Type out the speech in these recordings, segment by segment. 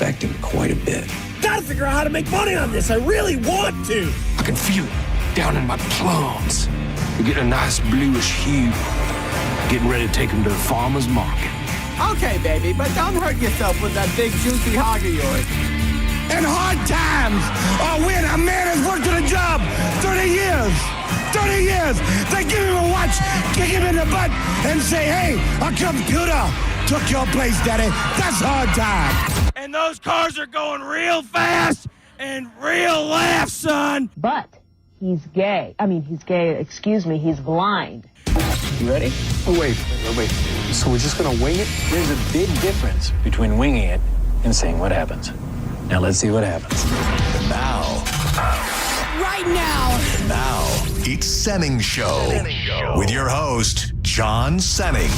expecting quite a bit. Gotta figure out how to make money on this. I really want to. I can feel it down in my plums. They're getting a nice bluish hue. Getting ready to take them to the farmer's market. Okay, baby, but don't hurt yourself with that big juicy hog of yours. In hard times, or when a man has worked at a job 30 years, they give him a watch, kick him in the butt, and say, hey, a computer took your place, daddy. That's hard time. And those cars are going real fast and real fast, son. But he's gay. He's blind. You ready? Oh, wait. So we're just gonna wing it? There's a big difference between winging it and seeing what happens. Now let's see what happens. Now. Right now. Now, it's Senning Show. With your host, John Senning.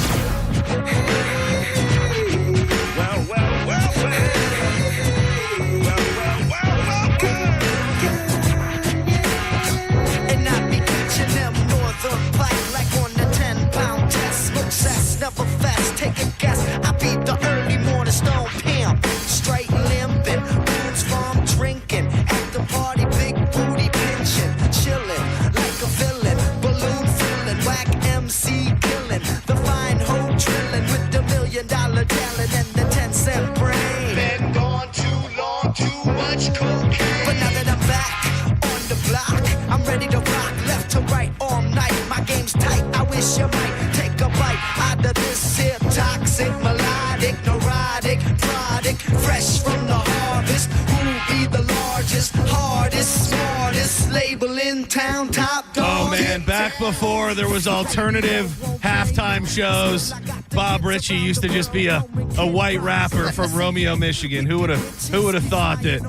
And I be catching them northern pike like on the 10-pound test. Smoke cess, never fast, take a guess. I be the early morning stone pimp. Straight limping, wounds from drinking. At the party, big booty pinching. Chilling like a villain. Balloon filling, whack MC killing. The fine hoe drilling with the $1 million talent and the 10-cent brain. Been gone too long, too much cocaine. But now that I'm back on the block, I'm ready to rock left to right all night. My game's tight, I wish you might take a bite out of this here toxic, melodic, neurotic product, fresh from the harvest. Who be the largest, hardest, smartest label in town, top dog? Oh, man, back before there was alternative halftime shows, Bob Ritchie used to just be a white rapper from Romeo, Michigan. Who would have thought that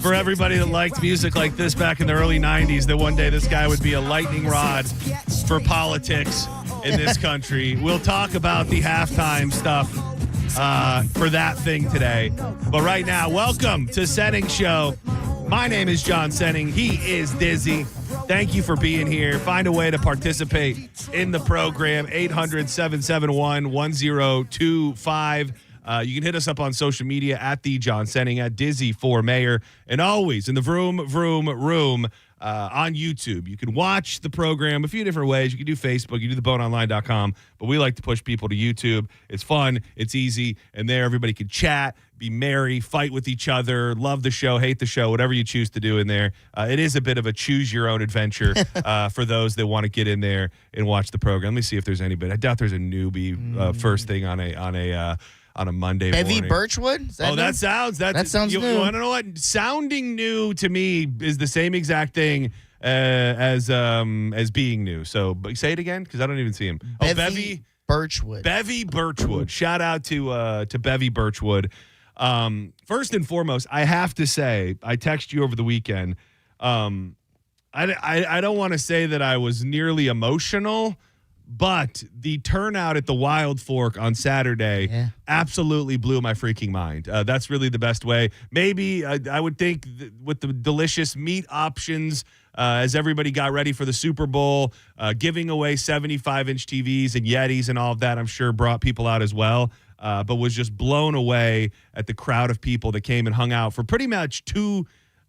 for everybody that liked music like this back in the early 90s, that one day this guy would be a lightning rod for politics in this country. We'll talk about the halftime stuff for that thing today. But right now, welcome to Senning Show. My name is John Senning. He is Dizzy. Thank you for being here. Find a way to participate in the program. 800-771-1025. You can hit us up on social media at the John Senning, at Dizzy for Mayor, and always in the room on YouTube. You can watch the program a few different ways. You can do Facebook, you do theboneonline.com, but we like to push people to YouTube. It's fun, it's easy, and there everybody can chat, be merry, fight with each other, love the show, hate the show, whatever you choose to do in there. It is a bit of a choose-your-own adventure for those that want to get in there and watch the program. Let me see if there's anybody. I doubt there's a newbie first thing on a Monday morning. Bevy Birchwood? That sounds new. You want to know what? Sounding new to me is the same exact thing as being new. So say it again because I don't even see him. Bevy Birchwood. Bevy Birchwood. Shout out to Bevy Birchwood. First and foremost, I have to say, I texted you over the weekend. I don't want to say that I was nearly emotional, but the turnout at the Wild Fork on Saturday absolutely blew my freaking mind. That's really the best way. Maybe I would think with the delicious meat options as everybody got ready for the Super Bowl, giving away 75-inch TVs and Yetis and all of that, I'm sure brought people out as well. But was just blown away at the crowd of people that came and hung out for pretty much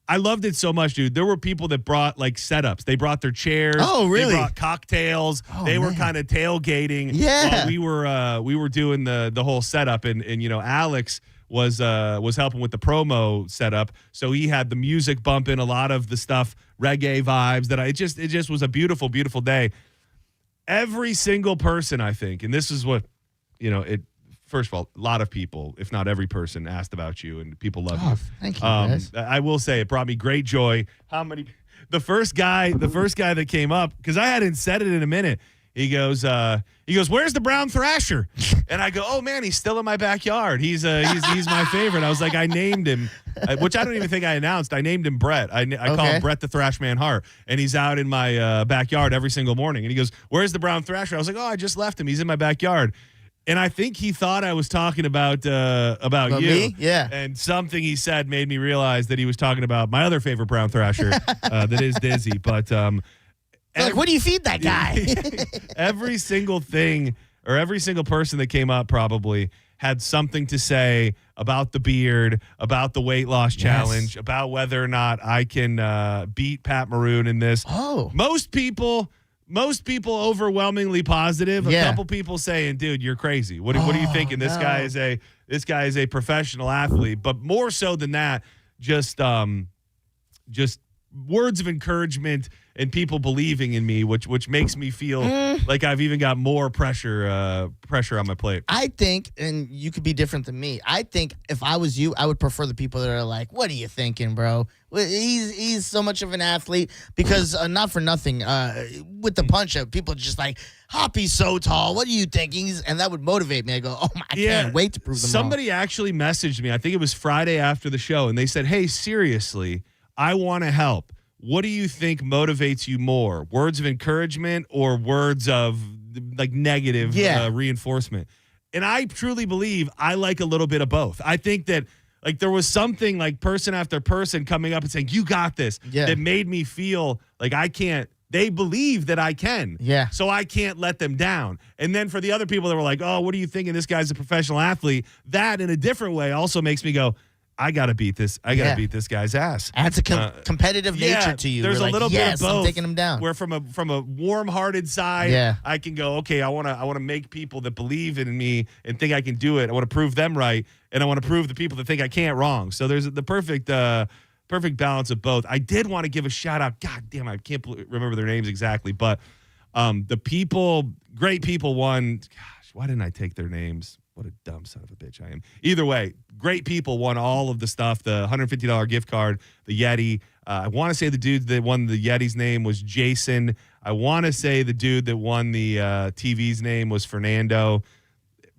I loved it so much, dude. There were people that brought like setups. They brought their chairs. Oh, really? They brought cocktails. They were kind of tailgating. Yeah. While we were doing the whole setup, and Alex was helping with the promo setup. So he had the music bumping, a lot of the stuff, reggae vibes. It just was a beautiful, beautiful day. Every single person, I think, and this is what first of all, a lot of people, if not every person, asked about you, and people love you. Thank you, guys. I will say it brought me great joy. The first guy that came up, because I hadn't said it in a minute. He goes, "Where's the brown thrasher?" And I go, "Oh man, he's still in my backyard. He's my favorite." I was like, I named him, which I don't even think I announced. I named him Brett. I call him Brett the Thrashman Hart, and he's out in my backyard every single morning. And he goes, "Where's the brown thrasher?" I was like, "Oh, I just left him. He's in my backyard." And I think he thought I was talking about you. Me? Yeah. And something he said made me realize that he was talking about my other favorite brown thrasher, that is Dizzy. But what do you feed that guy? every single thing, or every single person that came up probably had something to say about the beard, about the weight loss challenge, about whether or not I can beat Pat Maroon in this. Oh. Most people overwhelmingly positive. A couple people saying, "Dude, you're crazy. What are you thinking? This guy is a professional athlete." But more so than that, just words of encouragement and people believing in me, which makes me feel like I've even got more pressure on my plate. I think, and you could be different than me, I think if I was you, I would prefer the people that are like, what are you thinking, bro? Well, he's so much of an athlete because not for nothing, with the punch-up, people are just like, Hoppy's so tall. What are you thinking? And that would motivate me. I go, I can't wait to prove them Somebody actually messaged me, I think it was Friday after the show, and they said, hey, seriously, I want to help. What do you think motivates you more? Words of encouragement or words of like negative reinforcement? And I truly believe I like a little bit of both. I think that like there was something like person after person coming up and saying, you got this, that made me feel like I can't. They believe that I can. Yeah. So I can't let them down. And then for the other people that were like, oh, what are you thinking? This guy's a professional athlete. That in a different way also makes me go, I got to beat this. I got to beat this guy's ass. Adds a competitive nature to you. There's You're a little bit of both. I'm taking him down. Where from a warm-hearted side, I can go, okay, I want to make people that believe in me and think I can do it. I want to prove them right, and I want to prove the people that think I can't wrong. So there's the perfect balance of both. I did want to give a shout out. God damn, I can't remember their names exactly, but the people, great people won. Gosh, why didn't I take their names? What a dumb son of a bitch I am. Either way, great people won all of the stuff, the $150 gift card, the Yeti. I want to say the dude that won the Yeti's name was Jason. I want to say the dude that won the TV's name was Fernando.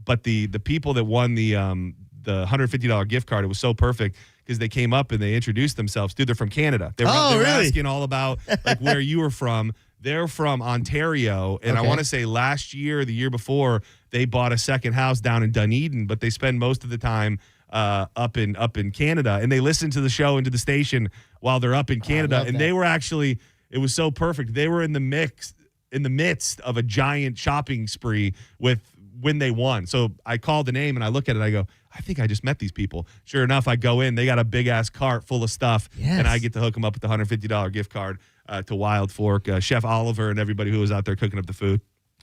But the people that won the $150 gift card, it was so perfect because they came up and they introduced themselves. Dude, they're from Canada. They were asking all about like where you were from. They're from Ontario, and I want to say last year, the year before, they bought a second house down in Dunedin, but they spend most of the time up in Canada, and they listen to the show and to the station while they're up in Canada. And they were actually, it was so perfect. They were in the midst of a giant shopping spree when they won. So I called the name and I look at it, I go, I think I just met these people. Sure enough, I go in, they got a big ass cart full of stuff, and I get to hook them up with the $150 gift card to Wild Fork. Chef Oliver and everybody who was out there cooking up the food.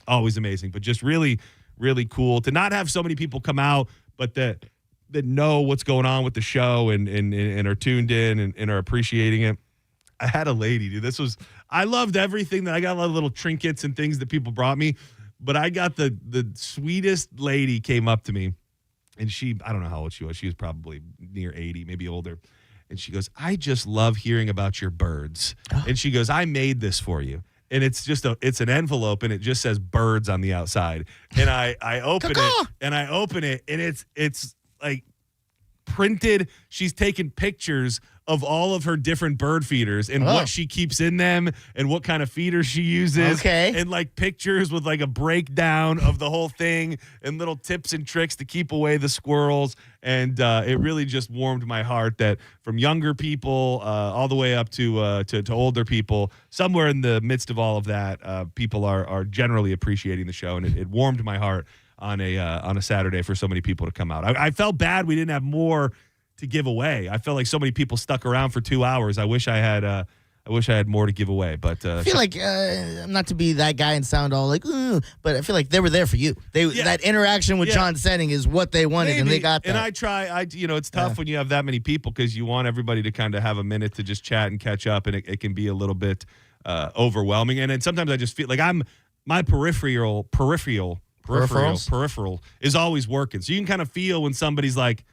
Always amazing, but just really, really cool to not have so many people come out, but that know what's going on with the show and are tuned in and are appreciating it. I had a lady, dude. I loved everything. That I got a lot of little trinkets and things that people brought me, but I got the sweetest lady came up to me, and I don't know how old she was. She was probably near 80, maybe older. And she goes, I just love hearing about your birds. And she goes, I made this for you. And it's just it's an envelope, and it just says birds on the outside. And I open it, and it's like printed. She's taken pictures of all of her different bird feeders and what she keeps in them and what kind of feeder she uses. Okay. And like pictures with like a breakdown of the whole thing and little tips and tricks to keep away the squirrels. And it really just warmed my heart that from younger people all the way up to older people, somewhere in the midst of all of that, people are generally appreciating the show. And it warmed my heart on a Saturday for so many people to come out. I felt bad we didn't have more to give away. I felt like so many people stuck around for 2 hours. I wish I had more to give away, but I feel like not to be that guy and sound all like, but I feel like they were there for you. That interaction with John Senning is what they wanted, and they got that. And it's tough when you have that many people because you want everybody to kind of have a minute to just chat and catch up, and it can be a little bit overwhelming. And then sometimes I just feel like my peripheral is always working, so you can kind of feel when somebody's like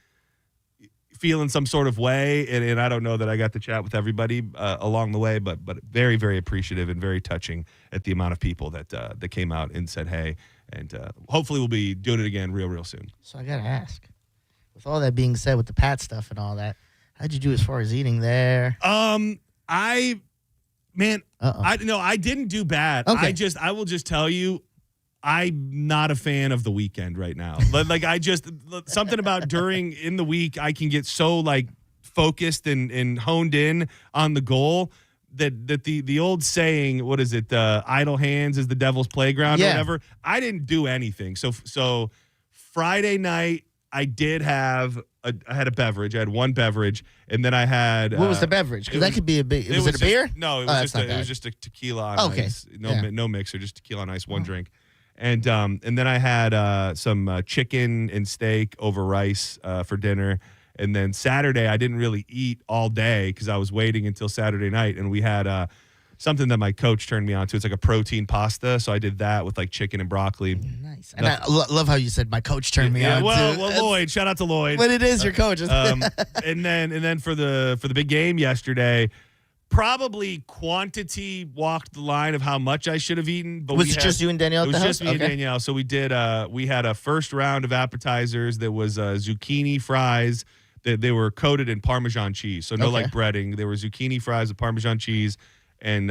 feeling some sort of way, and I don't know that I got to chat with everybody along the way, but very, very appreciative and very touching at the amount of people that came out and said hey, and hopefully we'll be doing it again real soon. So I gotta ask, with all that being said, with the Pat stuff and all that, how'd you do as far as eating there? I didn't do bad. Okay. I will just tell you, I'm not a fan of the weekend right now. Like something about in the week, I can get so like focused and honed in on the goal that the old saying, what is it? Idle hands is the devil's playground or whatever. I didn't do anything. So Friday night, I did have I had a beverage. I had one beverage, and then I had What was the beverage? Because that could be a big. Was it a beer? No, it was just a tequila on Okay. ice. No mixer, just tequila on ice, one drink. And then I had some chicken and steak over rice for dinner. And then Saturday, I didn't really eat all day because I was waiting until Saturday night. And we had something that my coach turned me on to. It's like a protein pasta. So I did that with like chicken and broccoli. Nice. And I love how you said my coach turned me on. Well, Lloyd. Shout out to Lloyd. But it is your coach. and then for the big game yesterday, probably quantity walked the line of how much I should have eaten. But Was it just you and Danielle at It the was house? just me and Danielle. So we did. We had a first round of appetizers that was zucchini fries. They were coated in Parmesan cheese, so no like breading. They were zucchini fries with Parmesan cheese and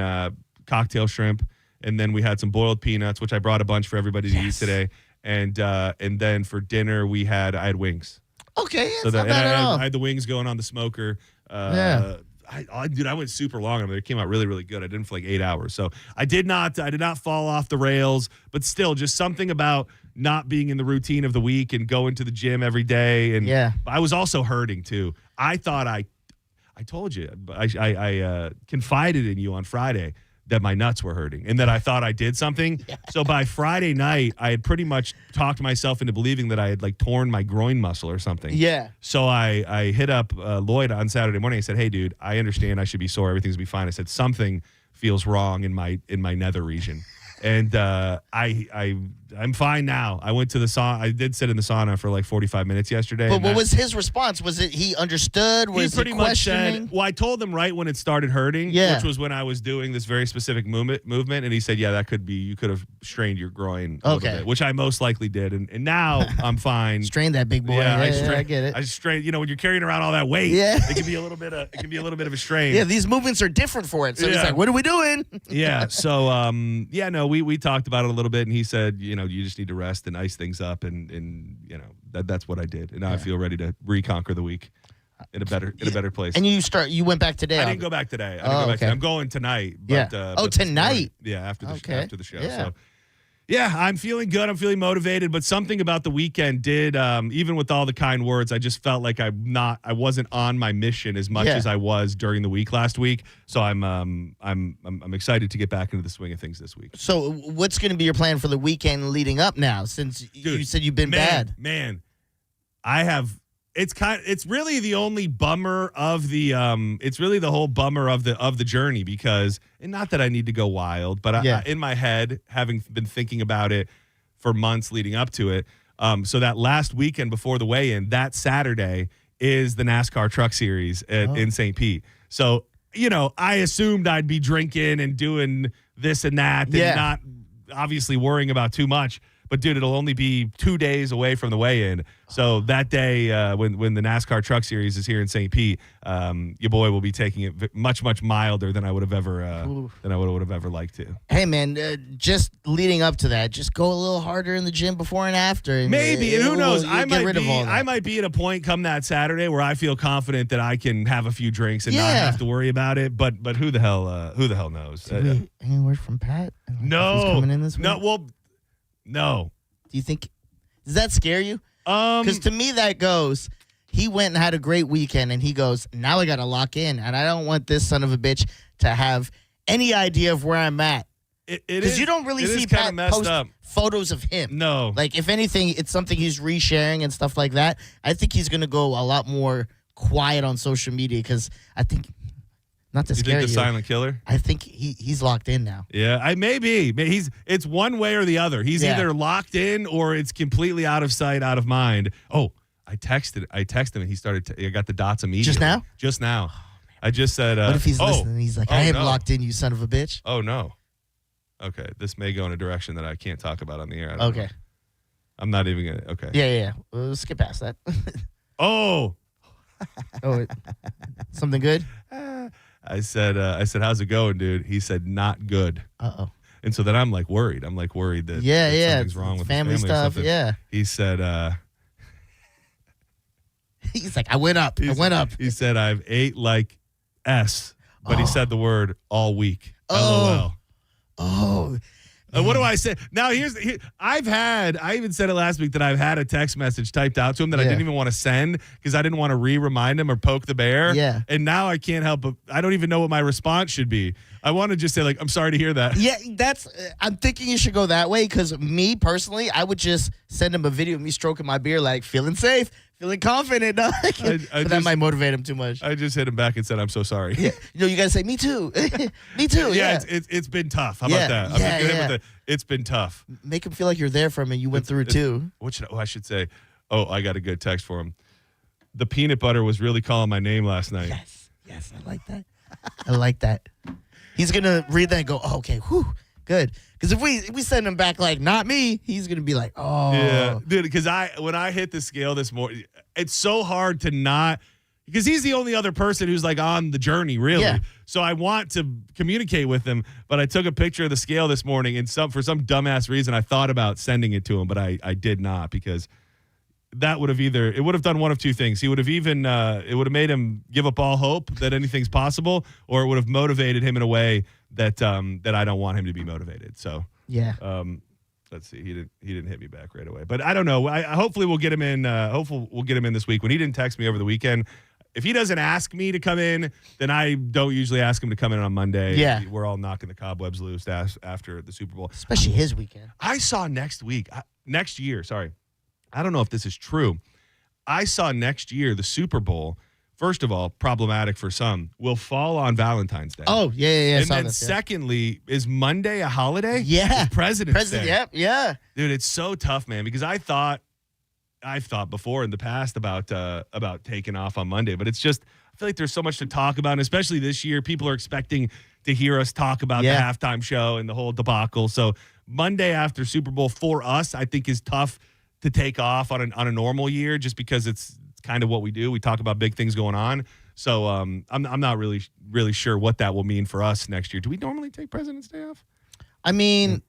cocktail shrimp. And then we had some boiled peanuts, which I brought a bunch for everybody to eat today. And then for dinner I had wings. Okay, So not bad at all. I had the wings going on the smoker. I went super long on it. It came out really, really good. I did it for like 8 hours. So I did not fall off the rails, but still just something about not being in the routine of the week and going to the gym every day. And I was also hurting too. I thought I told you, I confided in you on Friday that my nuts were hurting and that I thought I did something. Yeah. So by Friday night, I had pretty much talked myself into believing that I had like torn my groin muscle or something. Yeah. So I hit up Lloyd on Saturday morning. I said, "Hey, dude, I understand I should be sore. Everything's gonna be fine." I said, "Something feels wrong in my nether region." And I'm fine now. I went to the sauna. I did sit in the sauna for like 45 minutes yesterday. But what was his response? Was it he understood? Was he pretty much said, well, I told him right when it started hurting, which was when I was doing this very specific movement. And he said, yeah, that could be, you could have strained your groin a little bit, which I most likely did. And now I'm fine. Strained that big boy. Yeah, I get it. I strained, when you're carrying around all that weight, it can be a little bit of a strain. Yeah, these movements are different for it. So he's like, what are we doing? Yeah. So, we talked about it a little bit, and he said, you just need to rest and ice things up, and that's what I did, and now I feel ready to reconquer the week in a better place. And you went back today. I didn't go back today. I'm going tonight. But, tonight. After the show. So. Yeah, I'm feeling good. I'm feeling motivated, but something about the weekend did, even with all the kind words, I just felt like I wasn't on my mission as much as I was during the week last week. So I'm excited to get back into the swing of things this week. So what's going to be your plan for the weekend leading up now? Since you said you've been bad, man, I have. It's really the only bummer of the it's really the whole bummer of the journey, because, and not that I need to go wild, but I, in my head, having been thinking about it for months leading up to it, so that last weekend before the weigh-in, that Saturday is the NASCAR Truck Series in St. Pete. So, I assumed I'd be drinking and doing this and that and not obviously worrying about too much. But, dude, it'll only be 2 days away from the weigh-in. So that day, when the NASCAR Truck Series is here in St. Pete, your boy will be taking it much, much milder than I would have ever liked to. Hey, man, just leading up to that, just go a little harder in the gym before and after. And maybe, and who knows? I might be at a point come that Saturday where I feel confident that I can have a few drinks and not have to worry about it. But who the hell knows? Any word from Pat? No, he's coming in this week? No. Well. No. Do you think, does that scare you? Because to me that goes, he went and had a great weekend, and he goes, now I got to lock in, and I don't want this son of a bitch to have any idea of where I'm at. Because you don't really see Pat post photos of him. No. Like, if anything, it's something he's resharing and stuff like that. I think he's going to go a lot more quiet on social media, because I think, not to scare you. You think the silent killer? I think he's locked in now. Yeah, I maybe. It's one way or the other. He's either locked in or it's completely out of sight, out of mind. Oh, I texted him and he started. I got the dots immediately. Just now? Just now. I just said. What if he's listening? He's like, I am locked in, you son of a bitch. Oh no. Okay, this may go in a direction that I can't talk about on the air. Okay. Know. I'm not even gonna. Okay. Yeah. We'll skip past that. Oh. Something good? I said, how's it going, dude? He said, not good. Uh-oh. And so then I'm like worried. that something's wrong with family his family stuff. Or something. Yeah. He said, he's like, I went up. He said, I've ate like S, but he said the word all week. LOL. Oh, What do I say? Now, I even said it last week that I've had a text message typed out to him that I didn't even want to send because I didn't want to remind him or poke the bear. Yeah. And now I can't help but I don't even know what my response should be. I want to just say, like, I'm sorry to hear that. Yeah, I'm thinking you should go that way because me personally, I would just send him a video of me stroking my beard, like feeling safe, feeling confident. Dog. But that might motivate him too much. I just hit him back and said, I'm so sorry. Yeah. You got to say, me too. Me too. Yeah, it's been tough. How about that? It's been tough. Make him feel like you're there for him and you went through it too. I should say. Oh, I got a good text for him. The peanut butter was really calling my name last night. Yes, I like that. I like that. He's going to read that and go, oh, okay, whew, good. Because if we send him back like, not me, he's going to be like, oh. Yeah, dude, because when I hit the scale this morning, it's so hard to not, because he's the only other person who's like on the journey, really. Yeah. So I want to communicate with him, but I took a picture of the scale this morning, and for some dumbass reason, I thought about sending it to him, but I did not because that would have done one of two things. He would have it would have made him give up all hope that anything's possible, or it would have motivated him in a way that I don't want him to be motivated. So yeah. Let's see. He didn't hit me back right away, but I don't know. Hopefully we'll get him in. Hopefully we'll get him in this week. When he didn't text me over the weekend, if he doesn't ask me to come in, then I don't usually ask him to come in on Monday. Yeah. We're all knocking the cobwebs loose after the Super Bowl. Especially his weekend. I saw next year. Sorry. I don't know if this is true. I saw next year the Super Bowl, first of all, problematic for some, will fall on Valentine's Day. Oh, yeah. And then secondly, is Monday a holiday? Yeah. It's President's Day. Yep, yeah. Dude, it's so tough, man, because I've thought before in the past about taking off on Monday, but it's just, I feel like there's so much to talk about, and especially this year, people are expecting to hear us talk about the halftime show and the whole debacle. So Monday after Super Bowl for us, I think is tough to take off on a normal year, just because it's kind of what we do. We talk about big things going on. So I'm not really sure what that will mean for us next year. Do we normally take President's Day off? I mean,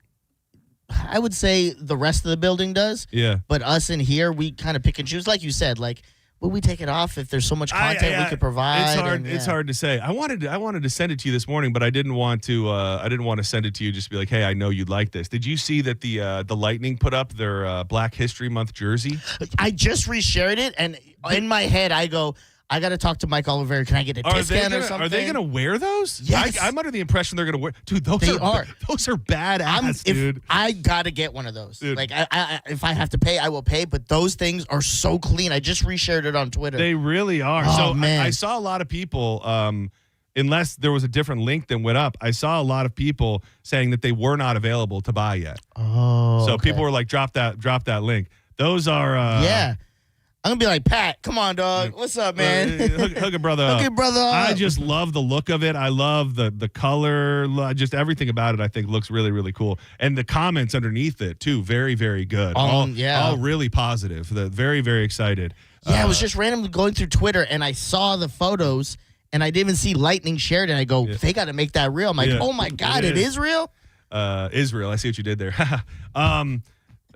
I would say the rest of the building does. Yeah. But us in here, we kind of pick and choose. Like you said, like, will we take it off if there's so much content we could provide? It's hard. It's hard to say. I wanted to send it to you this morning, but I didn't want to send it to you just to be like, hey, I know you'd like this. Did you see that the Lightning put up their Black History Month jersey? I just reshared it, and in my head, I go, I got to talk to Mike Oliveri. Can I get a discount or something? Are they going to wear those? Yes. I'm under the impression they're going to wear. Dude, those are badass, dude. I got to get one of those. Dude. Like, if I have to pay, I will pay. But those things are so clean. I just reshared it on Twitter. They really are. Oh, so man. I saw a lot of people, unless there was a different link that went up, I saw a lot of people saying that they were not available to buy yet. Oh, so okay. people were like, drop that link. Those are yeah. I'm going to be like, Pat, come on, dog. What's up, man? Hook a brother up. Hook a brother up. I just love the look of it. I love the color. Just everything about it, I think, looks really, really cool. And the comments underneath it, too, very, very good. All really positive. Very, very excited. Yeah, I was just randomly going through Twitter, and I saw the photos, and I didn't even see Lightning shared, and I go, they got to make that real. I'm like, oh, my God, it is real? Israel, I see what you did there.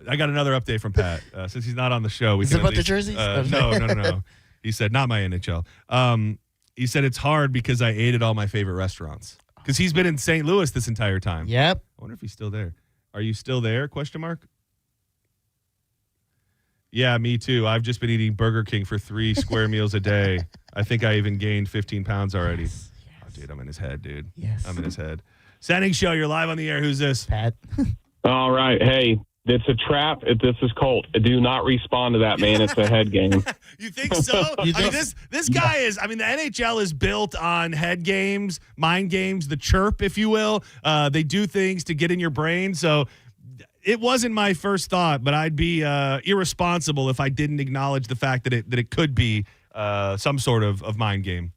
I got another update from Pat. Since he's not on the show. Is it about the jerseys? No. He said, not my NHL. He said, it's hard because I ate at all my favorite restaurants. Because he's been in St. Louis this entire time. Yep. I wonder if he's still there. Are you still there? Question mark. Yeah, me too. I've just been eating Burger King for 3 square meals a day. I think I even gained 15 pounds already. Yes. Oh, dude, I'm in his head, dude. Yes. I'm in his head. Senning Show, you're live on the air. Who's this? Pat. All right. Hey, it's a trap. This is Colt. Do not respond to that, man. It's a head game. You think so? This guy is, the NHL is built on head games, mind games, the chirp, if you will. They do things to get in your brain. So it wasn't my first thought, but I'd be irresponsible if I didn't acknowledge the fact that it could be some sort of mind game.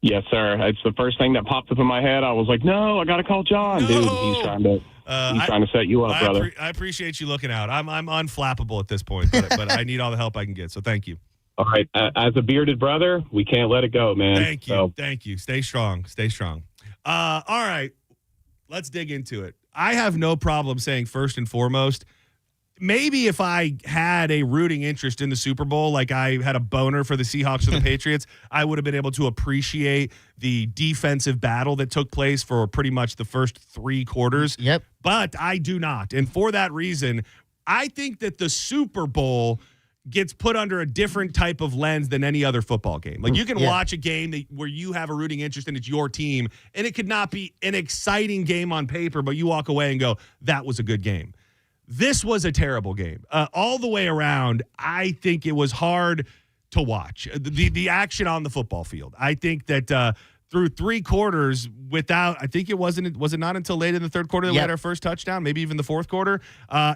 Yes, sir. It's the first thing that popped up in my head. I was like, no, I got to call John. No. Dude, he's trying to set you up, brother. I appreciate you looking out. I'm unflappable at this point, but I need all the help I can get. So thank you. All right. As a bearded brother, we can't let it go, man. Thank you. Thank you. Stay strong. All right. Let's dig into it. I have no problem saying first and foremost, maybe if I had a rooting interest in the Super Bowl, like I had a boner for the Seahawks or the Patriots, I would have been able to appreciate the defensive battle that took place for pretty much the first 3 quarters. Yep. But I do not. And for that reason, I think that the Super Bowl gets put under a different type of lens than any other football game. Like you can watch a game where you have a rooting interest and it's your team, and it could not be an exciting game on paper, but you walk away and go, that was a good game. This was a terrible game. All the way around, I think it was hard to watch. The action on the football field. I think that through 3 quarters I think was it not until late in the third quarter that we had our first touchdown, maybe even the fourth quarter.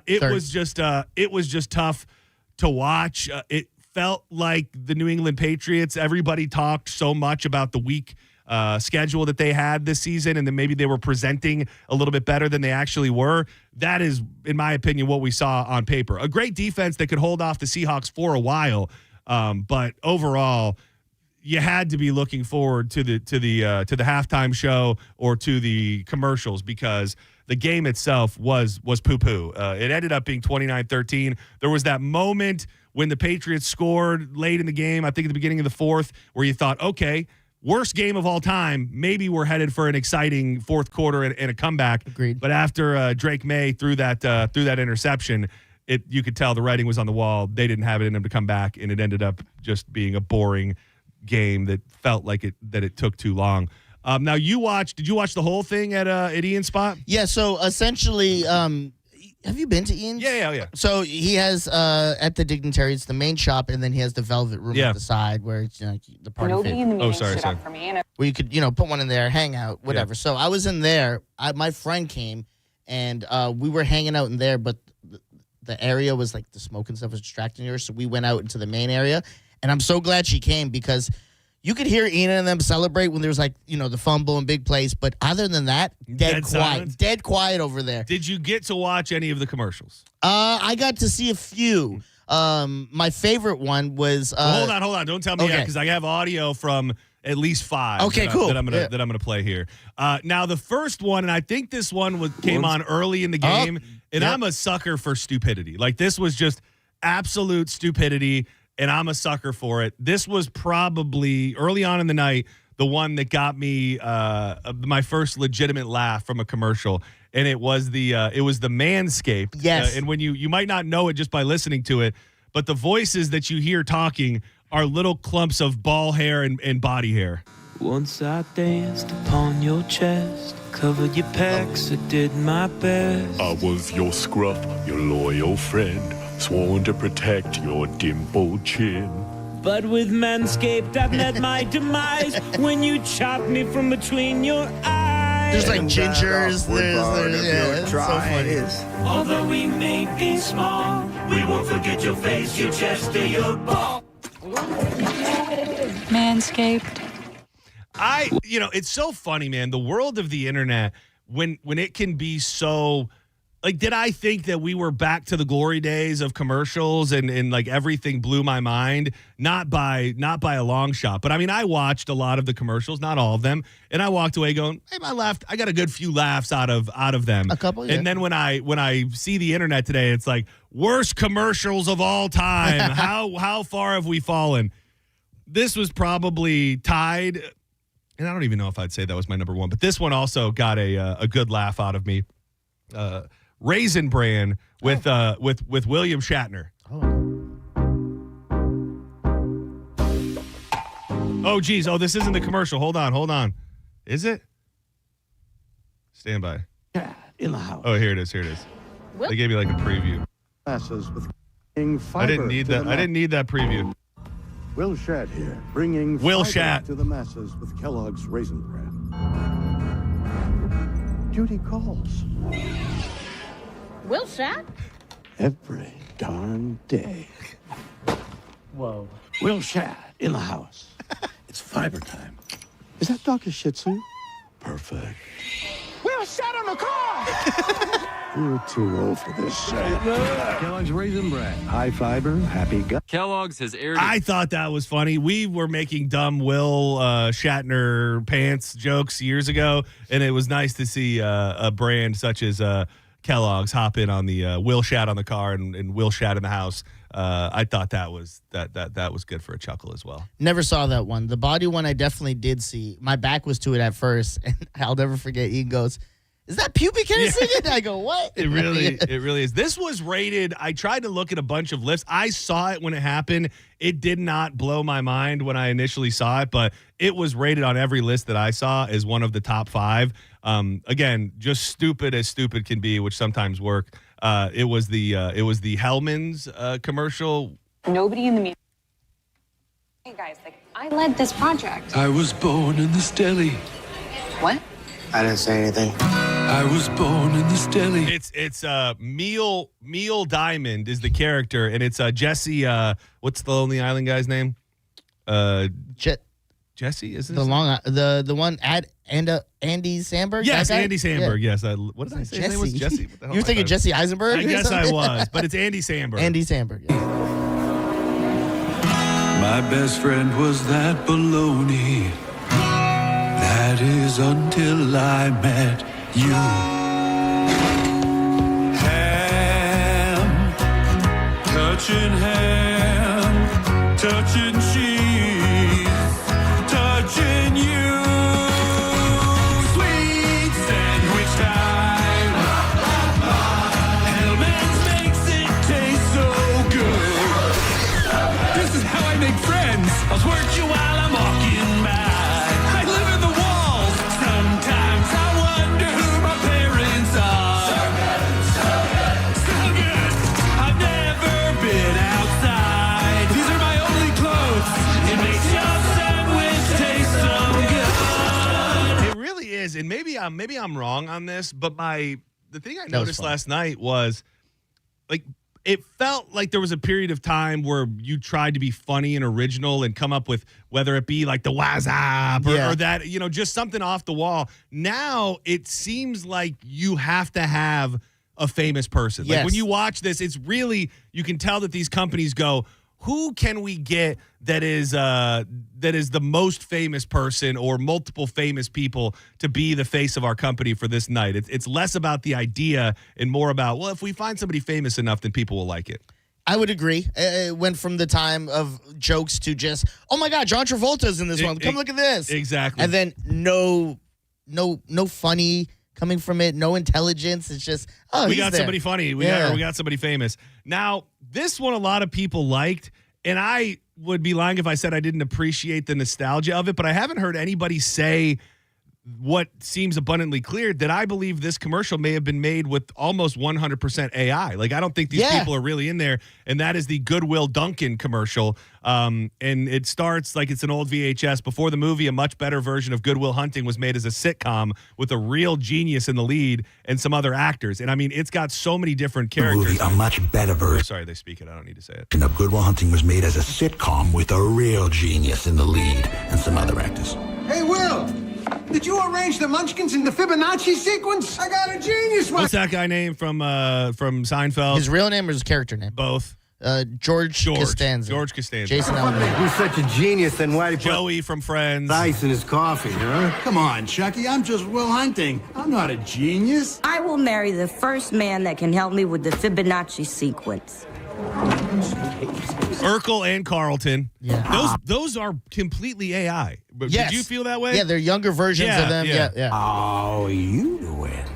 It was just tough to watch. It felt like the New England Patriots, everybody talked so much about the week schedule that they had this season, and then maybe they were presenting a little bit better than they actually were. That is, in my opinion, what we saw on paper. A great defense that could hold off the Seahawks for a while, but overall, you had to be looking forward to the halftime show or to the commercials, because the game itself was poo-poo. It ended up being 29-13. There was that moment when the Patriots scored late in the game, I think at the beginning of the fourth, where you thought, okay, worst game of all time. Maybe we're headed for an exciting fourth quarter and a comeback. Agreed. But after Drake May threw that interception, you could tell the writing was on the wall. They didn't have it in them to come back, and it ended up just being a boring game that felt like it took too long. Now did you watch the whole thing at Ian's spot? Yeah. So essentially, have you been to Ian's? Yeah. So he has at the Dignitary, it's the main shop, and then he has the Velvet Room at the side where it's the party. Nobody in the meeting sorry. stood up for me, and where you could put one in there, hang out, whatever. Yeah. So I was in there. My friend came, and we were hanging out in there, but the area was like the smoke and stuff was distracting her. So we went out into the main area, and I'm so glad she came, because you could hear Ian and them celebrate when there was the fumble and big plays. But other than that, dead quiet. Silence? Dead quiet over there. Did you get to watch any of the commercials? I got to see a few. My favorite one was. Hold on. Don't tell me yet, because I have audio from at least 5. Okay, cool. That I'm gonna play here. Now the first one, and I think this one came on early in the game, and I'm a sucker for stupidity. Like, this was just absolute stupidity, and I'm a sucker for it. This was probably early on in the night the one that got me my first legitimate laugh from a commercial, and it was the Manscaped. Yes. And when you might not know it just by listening to it, but the voices that you hear talking are little clumps of ball hair and body hair. Once I danced upon your chest, covered your pecs, I did my best. I was your scruff, your loyal friend, sworn to protect your dimpled chin. But with Manscaped, I've met my demise when you chopped me from between your eyes. There's like gingers. It's so funny. Although we may be small, we won't forget your face, your chest, or your ball. Manscaped. It's so funny, man. The world of the internet, when it can be so, like, did I think that we were back to the glory days of commercials and like everything blew my mind? Not by a long shot. But I mean, I watched a lot of the commercials, not all of them, and I walked away going, hey, I got a good few laughs out of them. A couple, yeah. And then when I see the internet today, it's like, worst commercials of all time. How far have we fallen? This was probably tied, and I don't even know if I'd say that was my number one, but this one also got a good laugh out of me. Raisin Bran with William Shatner. Oh, geez. Oh, this isn't the commercial. Hold on. Is it? Stand by. Yeah, in the house. Oh, here it is. They gave me like a preview. With I didn't need that. I didn't need that preview. Will Shatt here, bringing Will fiber Shatt to the masses with Kellogg's Raisin Bran. Duty calls. Will Shatt? Every darn day. Whoa. Will Shatt in the house. It's fiber time. Is that dog a Shih Tzu? Perfect. Will Shatt on the car! You're too old for this shit. Kellogg's Raisin Bran. High fiber, happy gut. Kellogg's has aired. I thought that was funny. We were making dumb Will Shatner pants jokes years ago, and it was nice to see a brand such as Kellogg's hop in on the Will Shat on the car and Will Shat in the house. I thought that was good for a chuckle as well. Never saw that one. The body one I definitely did see. My back was to it at first, and I'll never forget. Ian goes, "Is that pubic hair singing?" I go, "What?" It really is. This was rated. I tried to look at a bunch of lists. I saw it when it happened. It did not blow my mind when I initially saw it, but it was rated on every list that I saw as one of the top 5. Again, just stupid as stupid can be, which sometimes work. It was the Hellman's commercial. Nobody in the media. Hey guys, I led this project. I was born in this deli. What? I didn't say anything. I was born in this deli. It's Meal Diamond is the character, and it's Jesse. What's the Lonely Island guy's name? Jesse, is this the one Andy Samberg? Yes, Andy Samberg. Yeah. Yes. What did I say? His name was Jesse. What the hell You were thinking Jesse Eisenberg? I guess I was, but it's Andy Samberg. Andy Samberg. Yeah. My best friend was that baloney. That is until I met you. Ham, touching cheese, touching you. Sweet sandwich time. Hellman's makes it taste so good. This is how I make friends. I'll twerk you while I'm walking by. I live in the walls. Sometimes I wonder who my parents are. So good. I've never been outside. These are my only clothes. It makes your sandwich taste so good. It really is, and maybe I'm wrong on this, but the thing I noticed last night was like. It felt like there was a period of time where you tried to be funny and original and come up with whether it be like the WhatsApp or that, just something off the wall. Now it seems like you have to have a famous person. Yes. Like when you watch this, it's really, you can tell that these companies go, who can we get that is the most famous person or multiple famous people to be the face of our company for this night? It's less about the idea and more about, well, if we find somebody famous enough, then people will like it. I would agree. It went from the time of jokes to just, oh my God, John Travolta's in this one. Come look at this. Exactly. And then no funny coming from it, no intelligence. It's just, we got somebody funny. We got somebody famous. Now, this one a lot of people liked, and I would be lying if I said I didn't appreciate the nostalgia of it, but I haven't heard anybody say what seems abundantly clear, that I believe this commercial may have been made with almost 100% AI. Like, I don't think these people are really in there, and that is the Goodwill Dunkin' commercial. And it starts like it's an old VHS. Before the movie, a much better version of Goodwill Hunting was made as a sitcom with a real genius in the lead and some other actors. And I mean, it's got so many different characters. Movie, a much better version. Sorry, they speak it. I don't need to say it. Of Goodwill Hunting was made as a sitcom with a real genius in the lead and some other actors. Hey, Will, did you arrange the Munchkins in the Fibonacci sequence? I got a genius one. What's that guy name from Seinfeld? His real name or his character name? Both. George Costanza. George Costanza. Jason Allen. Who's such a genius, then why did he put Joey from Friends. ice in his coffee, huh? Come on, Chucky. I'm just Will Hunting. I'm not a genius. I will marry the first man that can help me with the Fibonacci sequence. Urkel and Carlton. Yeah. Those are completely AI. But Yes. Did you feel that way? Yeah, they're younger versions of them. Yeah. Oh, you win.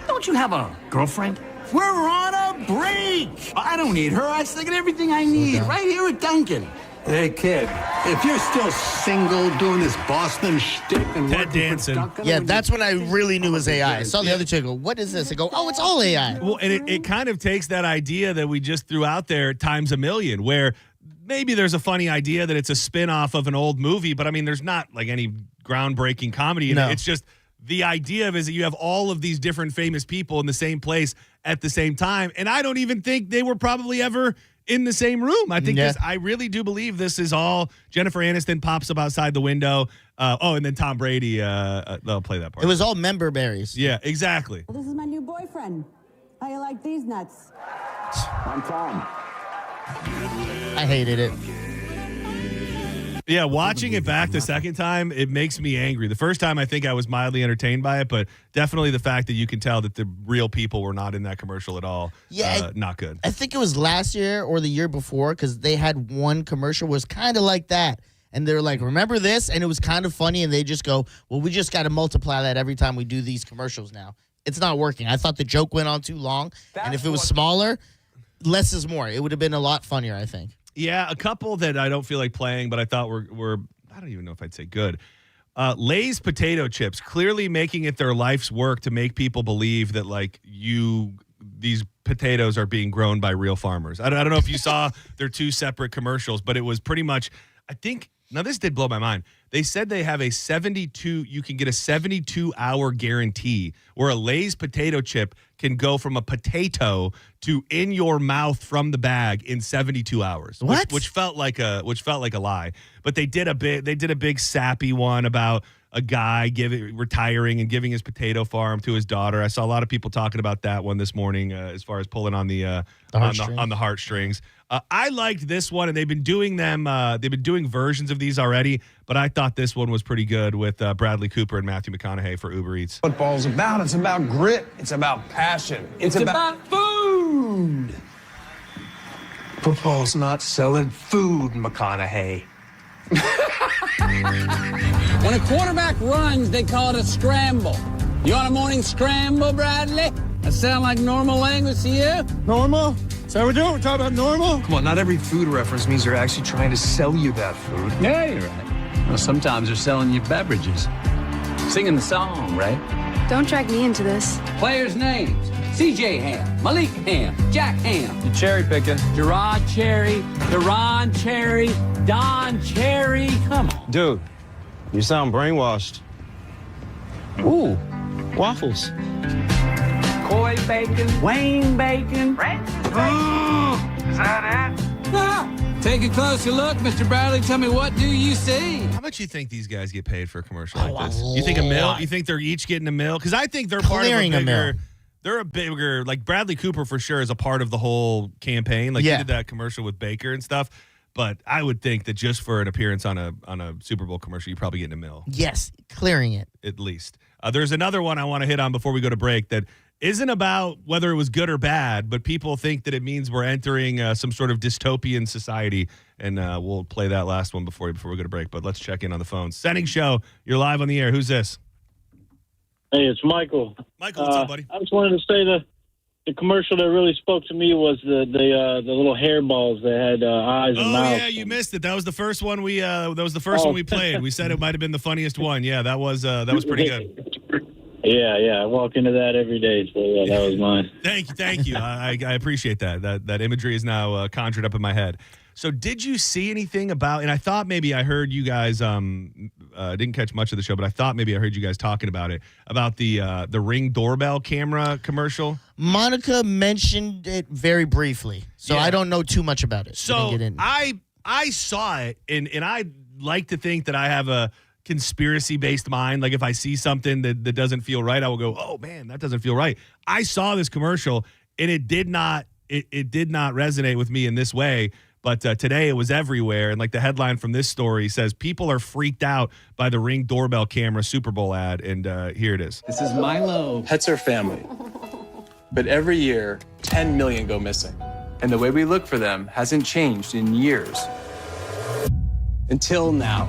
Don't you have a girlfriend? We're on a break. I don't need her. I still get everything I need right here at Dunkin'. Hey, kid, if you're still single doing this Boston shtick and Ted working for Danson. Dunkin', Yeah, that's when I really knew it was AI. I saw the other two. I go, what is this? I go, oh, it's all AI. Well, and it kind of takes that idea that we just threw out there times a million, where maybe there's a funny idea that it's a spin-off of an old movie, but I mean, there's not like any groundbreaking comedy in No. it. It's just the idea of is that you have all of these different famous people in the same place at the same time. And I don't even think they were probably ever in the same room. I think I really do believe this is all Jennifer Aniston pops up outside the window. And then Tom Brady, they'll play that part. It was all member berries. Yeah, exactly. Well, this is my new boyfriend. How you like these nuts? I'm Tom. I hated it. Yeah, watching it back the second time, it makes me angry. The first time, I think I was mildly entertained by it, but definitely the fact that you can tell that the real people were not in that commercial at all. Yeah, not good. I think it was last year or the year before because they had one commercial was kind of like that. And they're like, remember this? And it was kind of funny. And they just go, well, we just got to multiply that every time we do these commercials now. It's not working. I thought the joke went on too long. And if it was smaller, less is more. It would have been a lot funnier, I think. Yeah, a couple that I don't feel like playing, but I thought were I don't even know if I'd say good. Lay's potato chips, clearly making it their life's work to make people believe that like these potatoes are being grown by real farmers. I don't know if you saw their two separate commercials, but it was pretty much, I think, now this did blow my mind. They said they have you can get a 72-hour guarantee where a Lay's potato chip can go from a potato to in your mouth from the bag in 72 hours. What? Which felt like a lie. But they did a big sappy one about a guy retiring and giving his potato farm to his daughter. I saw a lot of people talking about that one this morning as far as pulling on the heartstrings. I liked this one, and they've been doing them. They've been doing versions of these already, but I thought this one was pretty good with Bradley Cooper and Matthew McConaughey for Uber Eats. Football's about. It's about grit. It's about passion. It's about food. Football's not selling food, McConaughey. When a quarterback runs, they call it a scramble. You want a morning scramble, Bradley? That sound like normal language to you? Normal? Is that what we're doing? We're talking about normal? Come on, not every food reference means they're actually trying to sell you that food. Yeah, you're right. Well, sometimes they're selling you beverages. Singing the song, right? Don't drag me into this. Players' names. C.J. Ham, Malik Ham, Jack Ham. You cherry picking. Gerard Cherry, Deron Cherry, Don Cherry. Come on. Dude, you sound brainwashed. Ooh, waffles. Coy Bacon, Wayne Bacon. Is that it? Ah, take a closer look, Mr. Bradley. Tell me, what do you see? How much you think these guys get paid for a commercial like this? You think a mil? You think they're each getting a mil? Because I think they're part of a bigger. They're a bigger, like Bradley Cooper for sure is a part of the whole campaign. Like he did that commercial with Baker and stuff. But I would think that just for an appearance on a Super Bowl commercial, you're probably getting a mil. Yes, clearing it. At least. There's another one I want to hit on before we go to break that isn't about whether it was good or bad, but people think that it means we're entering some sort of dystopian society. And we'll play that last one before we go to break. But let's check in on the phone. Senning Show, you're live on the air. Who's this? Hey, it's Michael. Michael, what's up, buddy? I just wanted to say the commercial that really spoke to me was the little hairballs that had eyes and mouths. Oh yeah, you missed it. That was the first one one we played. We said it might have been the funniest one. Yeah, that was pretty good. Yeah, I walk into that every day, so yeah, that was mine. Thank you. I appreciate that. That imagery is now conjured up in my head. So did you see anything about, and I thought maybe I heard you guys, didn't catch much of the show, but I thought maybe I heard you guys talking about it, about the Ring doorbell camera commercial. Monica mentioned it very briefly, so I don't know too much about it. So I saw it, and I like to think that I have a conspiracy-based mind. Like if I see something that doesn't feel right, I will go, oh man, that doesn't feel right. I saw this commercial, and it did not resonate with me in this way. But today it was everywhere. And like the headline from this story says, people are freaked out by the Ring doorbell camera Super Bowl ad. And here it is. This is Milo. Pets are family. But every year, 10 million go missing. And the way we look for them hasn't changed in years. Until now.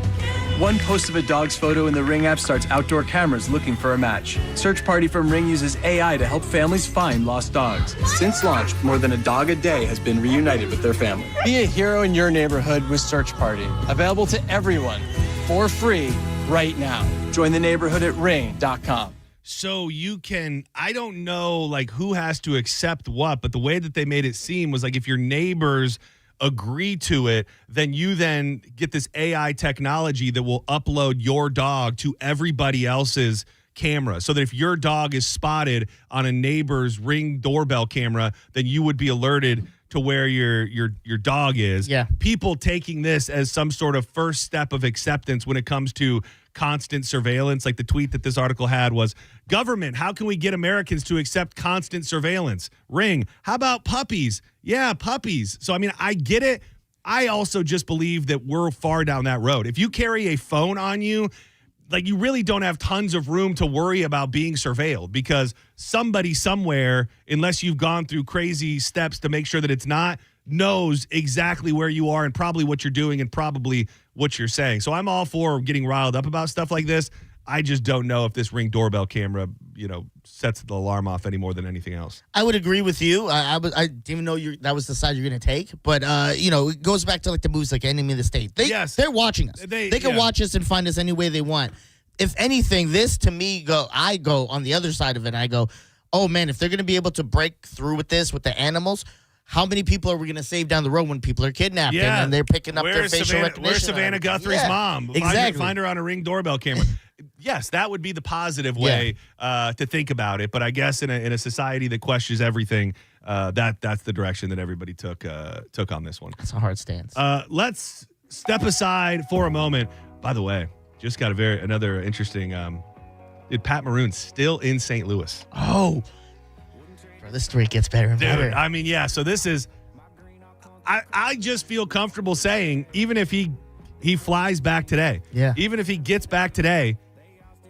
One post of a dog's photo in the Ring app starts outdoor cameras looking for a match. Search Party from Ring uses AI to help families find lost dogs. Since launch, more than a dog a day has been reunited with their family. Be a hero in your neighborhood with Search Party. Available to everyone for free right now. Join the neighborhood at ring.com. So you can, I don't know like who has to accept what, but the way that they made it seem was like if your neighbors agree to it, then you then get this AI technology that will upload your dog to everybody else's camera, so that if your dog is spotted on a neighbor's Ring doorbell camera, then you would be alerted to where your dog is. Yeah. People taking this as some sort of first step of acceptance when it comes to constant surveillance. Like the tweet that this article had was, government, how can we get Americans to accept constant surveillance? Ring, how about puppies? Yeah, puppies. So, I mean, I get it. I also just believe that we're far down that road. If you carry a phone on you, like, you really don't have tons of room to worry about being surveilled, because somebody somewhere, unless you've gone through crazy steps to make sure that it's not, knows exactly where you are and probably what you're doing and probably what you're saying. So I'm all for getting riled up about stuff like this. I just don't know if this Ring doorbell camera, sets the alarm off any more than anything else. I would agree with you. I didn't even know that was the side you're going to take. But, it goes back to like the movies like Enemy of the State. They're watching us. They can watch us and find us any way they want. If anything, this to me, I go on the other side of it. And I go, oh, man, if they're going to be able to break through with this, with the animals, how many people are we going to save down the road when people are kidnapped and they're picking up their facial recognition? Where's Savannah Guthrie's mom? Exactly. Find her on a Ring doorbell camera. Yes, that would be the positive way to think about it. But I guess in a society that questions everything, that's the direction that everybody took on this one. That's a hard stance. Let's step aside for a moment. By the way, just got another interesting. Pat Maroon's still in St. Louis. Oh, bro, this story gets better and better. I mean, yeah. So this is. I just feel comfortable saying, even if he flies back today, even if he gets back today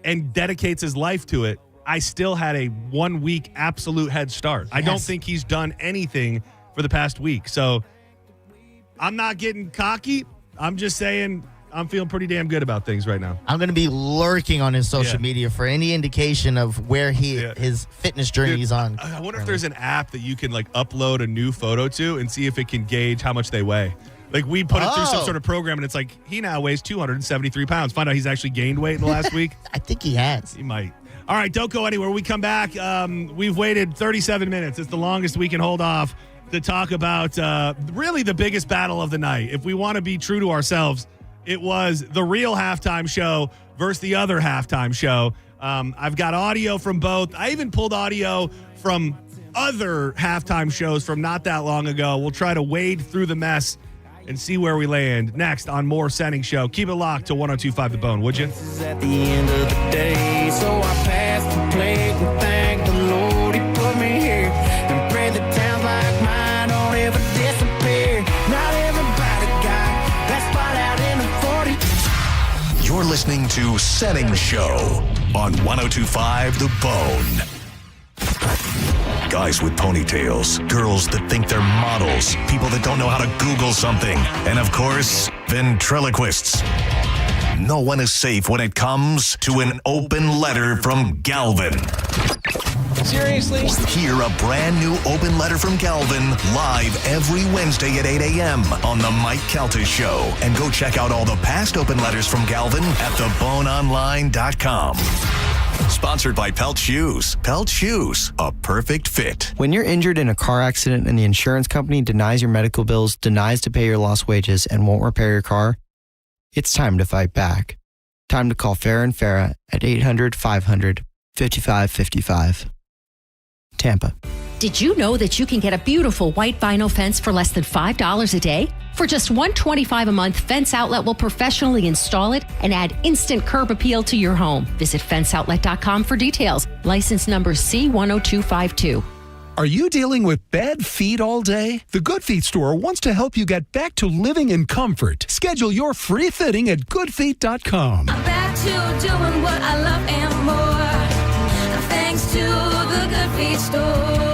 and dedicates his life to it, I still had a 1 week absolute head start. I don't think he's done anything for the past week. So I'm not getting cocky. I'm just saying I'm feeling pretty damn good about things right now. I'm going to be lurking on his social media for any indication of where his fitness journey is on. I wonder if there's an app that you can like upload a new photo to and see if it can gauge how much they weigh. Like, we put it through some sort of program, and it's like, he now weighs 273 pounds. Find out he's actually gained weight in the last week. I think he has. He might. All right, don't go anywhere. When we come back, we've waited 37 minutes. It's the longest we can hold off to talk about really the biggest battle of the night. If we want to be true to ourselves, it was the real halftime show versus the other halftime show. I've got audio from both. I even pulled audio from other halftime shows from not that long ago. We'll try to wade through the mess and see where we land next on more Senning Show. Keep it locked to 102.5 The Bone, would you? At the end of the day, so I passed the plate and thank the Lord he put me here, and pray that towns like mine don't ever disappear. Not everybody got that spot out in the 40. You're listening to Senning Show on 102.5 The Bone. Guys with ponytails, girls that think they're models, people that don't know how to Google something, and of course, ventriloquists. No one is safe when it comes to an open letter from Galvin. Seriously? Hear a brand new open letter from Galvin live every Wednesday at 8 a.m. on The Mike Calta Show. And go check out all the past open letters from Galvin at theboneonline.com. Sponsored by Pelt Shoes. Pelt Shoes, a perfect fit. When you're injured in a car accident and the insurance company denies your medical bills, denies to pay your lost wages, and won't repair your car, it's time to fight back. Time to call Farah and Farah at 800-500-5555. Tampa. Did you know that you can get a beautiful white vinyl fence for less than $5 a day? For just $125 a month, Fence Outlet will professionally install it and add instant curb appeal to your home. Visit fenceoutlet.com for details. License number C10252. Are you dealing with bad feet all day? The Good Feet store wants to help you get back to living in comfort. Schedule your free fitting at goodfeet.com. I'm back to doing what I love and more. Thanks to the Good Feet store.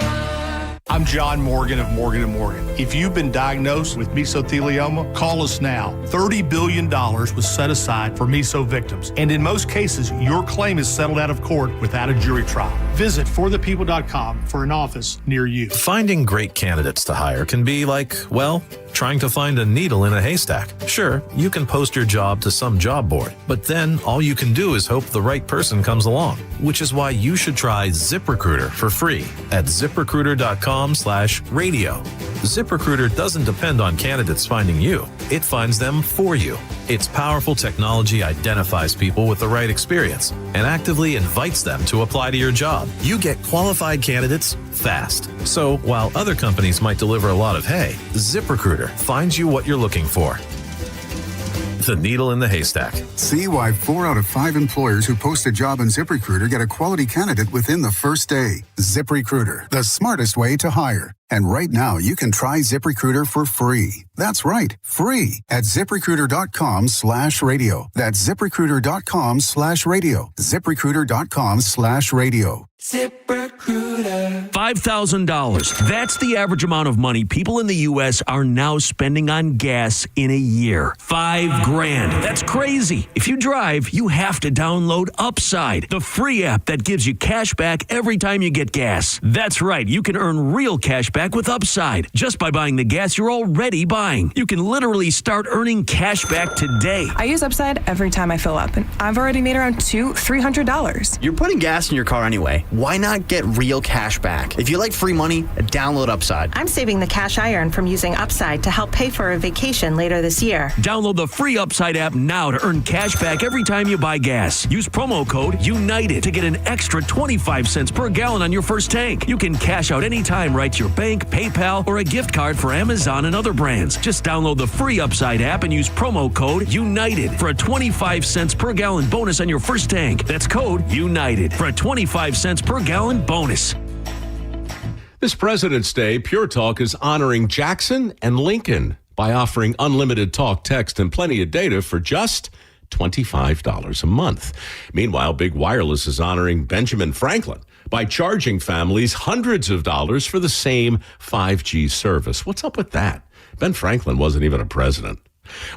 I'm John Morgan of Morgan & Morgan. If you've been diagnosed with mesothelioma, call us now. $30 billion was set aside for meso victims. And in most cases, your claim is settled out of court without a jury trial. Visit forthepeople.com for an office near you. Finding great candidates to hire can be like, well, trying to find a needle in a haystack. Sure, you can post your job to some job board, but then all you can do is hope the right person comes along, which is why you should try ZipRecruiter for free at ZipRecruiter.com/radio. ZipRecruiter doesn't depend on candidates finding you. It finds them for you. Its powerful technology identifies people with the right experience and actively invites them to apply to your job. You get qualified candidates fast. So while other companies might deliver a lot of hay, ZipRecruiter finds you what you're looking for. the needle in the haystack. See why 4 out of 5 employers who post a job on ZipRecruiter get a quality candidate within the first day. ZipRecruiter, the smartest way to hire. And right now, you can try ZipRecruiter for free. That's right, free at ZipRecruiter.com/radio. That's ZipRecruiter.com/radio. ZipRecruiter.com/radio. ZipRecruiter. $5,000. That's the average amount of money people in the U.S. are now spending on gas in a year. $5,000. That's crazy. If you drive, you have to download Upside, the free app that gives you cash back every time you get gas. That's right. You can earn real cash back with Upside just by buying the gas you're already buying. You can literally start earning cash back today. I use Upside every time I fill up, and I've already made around $300. You're putting gas in your car anyway. Why not get real cash back? If you like free money, download Upside. I'm saving the cash I earn from using Upside to help pay for a vacation later this year. Download the free Upside app now to earn cash back every time you buy gas. Use promo code UNITED to get an extra 25 cents per gallon on your first tank. You can cash out anytime right to your bank, PayPal, or a gift card for Amazon and other brands. Just download the free Upside app and use promo code UNITED for a 25 cents per gallon bonus on your first tank. That's code UNITED for a 25 cents per gallon bonus. This President's Day, Pure Talk is honoring Jackson and Lincoln by offering unlimited talk, text, and plenty of data for just $25 a month. Meanwhile, Big Wireless is honoring Benjamin Franklin by charging families hundreds of dollars for the same 5G service. What's up with that? Ben Franklin wasn't even a president.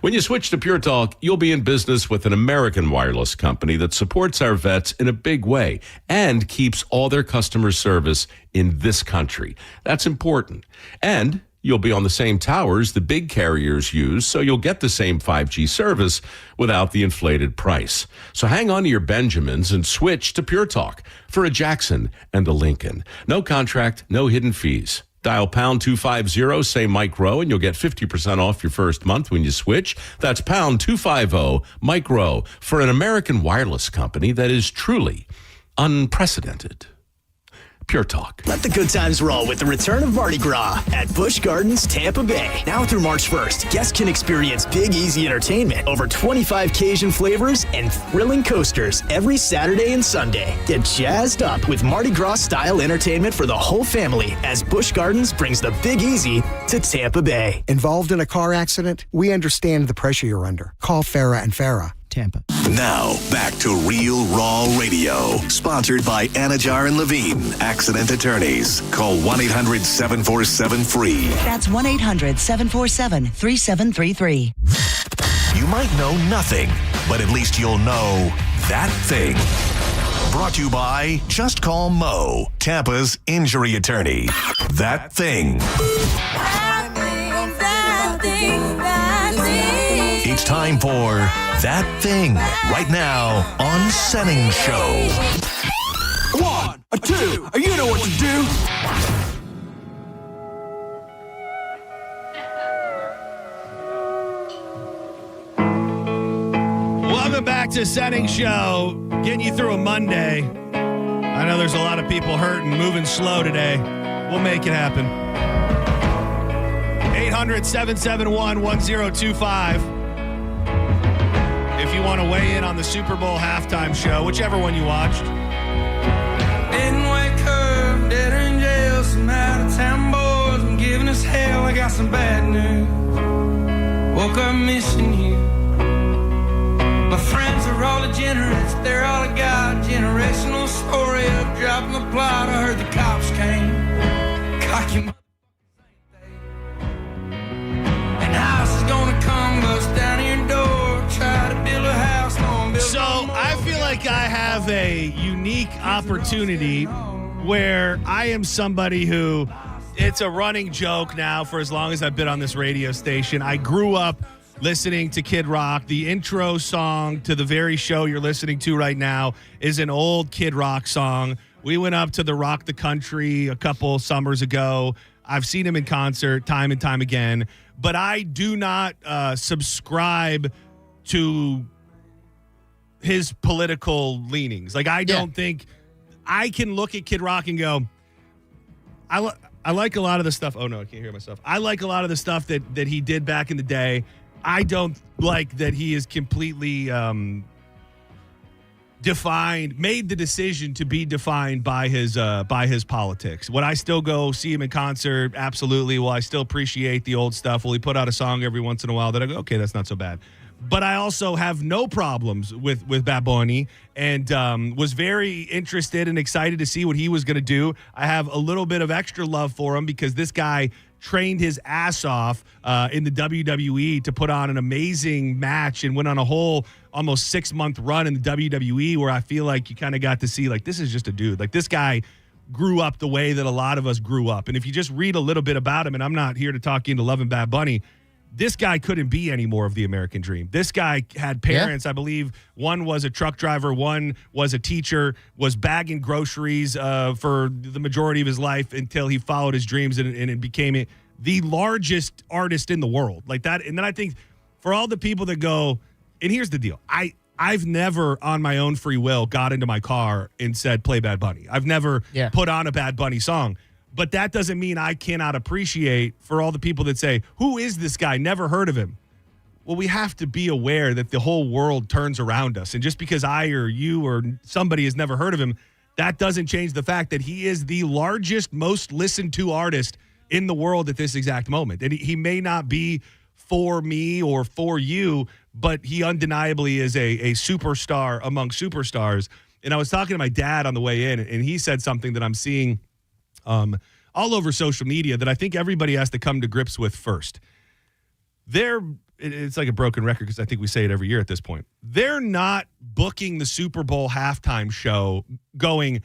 When you switch to Pure Talk, you'll be in business with an American wireless company that supports our vets in a big way and keeps all their customer service in this country. That's important. And you'll be on the same towers the big carriers use, so you'll get the same 5G service without the inflated price. So hang on to your Benjamins and switch to Pure Talk for a Jackson and a Lincoln. No contract, no hidden fees. Dial pound 250, say Mike Rowe, and you'll get 50% off your first month when you switch. That's pound 250, Mike Rowe, for an American wireless company that is truly unprecedented. Pure Talk. Let the good times roll with the return of Mardi Gras at Busch Gardens, Tampa Bay. Now through March 1st, guests can experience Big Easy entertainment, over 25 Cajun flavors, and thrilling coasters every Saturday and Sunday. Get jazzed up with Mardi Gras-style entertainment for the whole family as Busch Gardens brings the Big Easy to Tampa Bay. Involved in a car accident? We understand the pressure you're under. Call Farah and Farah. Tampa. Now, back to Real Raw Radio. Sponsored by Anajar and Levine, accident attorneys. Call 1-800-747-FREE. That's 1-800-747-3733. You might know nothing, but at least you'll know that thing. Brought to you by Just Call Mo, Tampa's injury attorney. That thing. It's time for That Thing right now on Senning Show. 1, 2, you know what to do. Welcome back to Senning Show, getting you through a Monday. I know there's a lot of people hurting, moving slow today. We'll make it happen. 800-771-1025. If you want to weigh in on the Super Bowl halftime show, whichever one you watched. Didn't wake up, dead in jail. Some out-of-town boys been giving us hell. I got some bad news. Woke up missing you. My friends are all degenerates. They're all I got. Generational story of dropping the plot. I heard the cops came. Cocky and house is gonna come bust down your door. Try to build a house. So I feel like I have a unique opportunity where I am somebody who, it's a running joke now for as long as I've been on this radio station. I grew up listening to Kid Rock. The intro song to the very show you're listening to right now is an old Kid Rock song. We went up to the Rock the Country a couple summers ago. I've seen him in concert time and time again, but I do not subscribe to his political leanings. Like, I don't think I can look at Kid Rock and go, I like a lot of the stuff. Oh no, I can't hear myself. I like a lot of the stuff that he did back in the day. I don't like that he is completely made the decision to be defined by his politics. Would I still go see him in concert? Absolutely. Will I still appreciate the old stuff? Will he put out a song every once in a while that I go, okay, that's not so bad? But I also have no problems with Bad Bunny, and was very interested and excited to see what he was going to do. I have a little bit of extra love for him because this guy trained his ass off in the WWE to put on an amazing match and went on a whole almost 6-month run in the WWE where I feel like you kind of got to see, like, this is just a dude. Like, this guy grew up the way that a lot of us grew up. And if you just read a little bit about him, and I'm not here to talk into loving Bad Bunny, this guy couldn't be any more of the American dream. This guy had parents, I believe one was a truck driver, one was a teacher, was bagging groceries for the majority of his life until he followed his dreams and became the largest artist in the world. Like that. And then I think for all the people that go, and here's the deal. I've never on my own free will got into my car and said, play Bad Bunny. I've never put on a Bad Bunny song. But that doesn't mean I cannot appreciate for all the people that say, who is this guy? Never heard of him. Well, we have to be aware that the whole world turns around us. And just because I or you or somebody has never heard of him, that doesn't change the fact that he is the largest, most listened to artist in the world at this exact moment. And he may not be for me or for you, but he undeniably is a superstar among superstars. And I was talking to my dad on the way in, and he said something that I'm seeing all over social media that I think everybody has to come to grips with first. It's like a broken record because I think we say it every year at this point. They're not booking the Super Bowl halftime show going,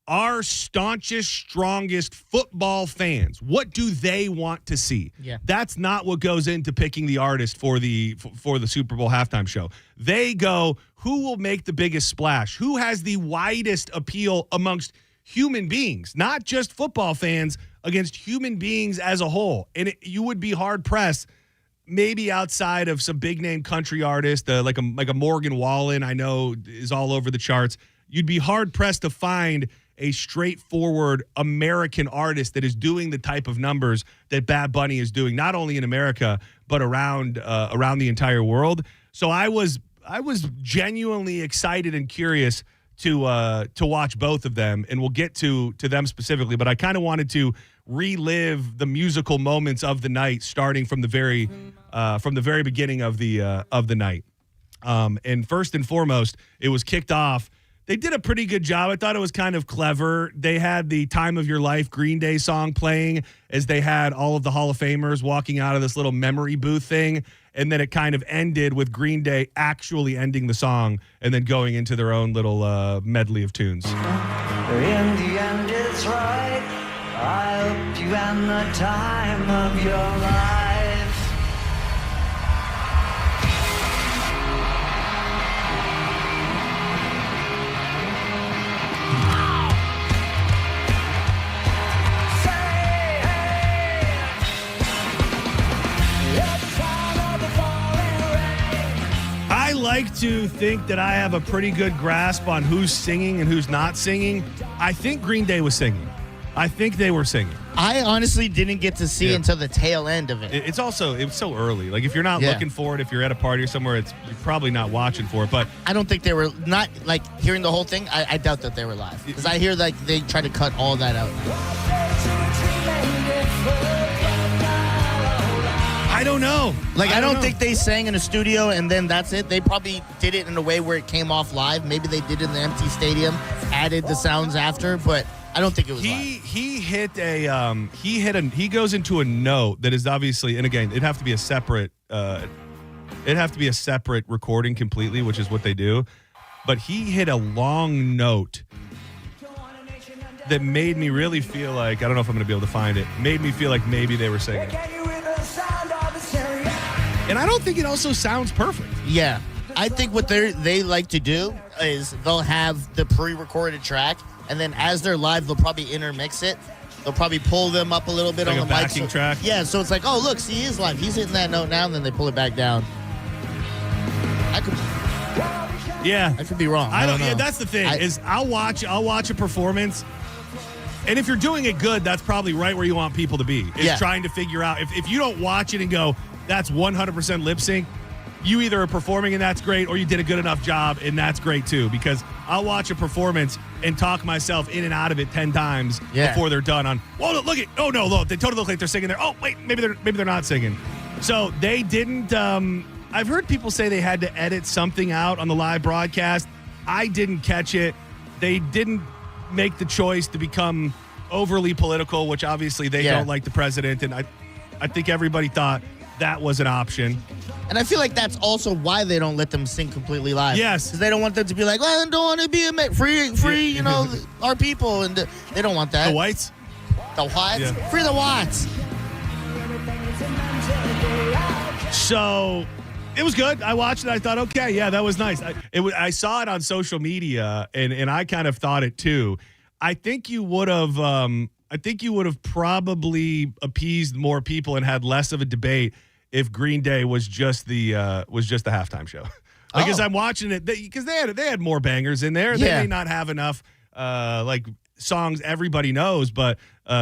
our staunchest, strongest football fans, what do they want to see? Yeah. That's not what goes into picking the artist for the Super Bowl halftime show. They go, who will make the biggest splash? Who has the widest appeal amongst human beings, not just football fans, against human beings as a whole. And you would be hard pressed, maybe outside of some big name country artist, like a Morgan Wallen, I know is all over the charts. You'd be hard pressed to find a straightforward American artist that is doing the type of numbers that Bad Bunny is doing, not only in America but around the entire world. So I was genuinely excited and curious to watch both of them, and we'll get to them specifically. But I kind of wanted to relive the musical moments of the night, starting from the very beginning of the night. And first and foremost, it was kicked off. They did a pretty good job. I thought it was kind of clever. They had the Time of Your Life Green Day song playing as they had all of the Hall of Famers walking out of this little memory booth thing. And then it kind of ended with Green Day actually ending the song and then going into their own little medley of tunes. In the end, it's right. I hope you had the time of your life. I like to think that I have a pretty good grasp on who's singing and who's not singing. I think Green Day was singing. I think they were singing. I honestly didn't get to see until the tail end of it. It's so early. Like, if you're not looking for it, if you're at a party or somewhere, you're probably not watching for it. But I don't think they were not, like, hearing the whole thing. I doubt that they were live because I hear like they try to cut all that out. I don't know. Like, I don't think they sang in a studio and then that's it. They probably did it in a way where it came off live. Maybe they did it in the empty stadium, added the sounds after, but I don't think it was live. He goes into a note that is obviously, and again, it'd have to be a separate recording completely, which is what they do. But he hit a long note that made me really feel like, I don't know if I'm going to be able to find it, made me feel like maybe they were singing. And I don't think it also sounds perfect. Yeah. I think what they like to do is they'll have the pre-recorded track, and then as they're live, they'll probably intermix it. They'll probably pull them up a little bit like on the mic. Backing track? Yeah, so it's like, oh, look, see, he is live. He's hitting that note now, and then they pull it back down. I could be wrong. I don't know. Yeah, that's the thing. I'll watch a performance, and if you're doing it good, that's probably right where you want people to be. Is trying to figure out if you don't watch it and go, that's 100% lip sync, you either are performing and that's great, or you did a good enough job and that's great too. Because I'll watch a performance and talk myself in and out of it 10 times before they're done. Whoa, look at, oh no, look, they totally look like they're singing there. Oh wait, maybe they're not singing. So they didn't. I've heard people say they had to edit something out on the live broadcast. I didn't catch it. They didn't make the choice to become overly political, which obviously they don't like the president, and I think everybody thought that was an option. And I feel like that's also why they don't let them sing completely live. Yes. Because they don't want them to be like, well, I don't want to be free, you know, our people. And they don't want that. The whites? The whites? Yeah. Free the whites. So it was good. I watched it. I thought, okay, yeah, that was nice. I saw it on social media, and I kind of thought it too. I think you would have probably appeased more people and had less of a debate if Green Day was just the halftime show. Like, as I'm watching it, because they had more bangers in there. They may not have enough like songs everybody knows, but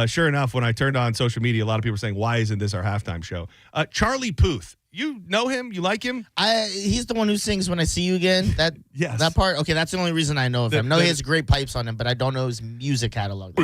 sure enough, when I turned on social media, a lot of people were saying, "Why isn't this our halftime show?" Charlie Puth, you know him? You like him? He's the one who sings "When I See You Again." That part. Okay, that's the only reason I know of him. No, he has great pipes on him, but I don't know his music catalog.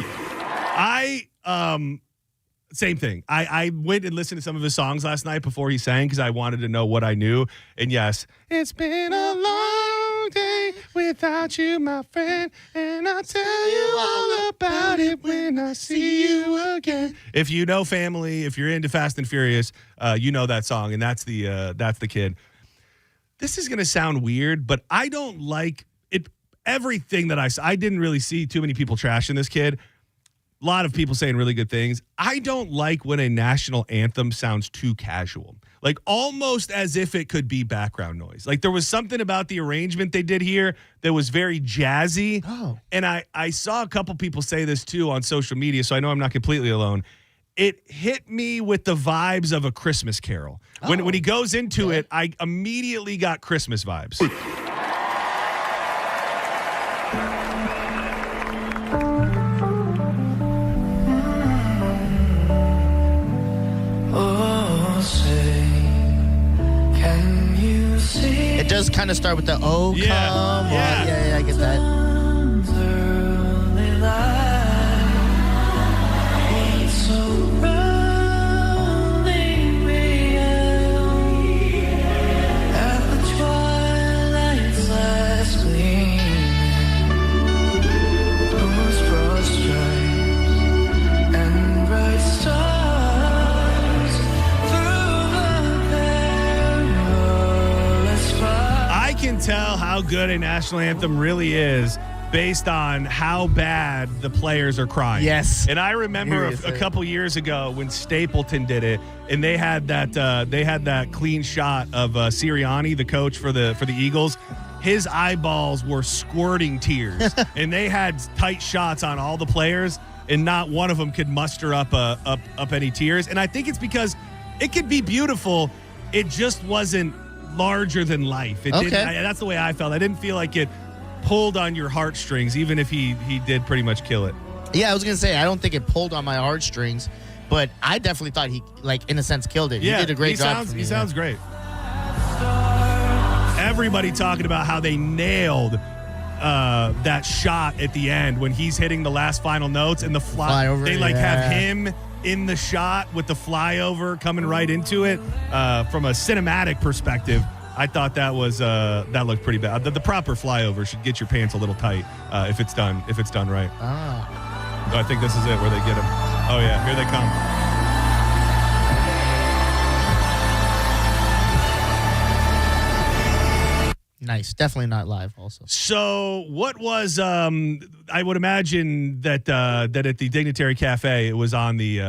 Same thing. I went and listened to some of his songs last night before he sang because I wanted to know what I knew. And yes, it's been a long day without you, my friend, and I'll tell you all about it when I see you again. If you know Family, if you're into Fast and Furious, you know that song, and that's the kid. This is going to sound weird, but I don't like it. Everything that I didn't really see too many people trashing this kid. A lot of people saying really good things. I don't like when a national anthem sounds too casual, like almost as if it could be background noise. Like there was something about the arrangement they did here that was very jazzy. Oh. And I saw a couple people say this too on social media, so I know I'm not completely alone. It hit me with the vibes of a Christmas Carol. When he goes into it, I immediately got Christmas vibes. It does kind of start with the come on. Yeah, I get that. Tell how good a national anthem really is based on how bad the players are crying. Yes. And I remember a couple years ago when Stapleton did it, and they had that clean shot of Sirianni, the coach for the Eagles. His eyeballs were squirting tears, and they had tight shots on all the players, and not one of them could muster up any tears. And I think it's because it could be beautiful, it just wasn't larger than life. It didn't. That's the way I felt. I didn't feel like it pulled on your heartstrings, even if he did pretty much kill it. Yeah, I was gonna say I don't think it pulled on my heartstrings, but I definitely thought he, like, in a sense, killed it. Yeah, he did a great job. He sounds great. Everybody talking about how they nailed that shot at the end when he's hitting the last final notes and the flyover. They have him in the shot with the flyover coming right into it. From a cinematic perspective, I thought that looked pretty bad. The proper flyover should get your pants a little tight if it's done right. So I think this is it where they get him. Oh yeah, here they come. Nice. Definitely not live also. So what was I would imagine that at the Dignitary Cafe it was on the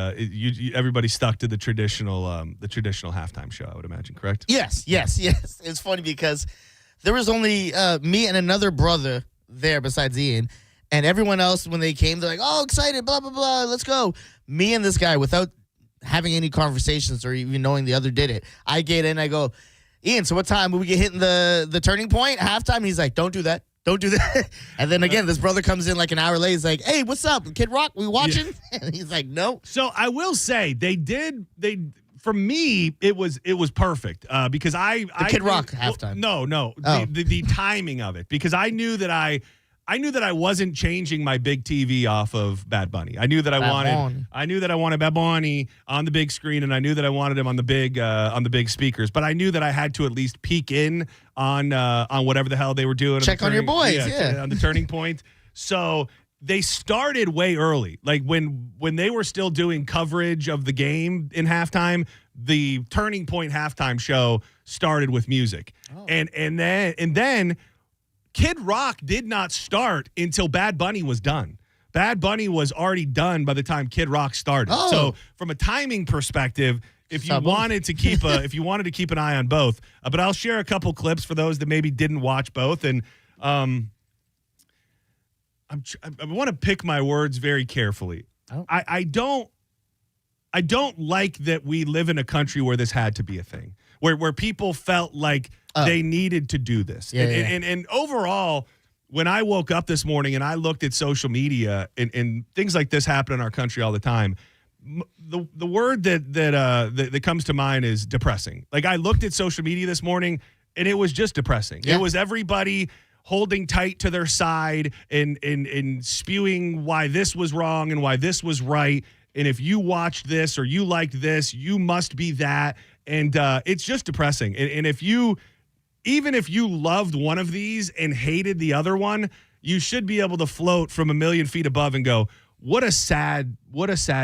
everybody stuck to the traditional halftime show, I would imagine, correct? Yes. It's funny because there was only me and another brother there besides Ian, and everyone else when they came they're like, "Oh, excited, blah blah blah, let's go." Me and this guy, without having any conversations or even knowing the other did it, I get in, I go, "Ian, so what time will we get hitting the turning point, halftime?" He's like, Don't do that. And then again, this brother comes in like an hour late. He's like, "Hey, what's up, Kid Rock? We watching?" Yeah. And he's like, "No." So I will say they for me, it was perfect because I Kid Rock halftime. No, Oh. the timing of it, because I knew that I wasn't changing my big TV off of Bad Bunny. I knew that I wanted Bad Bunny on the big screen, and I knew that I wanted him on the big speakers. But I knew that I had to at least peek in on whatever the hell they were doing. Check on your boys, yeah. On the turning point. So they started way early. Like when they were still doing coverage of the game in halftime, the Turning Point halftime show started with music. Oh. And then Kid Rock did not start until Bad Bunny was done. Bad Bunny was already done by the time Kid Rock started. Oh. So from a timing perspective, if you wanted to keep an eye on both, but I'll share a couple clips for those that maybe didn't watch both. And I want to pick my words very carefully. Oh. I don't like that we live in a country where this had to be a thing, where people felt like they needed to do this. And overall, when I woke up this morning and I looked at social media and things like this happen in our country all the time, the word that comes to mind is depressing. Like, I looked at social media this morning and it was just depressing. Yeah. It was everybody holding tight to their side and spewing why this was wrong and why this was right. And if you watched this or you liked this, you must be that. And it's just depressing. And even if you loved one of these and hated the other one, you should be able to float from a million feet above and go, what a sad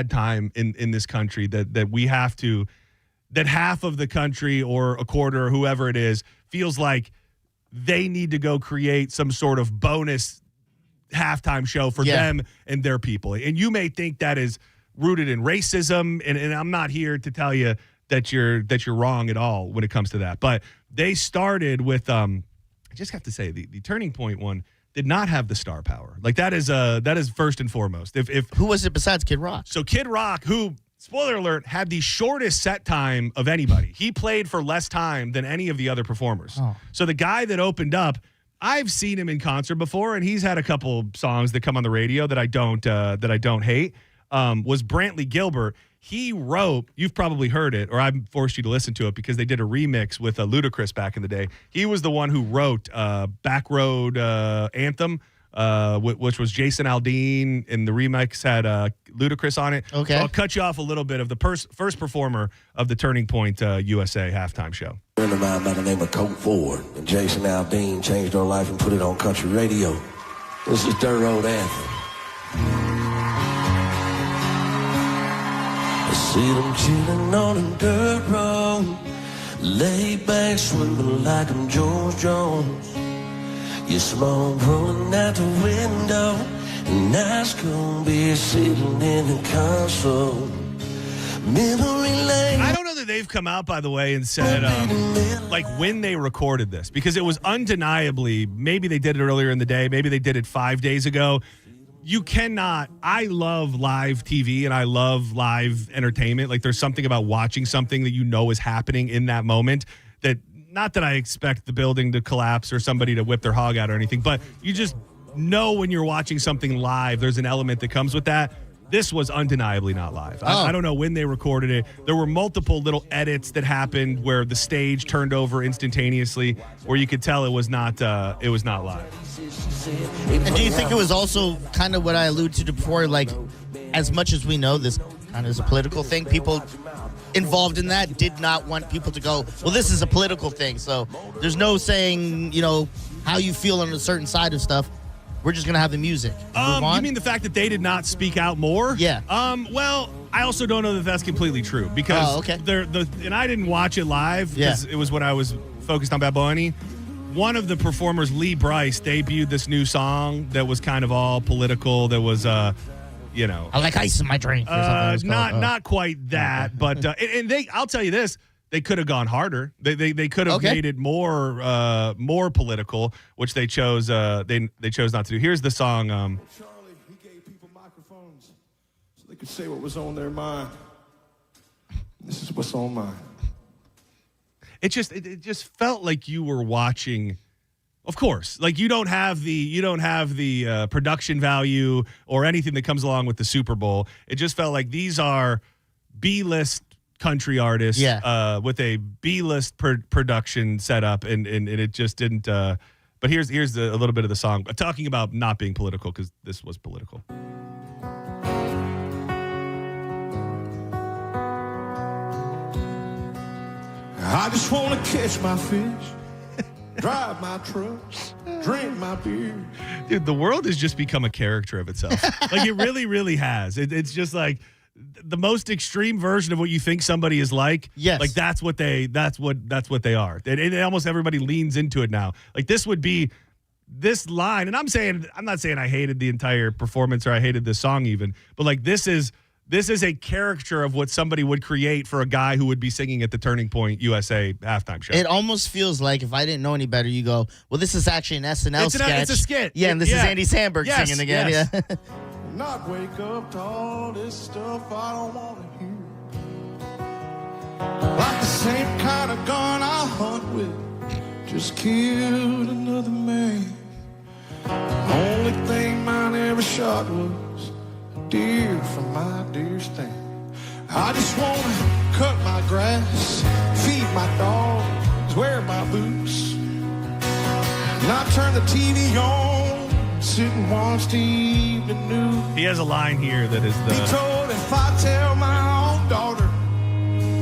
time in this country that we have to, that half of the country or a quarter or whoever it is feels like they need to go create some sort of bonus halftime show for them and their people. And you may think that is rooted in racism, and I'm not here to tell you that you're wrong at all when it comes to that. But they started with I just have to say the Turning Point one did not have the star power. Like, that is first and foremost. If who was it besides Kid Rock? So Kid Rock, who, spoiler alert, had the shortest set time of anybody. He played for less time than any of the other performers. Oh. So the guy that opened up, I've seen him in concert before, and he's had a couple songs that come on the radio that I don't hate. Was Brantley Gilbert. He wrote, you've probably heard it, or I've forced you to listen to it because they did a remix with Ludacris back in the day. He was the one who wrote Back Road Anthem, which was Jason Aldean, and the remix had Ludacris on it. Okay. So I'll cut you off a little bit of the first performer of the Turning Point USA halftime show. A friend of mine by the name of Colt Ford and Jason Aldean changed her life and put it on country radio. This is Dirt Road Anthem. I see them chilling on a dirt road, laid back swimming like I'm George Jones. Your smoke rolling out the window, and i's gonna be sitting in the console. Memory lane. I don't know that they've come out, by the way, and said like when they recorded this, because it was undeniably, maybe they did it earlier in the day, maybe they did it 5 days ago. You cannot. I love live TV and I love live entertainment. Like, there's something about watching something that you know is happening in that moment that, not that I expect the building to collapse or somebody to whip their hog out or anything, but you just know when you're watching something live, there's an element that comes with that. This was undeniably not live. I don't know when they recorded it. There were multiple little edits that happened where the stage turned over instantaneously, where you could tell it was not live. And do you think it was also kind of what I alluded to before, like, as much as we know this kind of is a political thing, people involved in that did not want people to go, well, this is a political thing, so there's no saying, how you feel on a certain side of stuff. We're just going to have the music. You mean the fact that they did not speak out more? Yeah. Well, I also don't know that that's completely true, because and I didn't watch it live because it was when I was focused on Bad Bunny. One of the performers, Lee Brice, debuted this new song that was kind of all political. That was, I like ice in my drink. Or something not quite that, but and I'll tell you this. They could have gone harder. They could have made it more political, which they chose. They chose not to do. Here's the song. Charlie, he gave people microphones so they could say what was on their mind. This is what's on mine. It just felt like you were watching. Of course, like you don't have the production value or anything that comes along with the Super Bowl. It just felt like these are B-list country artist with a B-list production setup, and it just didn't. But here's a little bit of the song talking about not being political, because this was political. I just want to catch my fish, drive my truck, drink my beer. Dude, the world has just become a character of itself. Like, it really, really has. It's just like the most extreme version of what you think somebody is like. Yes. Like, that's what they are. And almost everybody leans into it now. Like, this would be this line, and I'm not saying I hated the entire performance or I hated this song even, but like, this is a caricature of what somebody would create for a guy who would be singing at the Turning Point USA halftime show. It almost feels like, if I didn't know any better, you go, well, this is actually an SNL sketch. It's a skit. Yeah, and this is Andy Samberg singing again. Yes. Yeah. Not wake up to all this stuff I don't want to hear. Like the same kind of gun I hunt with just killed another man. The only thing mine ever shot was a deer from my deer stand. I just want to cut my grass, feed my dogs, wear my boots, not turn the TV on, sit and watch the evening news. He has a line here that is He told, if I tell my own daughter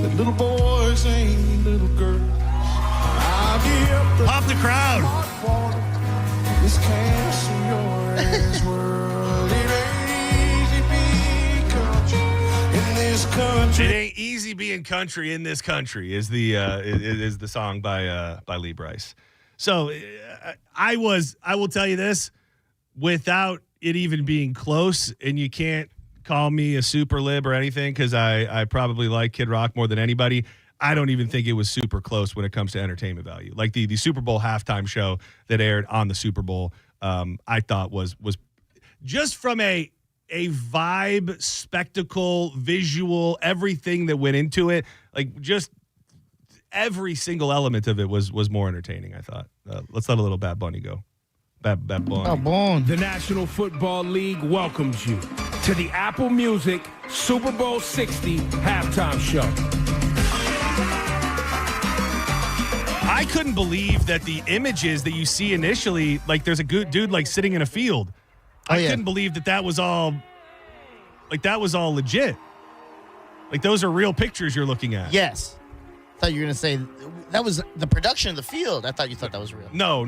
that little boys ain't little girls, I'll give Pop the crowd. This castle yours world. It ain't easy being country in this country. It ain't easy being country in this country is the song by Lee Brice. So I will tell you this, without it even being close, and you can't call me a super lib or anything, because I probably like Kid Rock more than anybody. I don't even think it was super close when it comes to entertainment value. Like the Super Bowl halftime show that aired on the Super Bowl, I thought was just from a vibe, spectacle, visual, everything that went into it, like just every single element of it was more entertaining, I thought. Let's let a little Bad Bunny go. Bad Bunny. Oh, bon. The National Football League welcomes you to the Apple Music Super Bowl 60 halftime show. I couldn't believe that the images that you see initially, like there's a good dude like sitting in a field. I couldn't believe that was all legit. Like, those are real pictures you're looking at. Yes. I thought you were going to say that was the production of the field. I thought you thought that was real. No.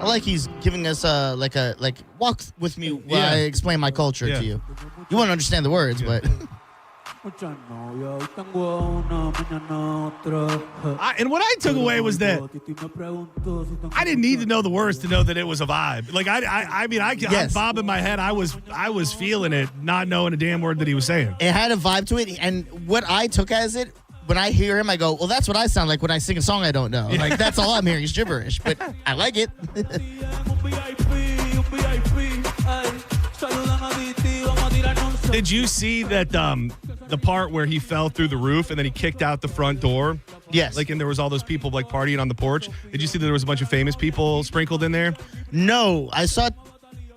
I like he's giving us like walk with me while I explain my culture to you. You won't understand the words, but. And what I took away was that I didn't need to know the words to know that it was a vibe. Like I'm bobbing my head. I was feeling it, not knowing a damn word that he was saying. It had a vibe to it, and what I took as it, when I hear him, I go, well, that's what I sound like when I sing a song I don't know. Like, that's all I'm hearing is gibberish, but I like it. Did you see that the part where he fell through the roof and then he kicked out the front door? Yes. Like, and there was all those people like partying on the porch. Did you see that there was a bunch of famous people sprinkled in there? No, I saw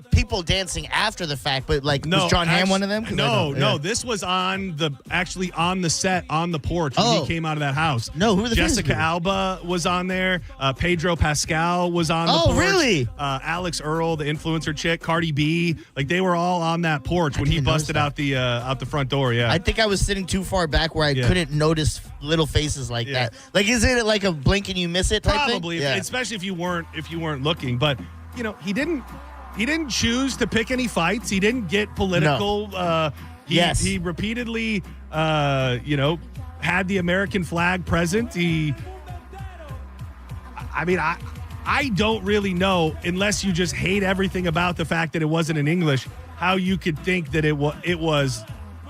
people dancing after the fact, but like, was John Hamm one of them? No, this was on the set on the porch when he came out of that house. No, who were the Jessica Alba was on there. Pedro Pascal was on the porch. Oh, really? Alex Earl, the influencer chick, Cardi B, like they were all on that porch when he busted out the front door. Yeah, I think I was sitting too far back where I couldn't notice little faces like that. Like, is it like a blink and you miss it type Probably, thing? especially if you weren't looking. But he didn't choose to pick any fights. He didn't get political. No. He repeatedly, had the American flag present. I don't really know, unless you just hate everything about the fact that it wasn't in English, how you could think that it was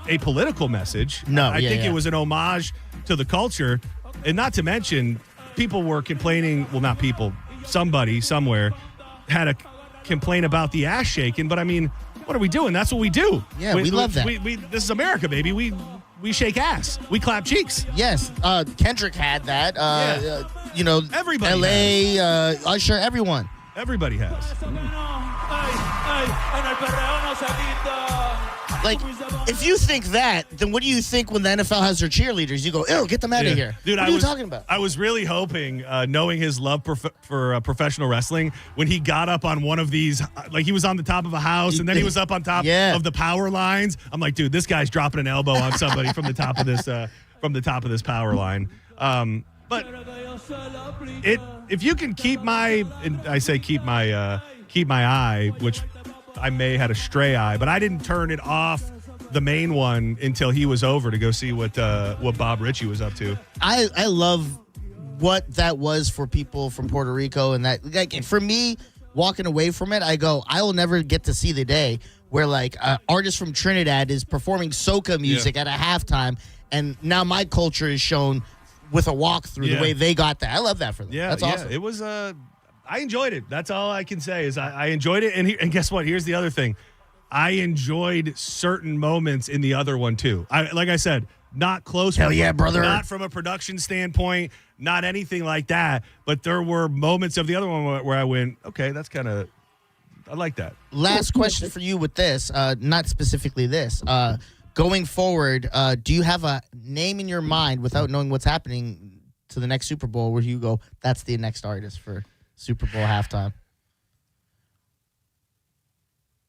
a political message. No, I think it was an homage to the culture. And not to mention, people were complaining, well, not people, somebody somewhere had a complain about the ass shaking, but I mean, what are we doing? That's what we do. Yeah, we love that. This is America, baby. We shake ass. We clap cheeks. Yes, Kendrick had that. Everybody. L.A., Usher, everyone. Everybody has. Like, if you think that, then what do you think when the NFL has their cheerleaders? You go, ew, get them out of here. Dude, what are you talking about? I was really hoping, knowing his love for professional wrestling, when he got up on one of these, like he was on the top of a house and then he was up on top of the power lines. I'm like, dude, this guy's dropping an elbow on somebody from the top of this power line. But if you can keep my eye, which I may had a stray eye, but I didn't turn it off the main one until he was over to go see what Bob Ritchie was up to. I love what that was for people from Puerto Rico, and that, like, for me, walking away from it, I go, I will never get to see the day where like an artist from Trinidad is performing soca music at a halftime, and now my culture is shown with a walkthrough the way they got that. I love that for them. Yeah, that's awesome. It was I enjoyed it. That's all I can say is I enjoyed it. And guess what? Here's the other thing. I enjoyed certain moments in the other one too. Like I said, not close. Hell yeah, brother. Not from a production standpoint, not anything like that. But there were moments of the other one where I went, okay, that's kind of, I like that. Last question for you with this, not specifically this. Going forward, do you have a name in your mind without knowing what's happening to the next Super Bowl where you go, that's the next artist for Super Bowl halftime?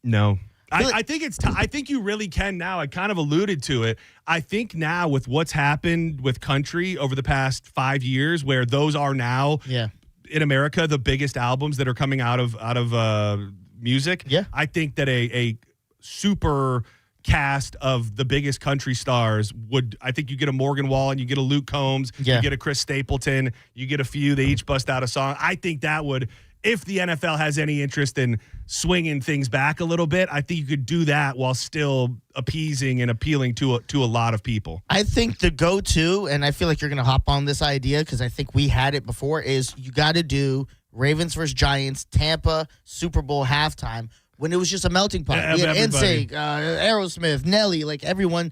No. I think I think you really can now. I kind of alluded to it. I think now with what's happened with country over the past 5 years, where those are now in America the biggest albums that are coming out of music. Yeah, I think that a super cast of the biggest country stars would. I think you get a Morgan Wallen, you get a Luke Combs, you get a Chris Stapleton, you get a few. They each bust out a song. I think that would. If the NFL has any interest in swinging things back a little bit, I think you could do that while still appeasing and appealing to a lot of people. I think the go-to, and I feel like you're going to hop on this idea because I think we had it before, is you got to do Ravens versus Giants, Tampa, Super Bowl halftime, when it was just a melting pot. We had NSYNC, Aerosmith, Nelly, like everyone.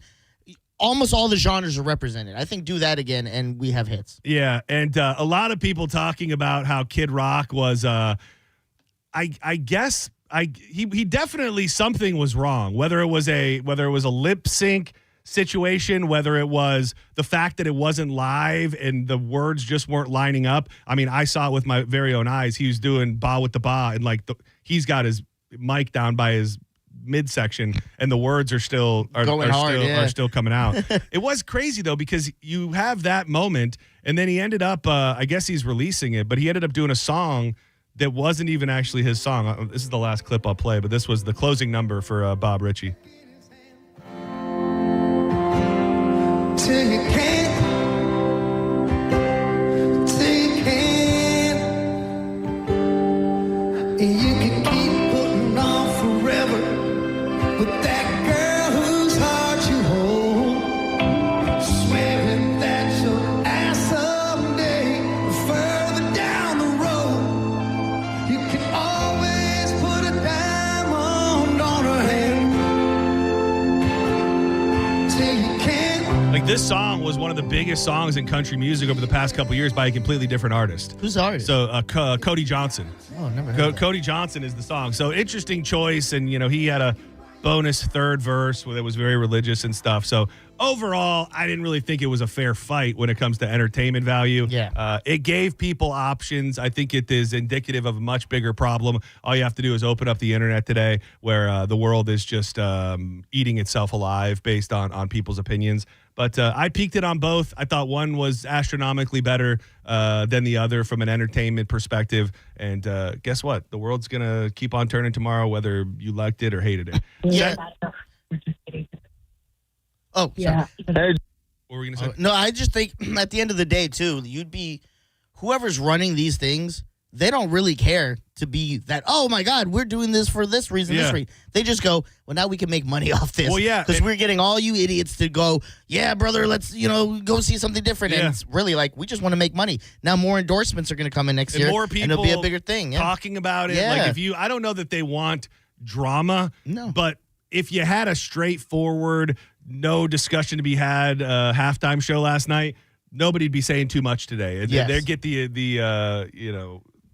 Almost all the genres are represented. I think do that again, and we have hits. Yeah, and a lot of people talking about how Kid Rock was. I guess he definitely something was wrong. Whether it was a lip sync situation, whether it was the fact that it wasn't live and the words just weren't lining up. I mean, I saw it with my very own eyes. He was doing ba with the ba, and like he's got his mic down by his midsection and the words are still coming out. It was crazy though, because you have that moment and then he ended up I guess he's releasing it, but he ended up doing a song that wasn't even actually his song. This is the last clip I'll play, but this was the closing number for Bob Ritchie. Till you can't, and you can keep putting on forever. With that girl whose heart you hold, swearing that you'll ask someday further down the road. You can always put a diamond on her hand till you can't. Like this song was one of the biggest songs in country music over the past couple years by a completely different artist. Who's the artist? So Cody Johnson. Oh, never heard that. Cody Johnson is the song. So interesting choice, and he had a bonus third verse that was very religious and stuff. So overall, I didn't really think it was a fair fight when it comes to entertainment value. Yeah. It gave people options. I think it is indicative of a much bigger problem. All you have to do is open up the internet today, where the world is just eating itself alive based on people's opinions. But I peaked it on both. I thought one was astronomically better than the other from an entertainment perspective. And guess what? The world's going to keep on turning tomorrow, whether you liked it or hated it. Yeah. Oh, yeah. Sorry. What were we going to say? No, I just think at the end of the day, too, whoever's running these things, they don't really care to be that, oh, my God, we're doing this for this reason, this reason. They just go, well, now we can make money off this. Well, yeah. Because we're getting all you idiots to go, yeah, brother, let's, go see something different. Yeah. And it's really like, we just want to make money. Now more endorsements are going to come in next And year. more people and it'll be a bigger thing. Yeah. talking about it. Yeah. Like I don't know that they want drama. No. But if you had a straightforward, no discussion to be had halftime show last night, nobody'd be saying too much today. Yes. They get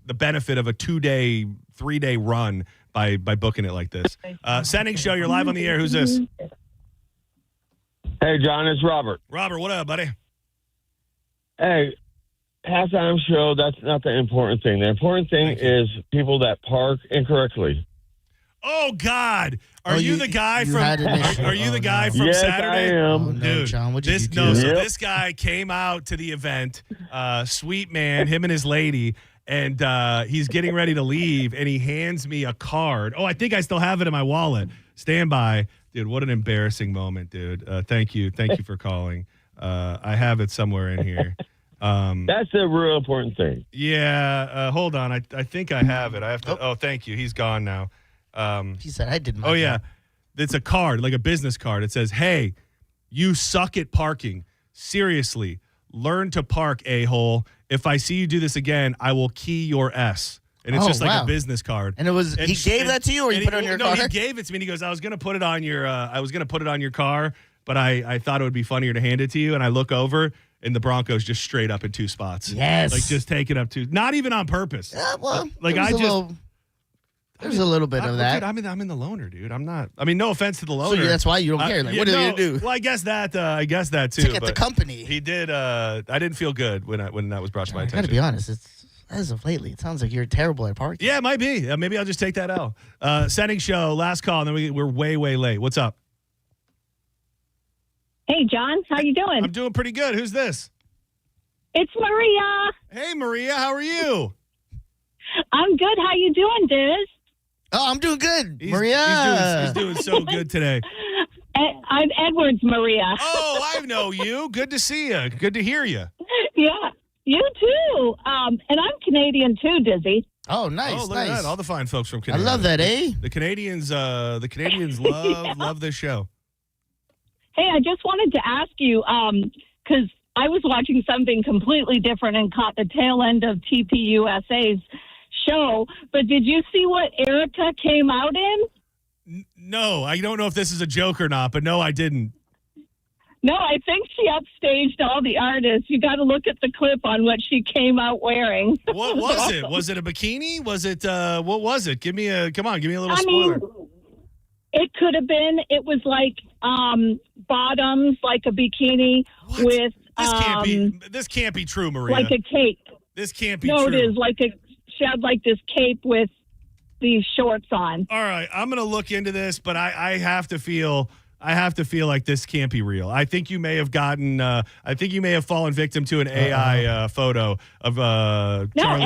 the benefit of a 2-day, 3-day run by booking it like this. Senning Show, you're live on the air. Who's this? Hey, John, it's Robert. Robert, what up, buddy? Hey, halftime show, that's not the important thing. The important thing is people that park incorrectly. Oh, God. Are you the guy from Yes, Saturday? I am. Oh, no, Dude, John, what did you do? So this guy came out to the event, sweet man, him and his lady, and he's getting ready to leave, and he hands me a card. Oh, I think I still have it in my wallet. Stand by. Dude, what an embarrassing moment, dude. Thank you for calling. I have it somewhere in here. That's the real important thing. Yeah, hold on. I think I have it. I have to. Oh, thank you. He's gone now. He said I did. Oh, yeah. It's a card, like a business card. It says, hey, you suck at parking. Seriously, learn to park, a-hole. If I see you do this again, I will key your S. And it's just like a business card. And he gave that to you, or you put it on your car? No, he gave it to me. And he goes, I was going to put it on your car, but I thought it would be funnier to hand it to you. And I look over, and the Broncos just straight up in 2 spots. Yes. Like just take it up 2. Not even on purpose. Well, like there's a little bit of that. Dude, I'm in the loaner, dude. I'm not. I mean, no offense to the loaner. So that's why you don't care. Like, what are you gonna do? Well, I guess that too. To get the company. He did. I didn't feel good when that was brought to my attention. I got to be honest. It's as of lately, it sounds like you're terrible at parking. Yeah, it might be. Maybe I'll just take that L. Senning Show. Last call, and then we're way late. What's up? Hey, John. How you doing? I'm doing pretty good. Who's this? It's Maria. Hey, Maria. How are you? I'm good. How you doing, Diz? Oh, I'm doing good, Maria. He's doing so good today. I'm Edwards, Maria. Oh, I know you. Good to see you. Good to hear you. Yeah, you too. And I'm Canadian too, Dizzy. Oh, nice. Oh, look at that. All the fine folks from Canada. I love that, eh? The Canadians love this show. Hey, I just wanted to ask you, because I was watching something completely different and caught the tail end of TPUSA's show, but did you see what Erica came out in? No, I don't know if this is a joke or not, but no, I didn't. No, I think she upstaged all the artists. You got to look at the clip on what she came out wearing. What was it? Was it a bikini? Was it, what was it? Give me a little spoiler. It could have been, it was like bottoms, like a bikini with. This can't be true, Maria. Like a cape. This can't be true. No, it is she had like this cape with these shorts on. All right, I'm going to look into this, but I have to feel like this can't be real. I think you may have fallen victim to an AI photo of No, Charlie.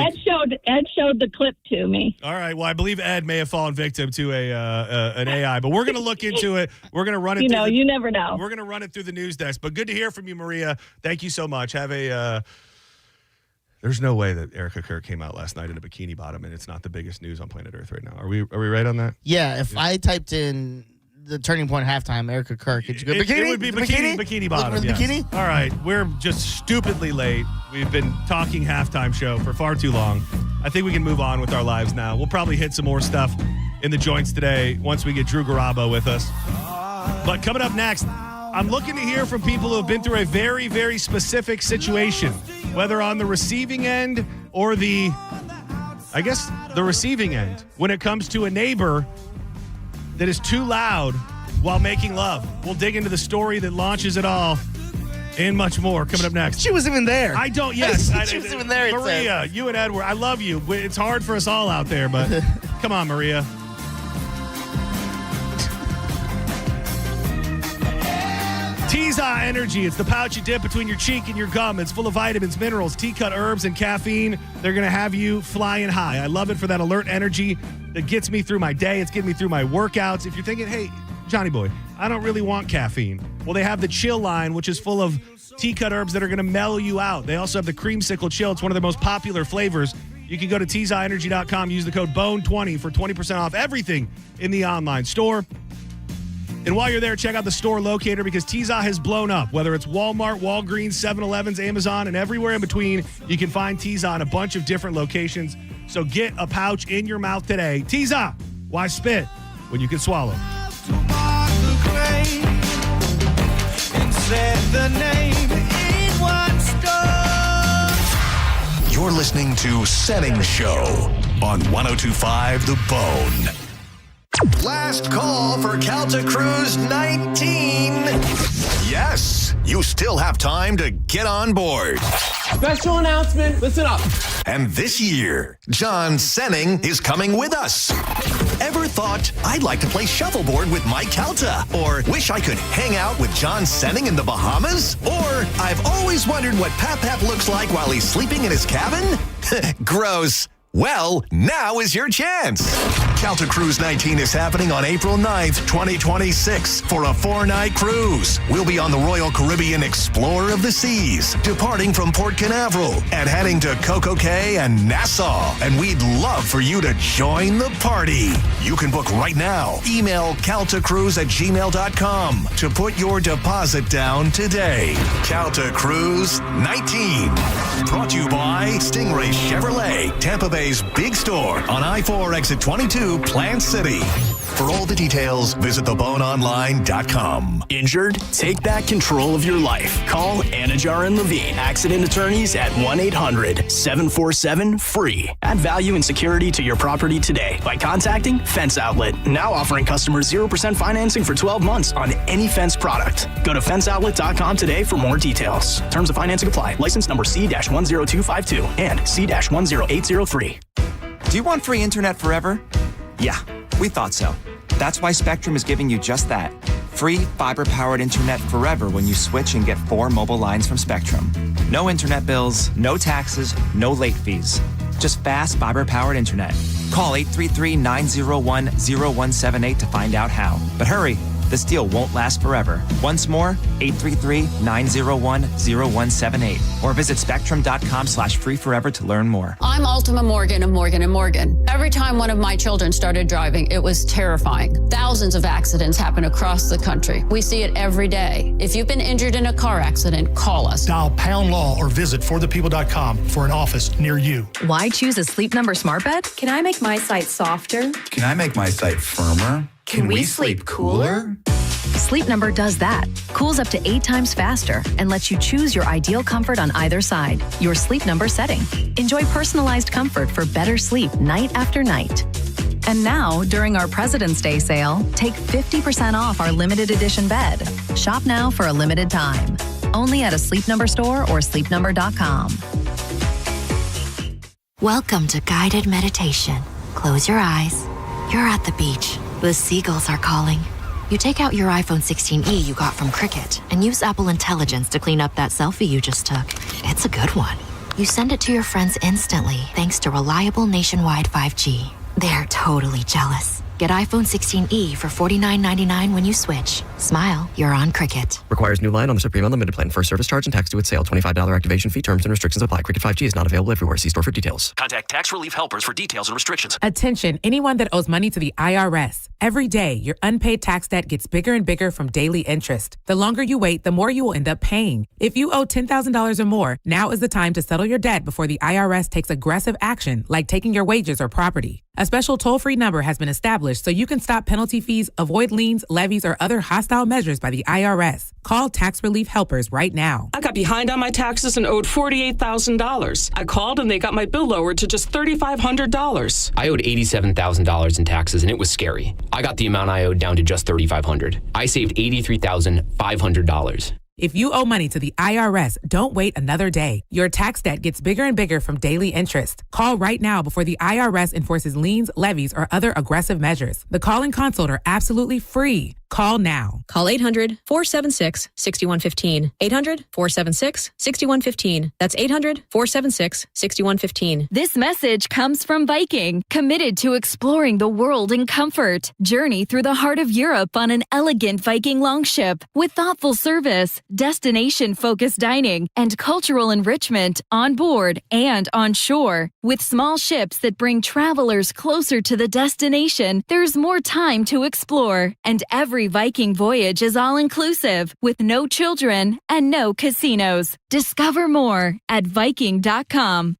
Ed showed the clip to me. All right, well, I believe Ed may have fallen victim to an AI, but we're going to look into it. We're going to run it. You never know. We're going to run it through the news desk. But good to hear from you, Maria. Thank you so much. Have a. There's no way that Erica Kirk came out last night in a bikini bottom, and it's not the biggest news on planet Earth right now. Are we right on that? Yeah. If I typed in the turning point halftime, Erica Kirk, it's good. It would be bikini bottom. Yes. Bikini. All right, we're just stupidly late. We've been talking halftime show for far too long. I think we can move on with our lives now. We'll probably hit some more stuff in the joints today once we get Drew Garabo with us. But coming up next, I'm looking to hear from people who have been through a very, very specific situation, whether on the receiving end or the receiving end, when it comes to a neighbor that is too loud while making love. We'll dig into the story that launches it all and much more coming up next. She wasn't even there. Yes. She wasn't even there. Maria, you and Edward, I love you. It's hard for us all out there, but come on, Maria. T-Za Energy. It's the pouch you dip between your cheek and your gum. It's full of vitamins, minerals, tea-cut herbs, and caffeine. They're going to have you flying high. I love it for that alert energy that gets me through my day. It's getting me through my workouts. If you're thinking, hey, Johnny boy, I don't really want caffeine. Well, they have the Chill line, which is full of tea-cut herbs that are going to mellow you out. They also have the Creamsicle Chill. It's one of their most popular flavors. You can go to tzaenergy.com, use the code BONE20 for 20% off everything in the online store. And while you're there, check out the store locator because T-Za has blown up. Whether it's Walmart, Walgreens, 7-Elevens, Amazon, and everywhere in between, you can find T-Za in a bunch of different locations. So get a pouch in your mouth today. T-Za, why spit when you can swallow? You're listening to Senning Show on 102.5 The Bone. Last call for Calta Cruise 19. Yes, you still have time to get on board. Special announcement, listen up. And this year, John Senning is coming with us. Ever thought, I'd like to play shuffleboard with Mike Calta? Or wish I could hang out with John Senning in the Bahamas? Or I've always wondered what Pap looks like while he's sleeping in his cabin? Gross. Well, now is your chance. Calta Cruise 19 is happening on April 9th, 2026 for a 4-night cruise. We'll be on the Royal Caribbean Explorer of the Seas, departing from Port Canaveral and heading to Coco Cay and Nassau. And we'd love for you to join the party. You can book right now. Email caltacruise@gmail.com to put your deposit down today. Calta Cruise 19. Brought to you by Stingray Chevrolet, Tampa Bay's big store on I-4 exit 22, Plant City. For all the details, visit theboneonline.com. Injured? Take back control of your life. Call Anajar and Levine, accident attorneys at 1-800-747-FREE. Add value and security to your property today by contacting Fence Outlet. Now offering customers 0% financing for 12 months on any fence product. Go to fenceoutlet.com today for more details. Terms of financing apply. License number C-10252 and C-10803. Do you want free internet forever? Yeah, we thought so. That's why Spectrum is giving you just that. Free fiber-powered internet forever when you switch and get 4 mobile lines from Spectrum. No internet bills, no taxes, no late fees. Just fast fiber-powered internet. Call 833-901-0178 to find out how. But hurry, this deal won't last forever. Once more, 833-901-0178. Or visit spectrum.com/freeforever to learn more. I'm Ultima Morgan of Morgan & Morgan. Every time one of my children started driving, it was terrifying. Thousands of accidents happen across the country. We see it every day. If you've been injured in a car accident, call us. Dial pound law or visit forthepeople.com for an office near you. Why choose a Sleep Number smart bed? Can I make my site softer? Can I make my site firmer? Can we sleep cooler? Sleep Number does that. Cools up to 8 times faster and lets you choose your ideal comfort on either side. Your Sleep Number setting. Enjoy personalized comfort for better sleep night after night. And now, during our President's Day sale, take 50% off our limited edition bed. Shop now for a limited time. Only at a Sleep Number store or sleepnumber.com. Welcome to guided meditation. Close your eyes. You're at the beach. The seagulls are calling. You take out your iPhone 16e you got from Cricket and use Apple Intelligence to clean up that selfie you just took. It's a good one. You send it to your friends instantly thanks to reliable nationwide 5G. They're totally jealous. Get iPhone 16e for $49.99 when you switch. Smile, you're on Cricket. Requires new line on the Supreme Unlimited plan. First service charge and tax due at sale. $25 activation fee. Terms and restrictions apply. Cricket 5G is not available everywhere. See store for details. Contact Tax Relief Helpers for details and restrictions. Attention, anyone that owes money to the IRS. Every day, your unpaid tax debt gets bigger and bigger from daily interest. The longer you wait, the more you will end up paying. If you owe $10,000 or more, now is the time to settle your debt before the IRS takes aggressive action, like taking your wages or property. A special toll-free number has been established so you can stop penalty fees, avoid liens, levies, or other hostile measures by the IRS. Call Tax Relief Helpers right now. I got behind on my taxes and owed $48,000. I called and they got my bill lowered to just $3,500. I owed $87,000 in taxes and it was scary. I got the amount I owed down to just $3,500. I saved $83,500. If you owe money to the IRS, don't wait another day. Your tax debt gets bigger and bigger from daily interest. Call right now before the IRS enforces liens, levies, or other aggressive measures. The call and consult are absolutely free. Call now. Call 800-476-6115. 800-476-6115. That's 800-476-6115. This message comes from Viking, committed to exploring the world in comfort. Journey through the heart of Europe on an elegant Viking longship with thoughtful service, destination-focused dining, and cultural enrichment on board and on shore. With small ships that bring travelers closer to the destination, there's more time to explore, and every Viking voyage is all-inclusive, with no children and no casinos. Discover more at Viking.com.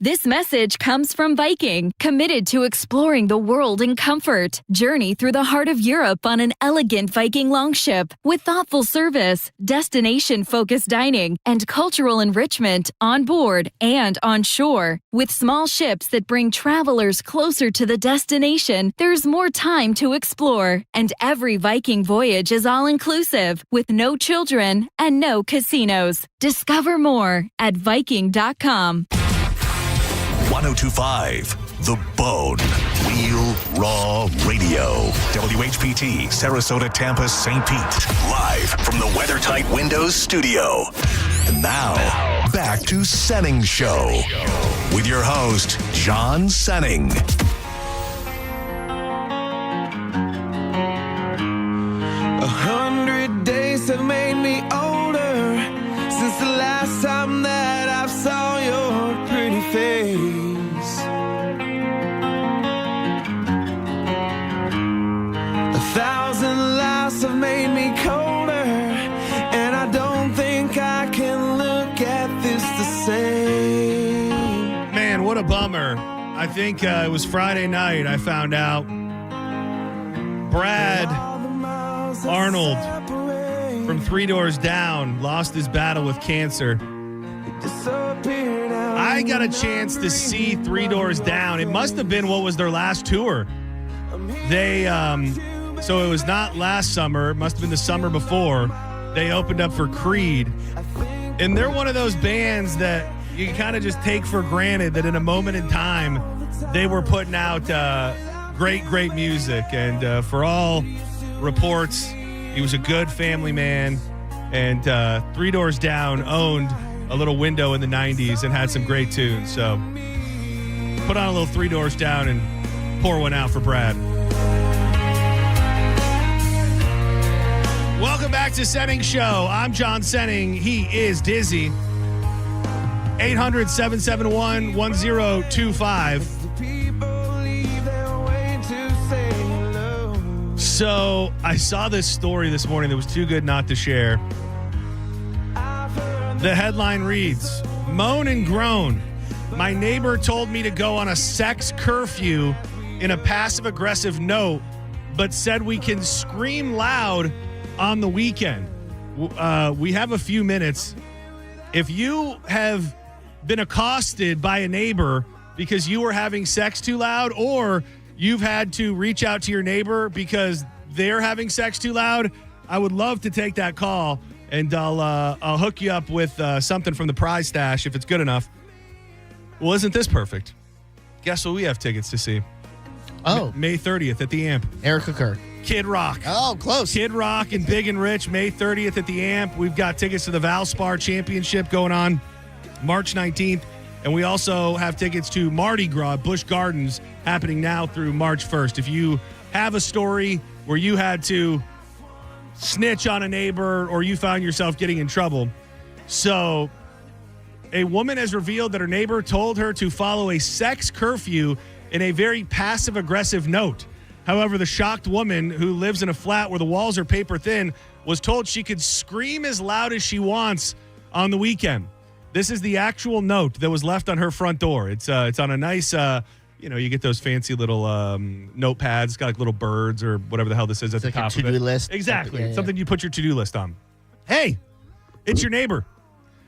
This message comes from Viking, committed to exploring the world in comfort. Journey through the heart of Europe on an elegant Viking longship with thoughtful service, destination-focused dining, and cultural enrichment on board and on shore. With small ships that bring travelers closer to the destination, there's more time to explore. And every Viking voyage is all-inclusive, with no children and no casinos. Discover more at Viking.com. 1025 The Bone. Real Raw Radio. WHPT, Sarasota, Tampa, St. Pete. Live from the WeatherTight Windows studio. And now, back to Senning Show. With your host, John Senning. 100 days have made me older since the last time that I saw your pretty face. 1,000 lives have made me colder, and I don't think I can look at this the same. Man, what a bummer. I think it was Friday night I found out Brad Arnold from Three Doors Down lost his battle with cancer. I got a chance to see Three Doors Down. It must have been what was their last tour. They, so it was not last summer. It must have been the summer before. They opened up for Creed. And they're one of those bands that you kind of just take for granted that in a moment in time, they were putting out great music. And for all reports, he was a good family man. And Three Doors Down owned a little window in the 90s and had some great tunes. So put on a little Three Doors Down and pour one out for Brad. Welcome back to Senning Show. I'm John Senning. He is Dizzy. 800-771-1025. So I saw this story this morning that was too good not to share. The headline reads, "Moan and groan. My neighbor told me to go on a sex curfew in a passive-aggressive note, but said we can scream loud on the weekend." We have a few minutes. If you have been accosted by a neighbor because you were having sex too loud, or you've had to reach out to your neighbor because they're having sex too loud, I would love to take that call, and I'll hook you up with something from the prize stash if it's good enough. Well, isn't this perfect? Guess what we have tickets to see? Oh. May 30th at the Amp. Erica Kerr. Kid Rock. Oh, close. Kid Rock and Big and Rich, May 30th at the Amp. We've got tickets to the Valspar Championship going on March 19th. And we also have tickets to Mardi Gras, Busch Gardens, happening now through March 1st. If you have a story where you had to snitch on a neighbor or you found yourself getting in trouble. So a woman has revealed that her neighbor told her to follow a sex curfew in a very passive-aggressive note. However, the shocked woman, who lives in a flat where the walls are paper thin, was told she could scream as loud as she wants on the weekend. This is the actual note that was left on her front door. It's on a nice, you get those fancy little notepads. It's got like little birds or whatever the hell this is at the like top a to-do of it. list. Exactly. Yeah, It's something you put your to-do list on. Hey, it's your neighbor.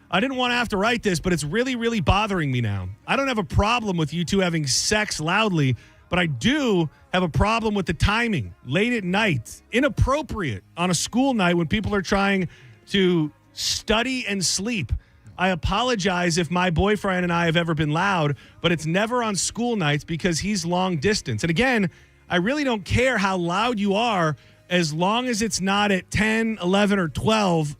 I didn't want to have to write this, but it's really, really bothering me now. I don't have a problem with you two having sex loudly, but I do have a problem with the timing. Late at night, inappropriate on a school night when people are trying to study and sleep. I apologize if my boyfriend and I have ever been loud, but it's never on school nights because he's long distance. And again, I really don't care how loud you are as long as it's not at 10, 11, or 12,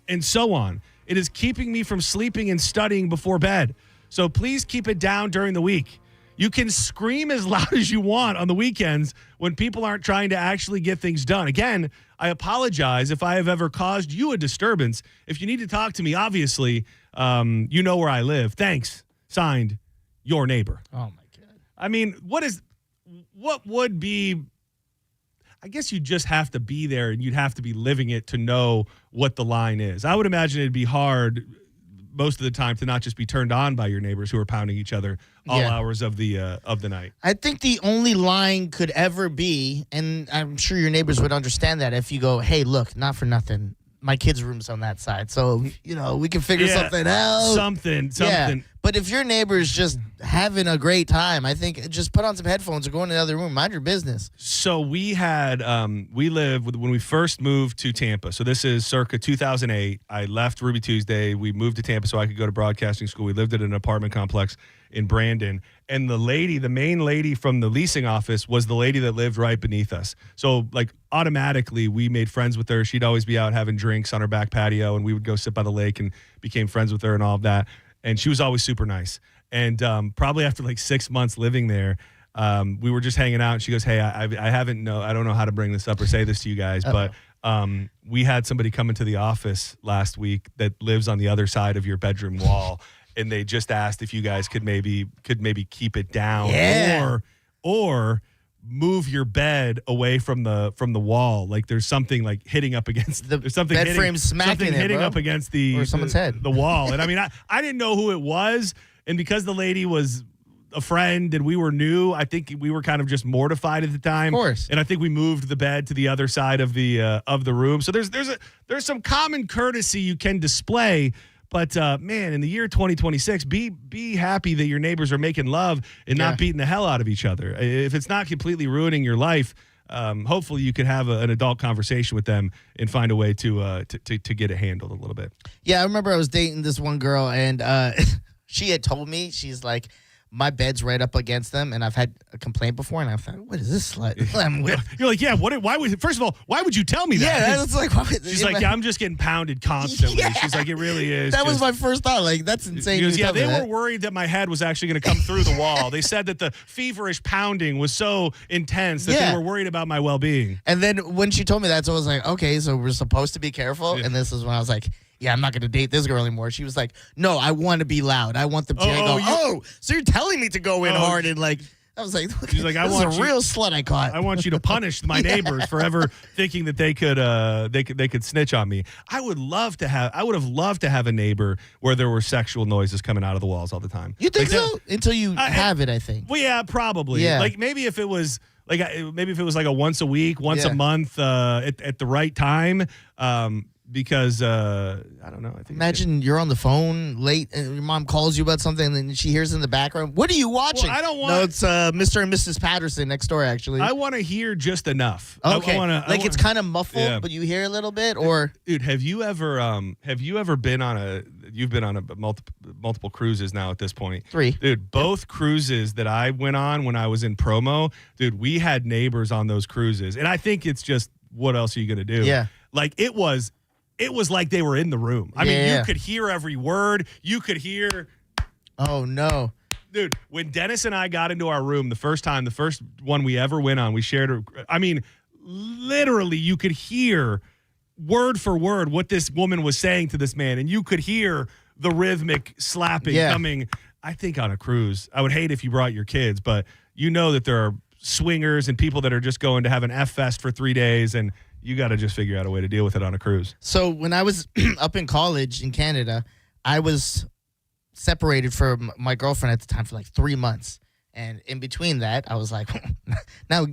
and so on. It is keeping me from sleeping and studying before bed. So please keep it down during the week. You can scream as loud as you want on the weekends when people aren't trying to actually get things done. Again, I apologize if I have ever caused you a disturbance. If you need to talk to me, obviously, you know where I live. Thanks. Signed, your neighbor. Oh, my God. I mean, what would be, I guess you'd just have to be there and you'd have to be living it to know what the line is. I would imagine it'd be hard most of the time to not just be turned on by your neighbors who are pounding each other all hours of the night. I think the only line could ever be, and I'm sure your neighbors would understand that if you go, hey, look, not for nothing, my kid's room's on that side, so we can figure something out. Something. Yeah. But if your neighbor's just having a great time, I think just put on some headphones or go in the other room. Mind your business. So we had, we lived when we first moved to Tampa. So this is circa 2008. I left Ruby Tuesday. We moved to Tampa so I could go to broadcasting school. We lived at an apartment complex in Brandon. And the main lady from the leasing office was the lady that lived right beneath us. So like automatically we made friends with her. She'd always be out having drinks on her back patio and we would go sit by the lake and became friends with her and all of that. And she was always super nice. And probably after like 6 months living there, we were just hanging out. And she goes, hey, I don't know how to bring this up or say this to you guys, but we had somebody come into the office last week that lives on the other side of your bedroom wall. And they just asked if you guys could maybe keep it down or move your bed away from the wall. Like there's something like hitting up against the bed frame, smacking hitting up against or someone's head, the wall. And I mean, I didn't know who it was, and because the lady was a friend and we were new, I think we were kind of just mortified at the time. Of course. And I think we moved the bed to the other side of the room. So there's some common courtesy you can display. But, man, in the year 2026, be happy that your neighbors are making love and not beating the hell out of each other. If it's not completely ruining your life, hopefully you could have an adult conversation with them and find a way to get it handled a little bit. Yeah, I remember I was dating this one girl, and she had told me, she's like, my bed's right up against them, and I've had a complaint before, and I thought, what is this slut I'm with? You're like, yeah, first of all, why would you tell me that? Yeah, that's like, she's like, yeah, I'm just getting pounded constantly. Yeah. She's like, it really is. That was my first thought. Like, that's insane. Goes, yeah, they were worried that my head was actually going to come through the wall. They said that the feverish pounding was so intense that they were worried about my well-being. And then when she told me that, so I was like, okay, so we're supposed to be careful. Yeah. And this is when I was like, yeah, I'm not going to date this girl anymore. She was like, no, I want to be loud. I want them to go, so you're telling me to go in hard and like, I was like, she's like, I want a real slut I caught. I want you to punish my neighbors for ever thinking that they could snitch on me. I would have loved to have a neighbor where there were sexual noises coming out of the walls all the the You think so? Until you have it, I think. Well, yeah, probably. Yeah. Like maybe if it was like a once a week, once a month at the right time. Because I don't know. I think imagine you're on the phone late and your mom calls you about something and then she hears in the background, what are you watching? Well, I don't want. No, it's Mr. and Mrs. Patterson next door, actually. I want to hear just enough. Okay, it's kind of muffled, but you hear a little bit. Or dude, have you ever been on You've been on multiple cruises now at this point. 3. Dude, both cruises that I went on when I was in promo, dude, we had neighbors on those cruises, and I think it's just what else are you gonna do? Yeah, like it was like they were in the room. I mean, you could hear every word. You could hear. Oh, no. Dude, when Dennis and I got into our room the first one we ever went on, we shared. I mean, literally, you could hear word for word what this woman was saying to this man, and you could hear the rhythmic slapping coming. I think on a cruise, I would hate if you brought your kids, but you know that there are swingers and people that are just going to have an F-fest for 3 days, and you got to just figure out a way to deal with it on a cruise. So when I was up in college in Canada, I was separated from my girlfriend at the time for like 3 months. And in between that, I was like, now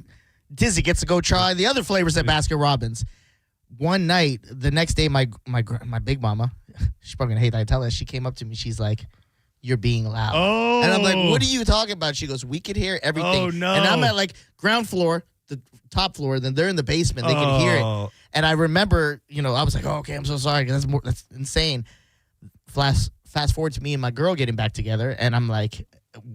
Dizzy gets to go try the other flavors at Baskin Robbins. One night, the next day, my big mama, she's probably going to hate that I tell her, she came up to me. She's like, you're being loud. Oh. And I'm like, what are you talking about? She goes, we could hear everything. Oh, no. And I'm at like ground floor, the top floor, then they're in the basement. They can hear it. And I remember, I was like, oh, okay, I'm so sorry. That's insane. Fast forward to me and my girl getting back together. And I'm like,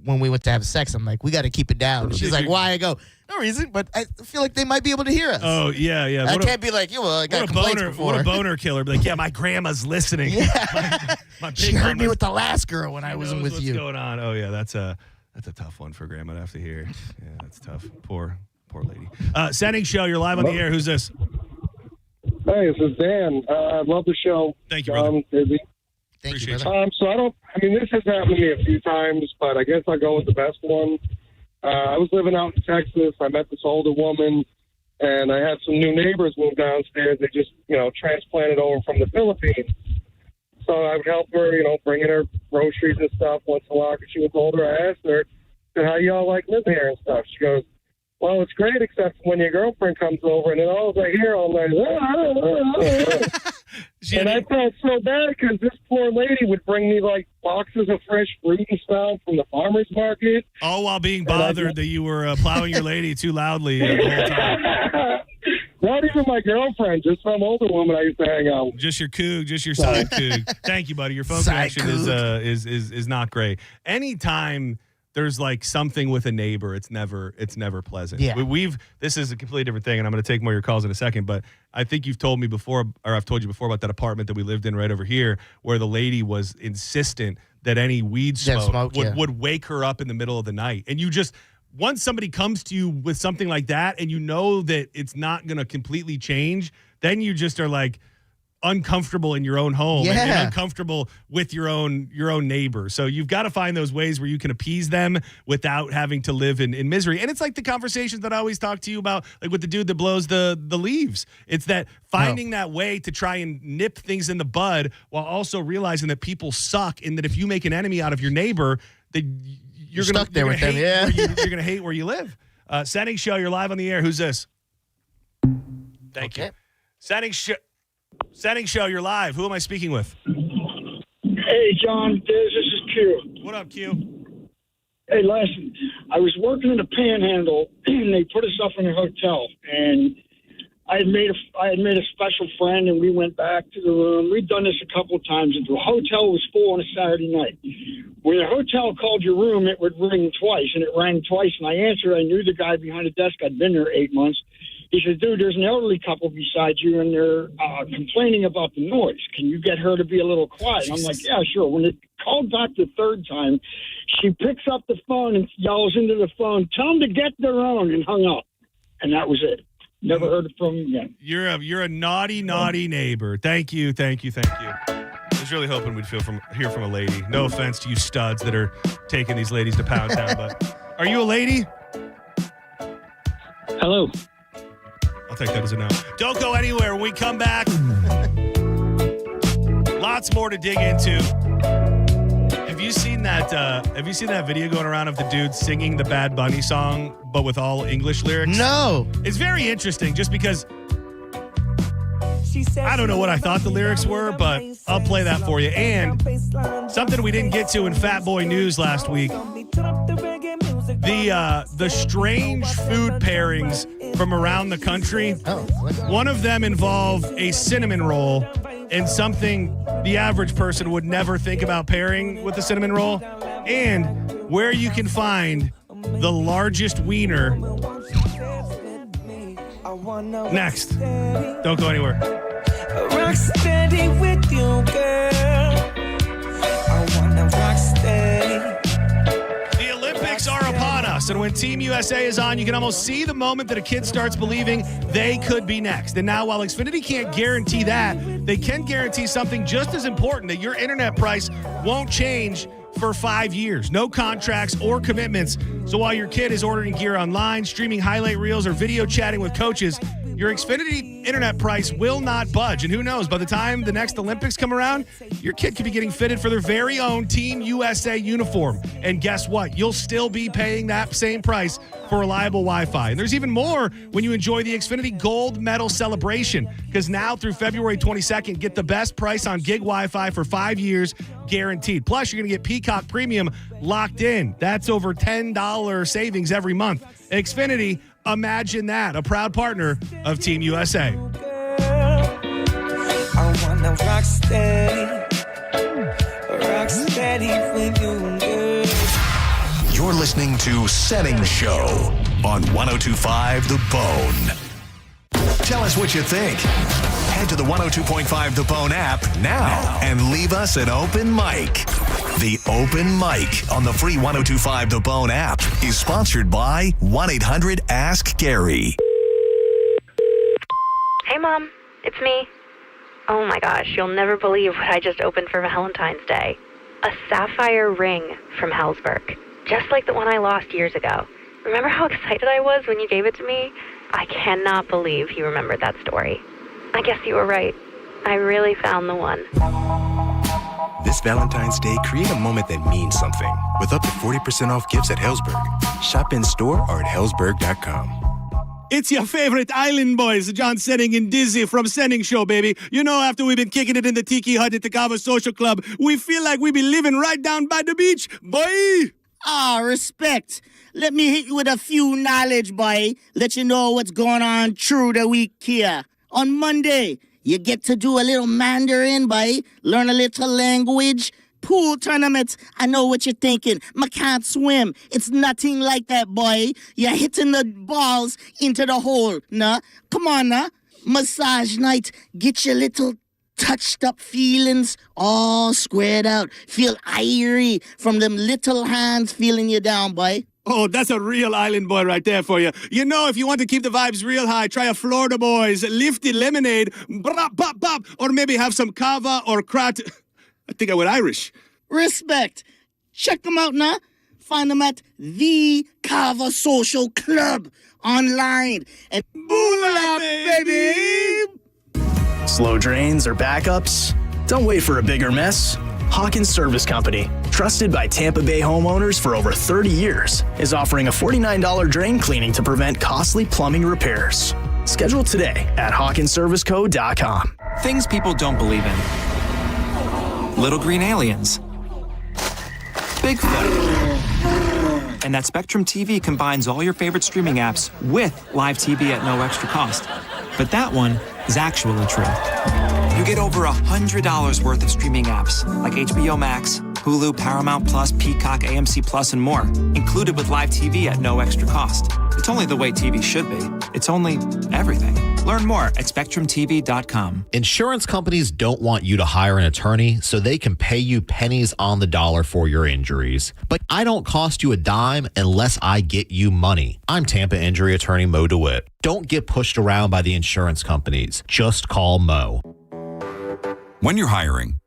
when we went to have sex, I'm like, we got to keep it down. She's like, why? I go, no reason, but I feel like they might be able to hear us. Oh, yeah. I can't be like, I got complaints before. What a boner killer. Be like, yeah, my grandma's listening. Yeah. my she heard me with the last girl when I was with what's you. What's going on? Oh, yeah, that's a tough one for grandma to have to hear. Yeah, that's tough. Poor lady. Senning Show, you're live on the air. Who's this? Hey, this is Dan. I love the show. Thank you, brother. Busy. Thank you, brother. This has happened to me a few times, but I guess I'll go with the best one. I was living out in Texas. I met this older woman, and I had some new neighbors move downstairs. They just, transplanted over from the Philippines. So I would help her, bringing her groceries and stuff once in a while because she was older. I asked her, how y'all like live here and stuff? She goes, well, it's great except when your girlfriend comes over and then all I hear all night. And I felt so bad because this poor lady would bring me like boxes of fresh fruit and stuff from the farmer's market. All while being bothered that you were plowing your lady too loudly the whole time. Not even my girlfriend, just some older woman I used to hang out with. Just your coog, just your side coog. Thank you, buddy. Your phone connection is not great. Anytime there's like something with a neighbor, it's never pleasant. Yeah. This is a completely different thing, and I'm going to take more of your calls in a second, but I think you've told me before, or I've told you before about that apartment that we lived in right over here where the lady was insistent that any weed smoke would wake her up in the middle of the night. And you just, once somebody comes to you with something like that and you know that it's not going to completely change, then you just are like uncomfortable in your own home and uncomfortable with your own neighbor. So you've got to find those ways where you can appease them without having to live in misery. And it's like the conversations that I always talk to you about, like with the dude that blows the leaves. It's that finding that way to try and nip things in the bud while also realizing that people suck and that if you make an enemy out of your neighbor, that you're going to hate where you live. Senning Show, you're live on the air. Who's this? Thank you. Senning Show, you're live. Who am I speaking with? Hey, John. This is Q. What up, Q? Hey, listen. I was working in the Panhandle, and they put us up in a hotel. And I had made a special friend, and we went back to the room. We'd done this a couple of times. And the hotel was full on a Saturday night. When the hotel called your room, it would ring twice, and it rang twice. And I answered. I knew the guy behind the desk. I'd been there 8 months. He said, dude, there's an elderly couple beside you, and they're complaining about the noise. Can you get her to be a little quiet? And I'm like, yeah, sure. When it called back the third time, she picks up the phone and yells into the phone, tell them to get their own, and hung up. And that was it. Never heard from him again. You're a naughty neighbor. Thank you. I was really hoping we'd hear from a lady. No offense to you studs that are taking these ladies to Pound Town, but are you a lady? Hello. I'll take that as a no. Don't go anywhere. When we come back, lots more to dig into. Have you seen that video going around of the dude singing the Bad Bunny song, but with all English lyrics? No. It's very interesting just because I don't know what I thought the lyrics were, but I'll play that for you. And something we didn't get to in Fat Boy News last week, the strange food pairings from around the country. One of them involved a cinnamon roll and something the average person would never think about pairing with a cinnamon roll, and where you can find the largest wiener. Next. Don't go anywhere. Rock steady with you, girl. I wanna rock steady. The Olympics are upon us, and when Team USA is on, you can almost see the moment that a kid starts believing they could be next. And now, while Xfinity can't guarantee that, they can guarantee something just as important, that your internet price won't change for 5 years. No contracts or commitments. So while your kid is ordering gear online, streaming highlight reels, or video chatting with coaches, your Xfinity internet price will not budge. And who knows, by the time the next Olympics come around, your kid could be getting fitted for their very own Team USA uniform. And guess what? You'll still be paying that same price for reliable Wi-Fi. And there's even more when you enjoy the Xfinity Gold Medal Celebration, because now through February 22nd, get the best price on gig Wi-Fi for 5 years guaranteed. Plus, you're going to get Peacock Premium locked in. That's over $10 savings every month. Xfinity, imagine that. A proud partner of Team USA. I wanna rock steady with you, girl. You're listening to Senning Show on 102.5 The Bone. Tell us what you think. Head to the 102.5 The Bone app now and leave us an open mic. The Open Mic on the free 102.5 The Bone app is sponsored by 1-800-ASK-GARY. Hey, Mom. It's me. Oh, my gosh. You'll never believe what I just opened for Valentine's Day. A sapphire ring from Hellsberg. Just like the one I lost years ago. Remember how excited I was when you gave it to me? I cannot believe you remembered that story. I guess you were right. I really found the one. This Valentine's Day, create a moment that means something with up to 40% off gifts at Helzberg. Shop in store or at helzberg.com. It's your favorite island boys, John Senning and Dizzy from Senning Show, baby. You know, after we've been kicking it in the Tiki Hut at the Cava Social Club, we feel like we be living right down by the beach, boy. Respect. Let me hit you with a few knowledge, boy. Let you know what's going on through the week here. On Monday, you get to do a little Mandarin, boy. Learn a little language. Pool tournaments, I know what you're thinking. I can't swim. It's nothing like that, boy. You're hitting the balls into the hole, nah? Come on, nah? Massage night, get your little touched up feelings all squared out. Feel irie from them little hands feeling you down, boy. Oh, that's a real island boy right there for you. You know, if you want to keep the vibes real high, try a Florida Boys Lifted Lemonade, bop, bop, bop, or maybe have some kava or krat. I think I went Irish. Respect. Check them out now. Find them at the Kava Social Club online. And boola, baby! Slow drains or backups? Don't wait for a bigger mess. Hawkins Service Company, trusted by Tampa Bay homeowners for over 30 years, is offering a $49 drain cleaning to prevent costly plumbing repairs. Schedule today at hawkinsserviceco.com. Things people don't believe in. Little green aliens. Bigfoot. And that Spectrum TV combines all your favorite streaming apps with live TV at no extra cost. But that one is actually true. You get over $100 worth of streaming apps like HBO Max, Hulu, Paramount Plus, Peacock, AMC Plus, and more, included with live TV at no extra cost. It's only the way TV should be. It's only everything. Learn more at SpectrumTV.com. Insurance companies don't want you to hire an attorney so they can pay you pennies on the dollar for your injuries. But I don't cost you a dime unless I get you money. I'm Tampa injury attorney Mo DeWitt. Don't get pushed around by the insurance companies. Just call Mo. When you're hiring,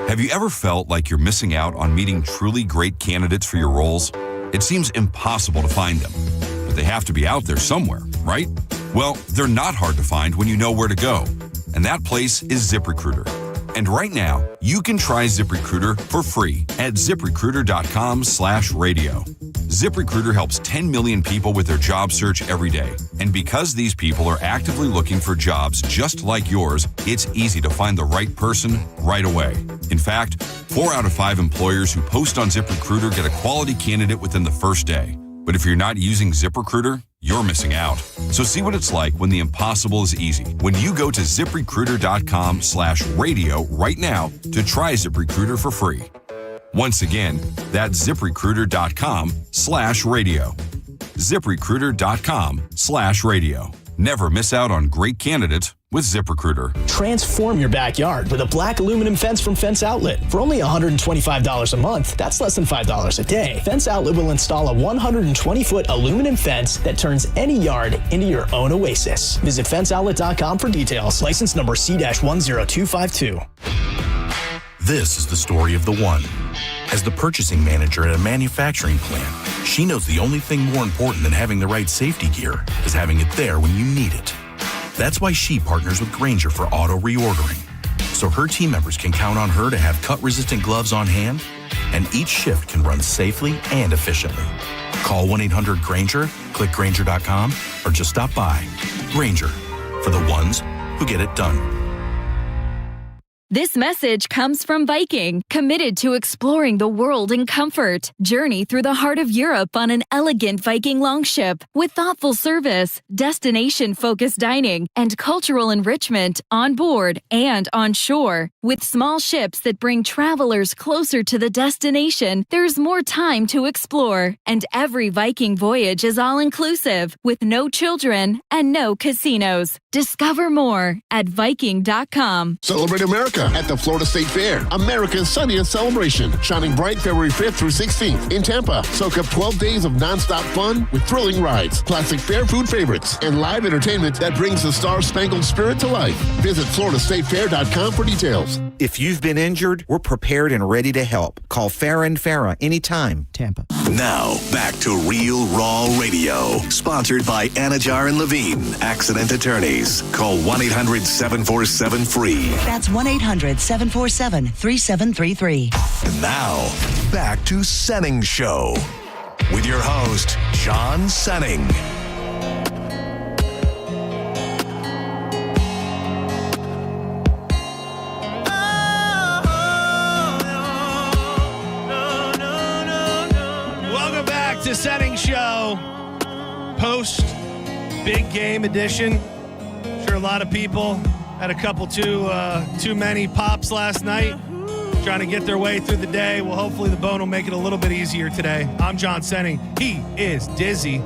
have you ever felt like you're missing out on meeting truly great candidates for your roles? It seems impossible to find them, but they have to be out there somewhere, right? Well, they're not hard to find when you know where to go, and that place is ZipRecruiter. And right now, you can try ZipRecruiter for free at ZipRecruiter.com/radio. ZipRecruiter helps 10 million people with their job search every day. And because these people are actively looking for jobs just like yours, it's easy to find the right person right away. In fact, 4 out of 5 employers who post on ZipRecruiter get a quality candidate within the first day. But if you're not using ZipRecruiter, you're missing out. So see what it's like when the impossible is easy. When you go to ZipRecruiter.com/radio right now to try ZipRecruiter for free. Once again, that's ZipRecruiter.com/radio. ZipRecruiter.com/radio. Never miss out on great candidates with ZipRecruiter. Transform your backyard with a black aluminum fence from Fence Outlet. For only $125 a month, that's less than $5 a day. Fence Outlet will install a 120-foot aluminum fence that turns any yard into your own oasis. Visit fenceoutlet.com for details. License number C-10252. This is the story of the one. As the purchasing manager at a manufacturing plant, she knows the only thing more important than having the right safety gear is having it there when you need it. That's why she partners with Grainger for auto reordering, so her team members can count on her to have cut-resistant gloves on hand, and each shift can run safely and efficiently. Call 1-800-GRAINGER, click Grainger.com, or just stop by. Grainger, for the ones who get it done. This message comes from Viking, committed to exploring the world in comfort. Journey through the heart of Europe on an elegant Viking longship with thoughtful service, destination-focused dining, and cultural enrichment on board and on shore. With small ships that bring travelers closer to the destination, there's more time to explore. And every Viking voyage is all-inclusive, with no children and no casinos. Discover more at Viking.com. Celebrate America at the Florida State Fair. America's sunniest celebration. Shining bright February 5th through 16th in Tampa. Soak up 12 days of nonstop fun with thrilling rides, classic fair food favorites, and live entertainment that brings the Star-Spangled Spirit to life. Visit FloridaStateFair.com for details. If you've been injured, we're prepared and ready to help. Call Farah & Farah anytime. Tampa. Now, back to Real Raw Radio. Sponsored by Anajar and Levine, Accident Attorneys. Call 1-800-747-FREE. That's 1-800-747-3733. Now, back to Senning Show. With your host, John Senning. To Senning Show, post big game edition. Sure, a lot of people had a couple too many pops last night, trying to get their way through the day. Well, hopefully the bone will make it a little bit easier today. I'm John Senning. He is Dizzy.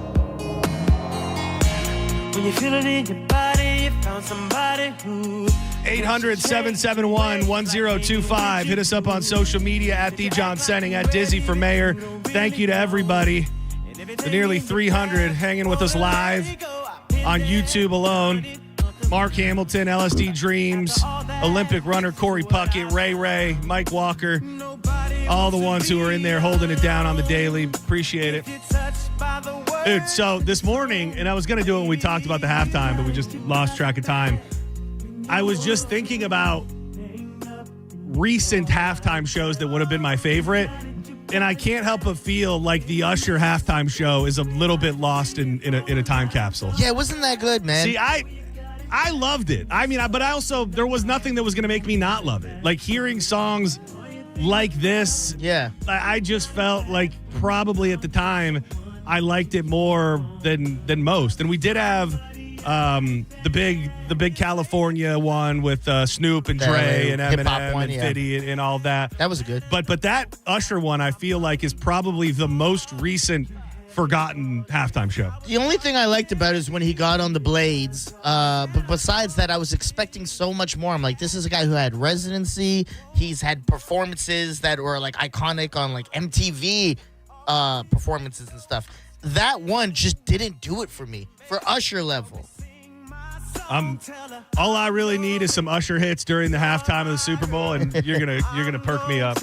When you feel it in your body, you found somebody who 800-771-1025. Hit us up on social media at The John Senning, at Dizzy for Mayor. Thank you to everybody. The nearly 300 hanging with us live on YouTube alone. Mark Hamilton, LSD Dreams, Olympic runner Corey Puckett, Ray, Mike Walker, all the ones who are in there holding it down on the daily. Appreciate it. Dude, so this morning, and I was going to do it when we talked about the halftime, but we just lost track of time. I was just thinking about recent halftime shows that would have been my favorite, and I can't help but feel like the Usher halftime show is a little bit lost in a time capsule. Yeah, it wasn't that good, man. See, I loved it. I mean, but I also, there was nothing that was going to make me not love it. Like hearing songs like this, yeah, I just felt like probably at the time I liked it more than most. And we did have the big California one with Snoop and Dre and Eminem and 50 and all that. That was good. But that Usher one, I feel like, is probably the most recent forgotten halftime show. The only thing I liked about it is when he got on the Blades. But besides that, I was expecting so much more. I'm like, this is a guy who had residency. He's had performances that were like iconic on like MTV performances and stuff. That one just didn't do it for me, for Usher level. All I really need is some Usher hits during the halftime of the Super Bowl, and you're gonna perk me up.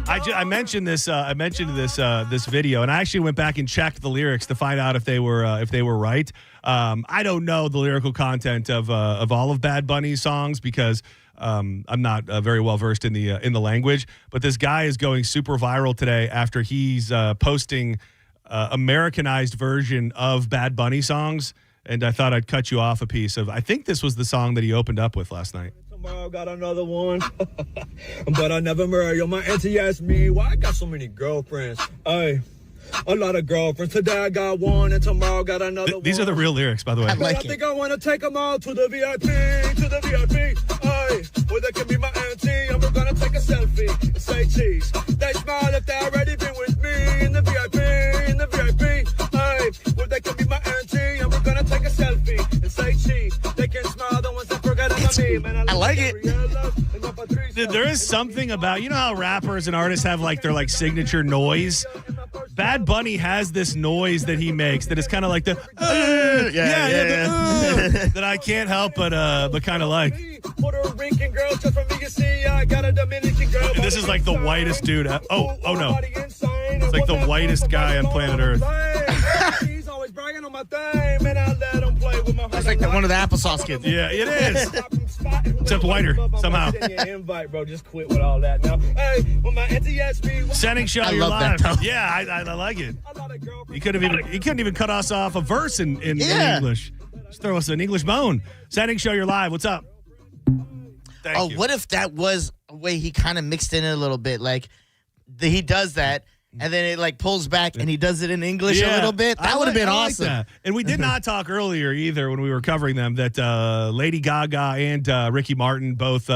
I mentioned this. I mentioned this video, and I actually went back and checked the lyrics to find out if they were right. I don't know the lyrical content of all of Bad Bunny's songs because I'm not very well versed in the language. But this guy is going super viral today after he's posting Americanized version of Bad Bunny songs, and I thought I'd cut you off a piece of. I think this was the song that he opened up with last night. Tomorrow got another one, but I never marry. Yo, my auntie asked me why I got so many girlfriends. Ay, a lot of girlfriends. Today I got one, and tomorrow got another one. These are the real lyrics, by the way. I think I want to take them all to the VIP, Ay, where they can be my auntie, and we're gonna take a selfie and say cheese. They smile if they already been with me in the VIP, Ay, where they can be my auntie, and we're gonna take a selfie and say cheese. They can smile, the ones that forget about me, man. I like it. Dude, there is something about, you know how rappers and artists have like their like signature noise? Bad Bunny has this noise that he makes that is kind of like the that I can't help but kind of like. This is like the whitest dude. Oh no, it's like the whitest guy on planet Earth. It's like one of the applesauce kids. Yeah, it is. Except whiter somehow. Invite, bro. Just quit with all that now. Hey, when my auntie asked me, Senning Show, I you're love live. that, though. Yeah, I like it. He couldn't even cut us off a verse in English. Just throw us an English bone. Senning Show, you're live. What's up? Thank you. What if that was a way he kind of mixed in it a little bit? Like he does that, and then it like pulls back, and he does it in English a little bit. That would have been awesome. Like that. And we did not talk earlier either when we were covering them that Lady Gaga and Ricky Martin both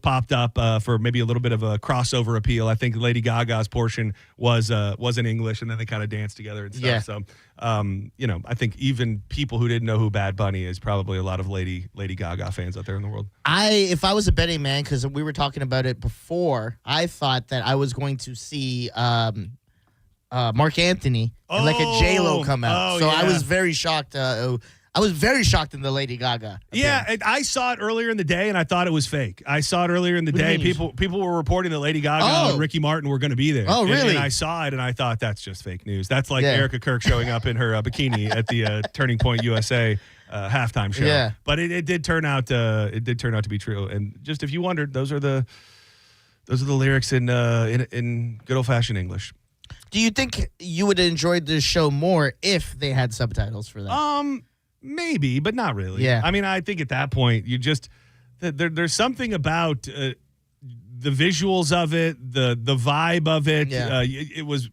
popped up for maybe a little bit of a crossover appeal. I think Lady Gaga's portion was in English, and then they kind of danced together and stuff. Yeah. So, I think even people who didn't know who Bad Bunny is, probably a lot of Lady Gaga fans out there in the world. If I was a betting man, because we were talking about it before, I thought that I was going to see Mark Anthony and like a J-Lo come out. So I was very shocked. I was very shocked in the Lady Gaga. Yeah, I saw it earlier in the day, and I thought it was fake. I saw it earlier in the day. People were reporting that Lady Gaga and Ricky Martin were going to be there. Oh, really? And I saw it, and I thought that's just fake news. That's like Erica Kirk showing up in her bikini at the Turning Point USA halftime show. Yeah. But it did turn out. It did turn out to be true. And just if you wondered, those are the lyrics in good old fashioned English. Do you think you would have enjoyed this show more if they had subtitles for that? Maybe, but not really. Yeah. I mean, I think at that point, you just there's something about the visuals of it, the vibe of it. Yeah. It was.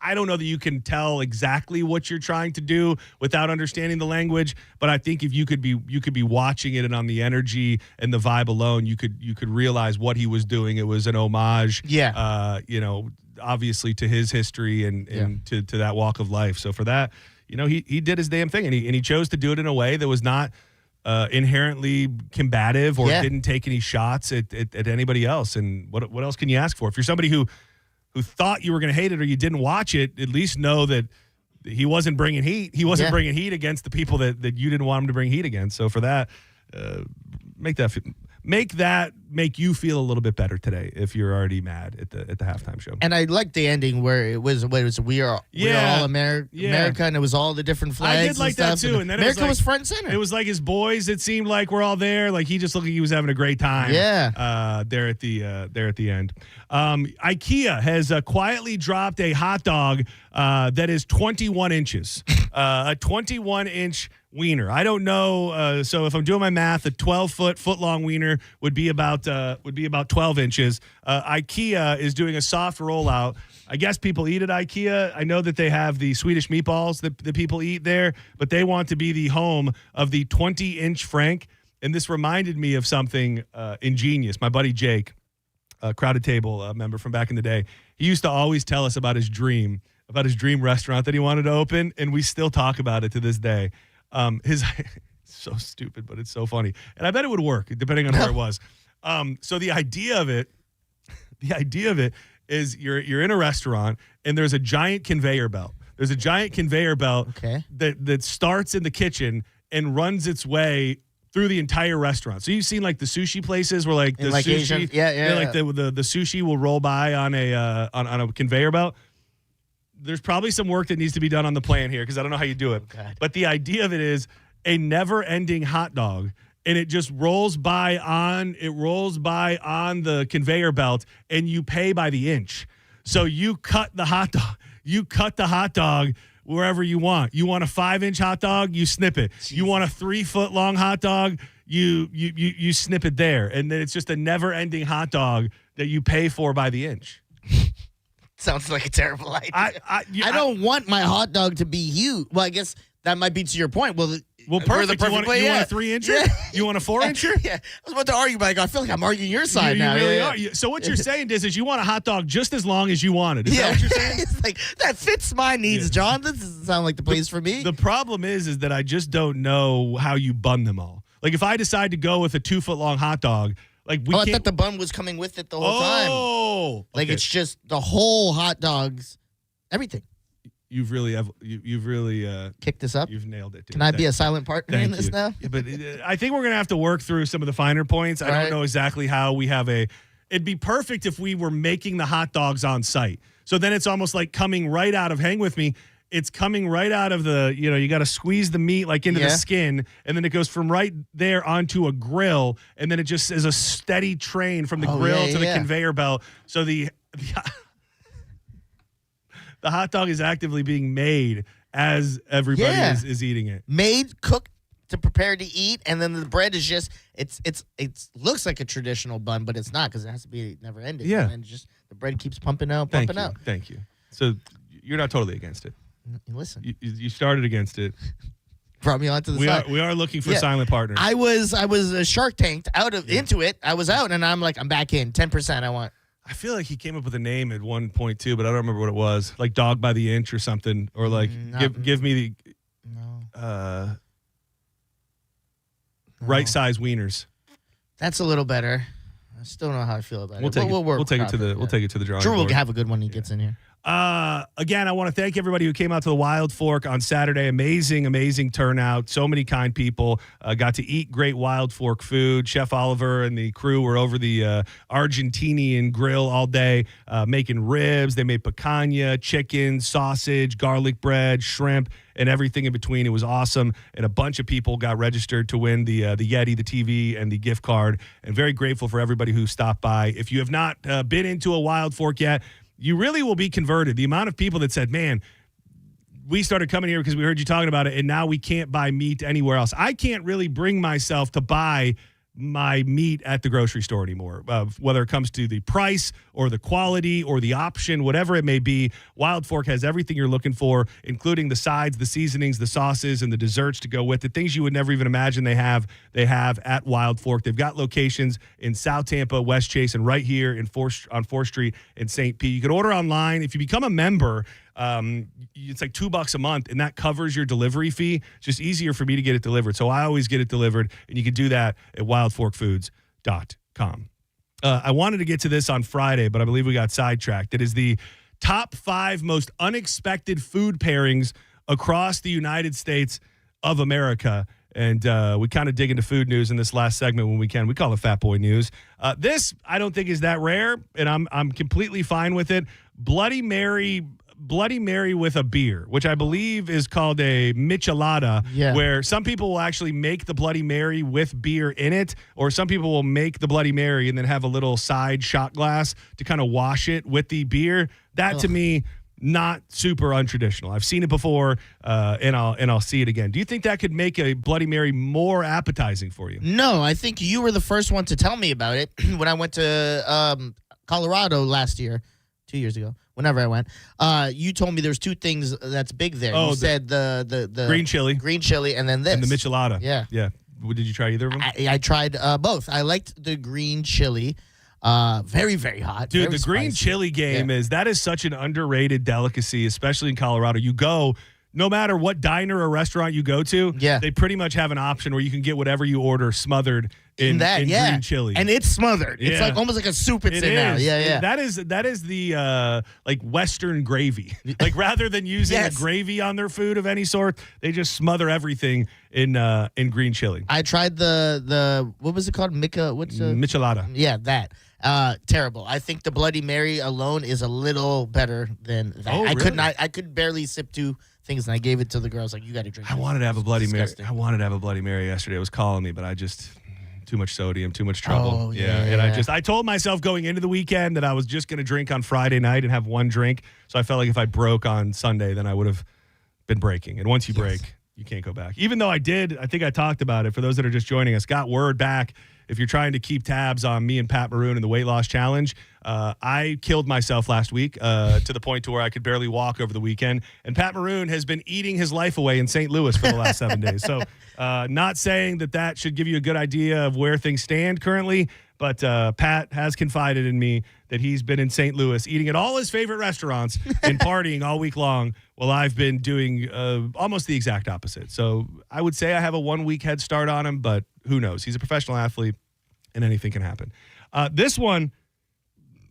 I don't know that you can tell exactly what you're trying to do without understanding the language, but I think if you could be watching it and on the energy and the vibe alone, you could realize what he was doing. It was an homage. Yeah. Obviously to his history and to that walk of life. So for that, he did his damn thing, and he chose to do it in a way that was not inherently combative or didn't take any shots at anybody else. And what else can you ask for? If you're somebody who thought you were going to hate it or you didn't watch it, at least know that he wasn't bringing heat. He wasn't bringing heat against the people that you didn't want him to bring heat against. So for that, make you feel a little bit better today if you're already mad at the halftime show. And I liked the ending where it was we are all America, and it was all the different flags. I did like that too. And then America was front and center. It was like his boys. It seemed like we're all there. Like he just looked like he was having a great time. Yeah. There at the end. IKEA has quietly dropped a hot dog that is 21 inches. A 21-inch wiener. I don't know. So if I'm doing my math, a 12-foot-long wiener would be about 12 inches. IKEA is doing a soft rollout. I guess people eat at IKEA. I know that they have the Swedish meatballs that people eat there, but they want to be the home of the 20-inch Frank. And this reminded me of something ingenious. My buddy Jake, a Crowded Table member from back in the day, he used to always tell us about his dream restaurant that he wanted to open, and we still talk about it to this day. His so stupid, but it's so funny, and I bet it would work depending on where it was. So the idea of it is you're in a restaurant and there's a giant conveyor belt. There's a giant conveyor belt that starts in the kitchen and runs its way through the entire restaurant. So you've seen like the sushi places where like the sushi, Asian, the sushi will roll by on a conveyor belt. There's probably some work that needs to be done on the plan here because I don't know how you do it. But the idea of it is a never-ending hot dog, and it just rolls by on the conveyor belt, and you pay by the inch. So you cut the hot dog. You cut the hot dog wherever you want. You want a 5-inch hot dog, you snip it. Jeez. You want a 3-foot-long hot dog, you snip it there, and then it's just a never-ending hot dog that you pay for by the inch. Sounds like a terrible idea. I don't want my hot dog to be huge. Well, I guess that might be to your point. Well, perfect. You want a 3-incher? Yeah. You want a 4-incher? Yeah. I was about to argue, but I feel like I'm arguing your side now. You really are. So what you're saying is you want a hot dog just as long as you want it. Is that what you're saying? It's like, that fits my needs, John. This doesn't sound like the place for me. The problem is that I just don't know how you bun them all. Like if I decide to go with a 2-foot-long hot dog, like I thought the bun was coming with it the whole time. Oh, like it's just the whole hot dogs, everything. You've really kicked this up. You've nailed it, dude. Can I be a silent partner in this now? Yeah, but I think we're gonna have to work through some of the finer points. I don't know exactly how we have it'd be perfect if we were making the hot dogs on site. So then it's almost like coming right out of Hang With Me. It's coming right out of the, you got to squeeze the meat like into the skin, and then it goes from right there onto a grill, and then it just is a steady train from the grill to the conveyor belt. So the hot dog is actively being made as everybody is eating it. Made, cooked to prepare to eat, and then the bread is just it looks like a traditional bun, but it's not because it has to be never ending. Yeah, and just the bread keeps pumping out. Thank you. So you're not totally against it. Listen, you started against it. Brought me onto the side. We are looking for silent partners. I was Shark Tanked into it. I was out, and I'm like, I'm back in 10%. I want. I feel like he came up with a name at one point too, but I don't remember what it was. Like Dog by the Inch or something, or like give me the right size wieners. That's a little better. I still don't know how I feel about it. We'll take it to the drawing Drew will board. have a good one when he gets in here. Again, I want to thank everybody who came out to the Wild Fork on Saturday. Amazing turnout. So many kind people got to eat great Wild Fork food. Chef Oliver and the crew were over the Argentinian grill all day, making ribs. They made picanha, chicken, sausage, garlic bread, shrimp, and everything in between. It was awesome, and a bunch of people got registered to win the Yeti, the TV, and the gift card. And very grateful for everybody who stopped by. If you have not been into a Wild Fork yet, you really will be converted. The amount of people that said, man, we started coming here because we heard you talking about it, and now we can't buy meat anywhere else. I can't really bring myself to buy my meat at the grocery store anymore, whether it comes to the price or the quality or the option, whatever it may be. Wild Fork has everything you're looking for, including the sides, the seasonings, the sauces, and the desserts to go with it. Things you would never even imagine they have at Wild Fork. They've got locations in South Tampa, West Chase, and right here on 4th Street in St. Pete. You can order online. If you become a member, it's like $2 a month, and that covers your delivery fee. It's just easier for me to get it delivered. So I always get it delivered, and you can do that at wildforkfoods.com. I wanted to get to this on Friday, but I believe we got sidetracked. It is the top 5 most unexpected food pairings across the United States of America. And we kind of dig into food news in this last segment when we can. We call it Fat Boy News. This, I don't think, is that rare, and I'm completely fine with it. Bloody Mary with a beer, which I believe is called a michelada, where some people will actually make the Bloody Mary with beer in it, or some people will make the Bloody Mary and then have a little side shot glass to kind of wash it with the beer. That, to me, not super untraditional. I've seen it before, and I'll see it again. Do you think that could make a Bloody Mary more appetizing for you? No, I think you were the first one to tell me about it when I went to Colorado last year, 2 years ago. Whenever I went, you told me there's 2 things that's big there. You said the green chili, and then this, and the michelada. Yeah. Did you try either of them? I tried both. I liked the green chili. Very, very hot. Dude, very the green spicy. chili game is such an underrated delicacy, especially in Colorado. You go, no matter what diner or restaurant you go to, they pretty much have an option where you can get whatever you order smothered in green chili. And it's smothered. It's like almost like a soup it's in now. Yeah. That is the like Western gravy. Like rather than using a gravy on their food of any sort, they just smother everything in green chili. I tried the what was it called? Michelada. Yeah, that. Terrible. I think the Bloody Mary alone is a little better than that. Oh, really? I could barely sip 2 things, and I gave it to the girls. Like, you got to drink. I wanted to have a Bloody Mary. I wanted to have a Bloody Mary yesterday. It was calling me, but I just too much sodium, too much trouble. Oh, yeah. And I told myself going into the weekend that I was just going to drink on Friday night and have 1 drink. So I felt like if I broke on Sunday, then I would have been breaking. And once you break, you can't go back. Even though I think I talked about it for those that are just joining us, got word back. If you're trying to keep tabs on me and Pat Maroon in the weight loss challenge, I killed myself last week to the point to where I could barely walk over the weekend. And Pat Maroon has been eating his life away in St. Louis for the last 7 days. So not saying that should give you a good idea of where things stand currently, but Pat has confided in me that he's been in St. Louis eating at all his favorite restaurants and partying all week long while I've been doing almost the exact opposite. So I would say I have a 1 week head start on him, but who knows? He's a professional athlete and anything can happen. This one,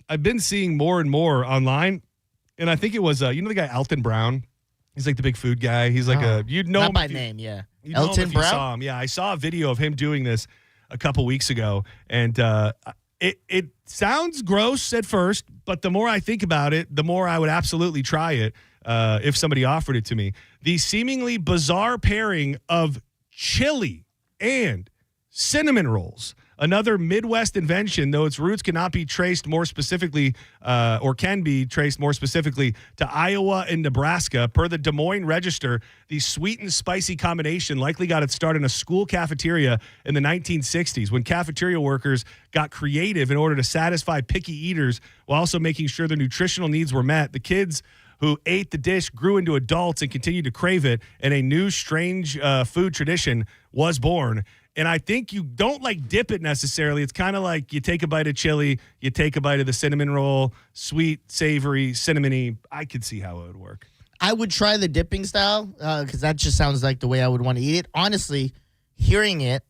I've been seeing more and more online, and I think it was, the guy Alton Brown? He's like the big food guy. He's like not by name, yeah. Elton Brown? You saw him. Yeah, I saw a video of him doing this a couple weeks ago, and it sounds gross at first, but the more I think about it, the more I would absolutely try it if somebody offered it to me. The seemingly bizarre pairing of chili and cinnamon rolls. Another Midwest invention, though its roots cannot be traced more specifically, or can be traced more specifically to Iowa and Nebraska. Per the Des Moines Register, the sweet and spicy combination likely got its start in a school cafeteria in the 1960s when cafeteria workers got creative in order to satisfy picky eaters while also making sure their nutritional needs were met. The kids who ate the dish grew into adults and continued to crave it, and a new strange food tradition was born. And I think you don't dip it necessarily. It's kind of like you take a bite of chili, you take a bite of the cinnamon roll, sweet, savory, cinnamony. I could see how it would work. I would try the dipping style because that just sounds like the way I would want to eat it. Honestly, hearing it,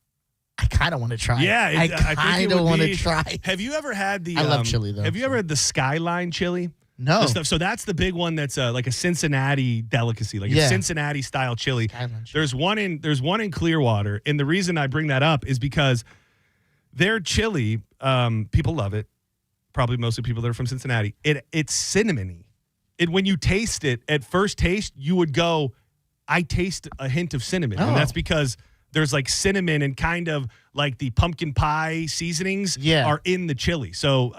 I kind of want to try it. Yeah, I kind of want to try it. Have you ever had the... I love chili, though. Have you ever had the Skyline chili? No. The stuff. So that's the big one that's like a Cincinnati delicacy, like a Cincinnati style chili. There's one in Clearwater, and the reason I bring that up is because their chili, people love it. Probably mostly people that are from Cincinnati. It's cinnamony. When you taste it, at first taste, you would go, I taste a hint of cinnamon. And that's because there's like cinnamon and kind of like the pumpkin pie seasonings are in the chili. So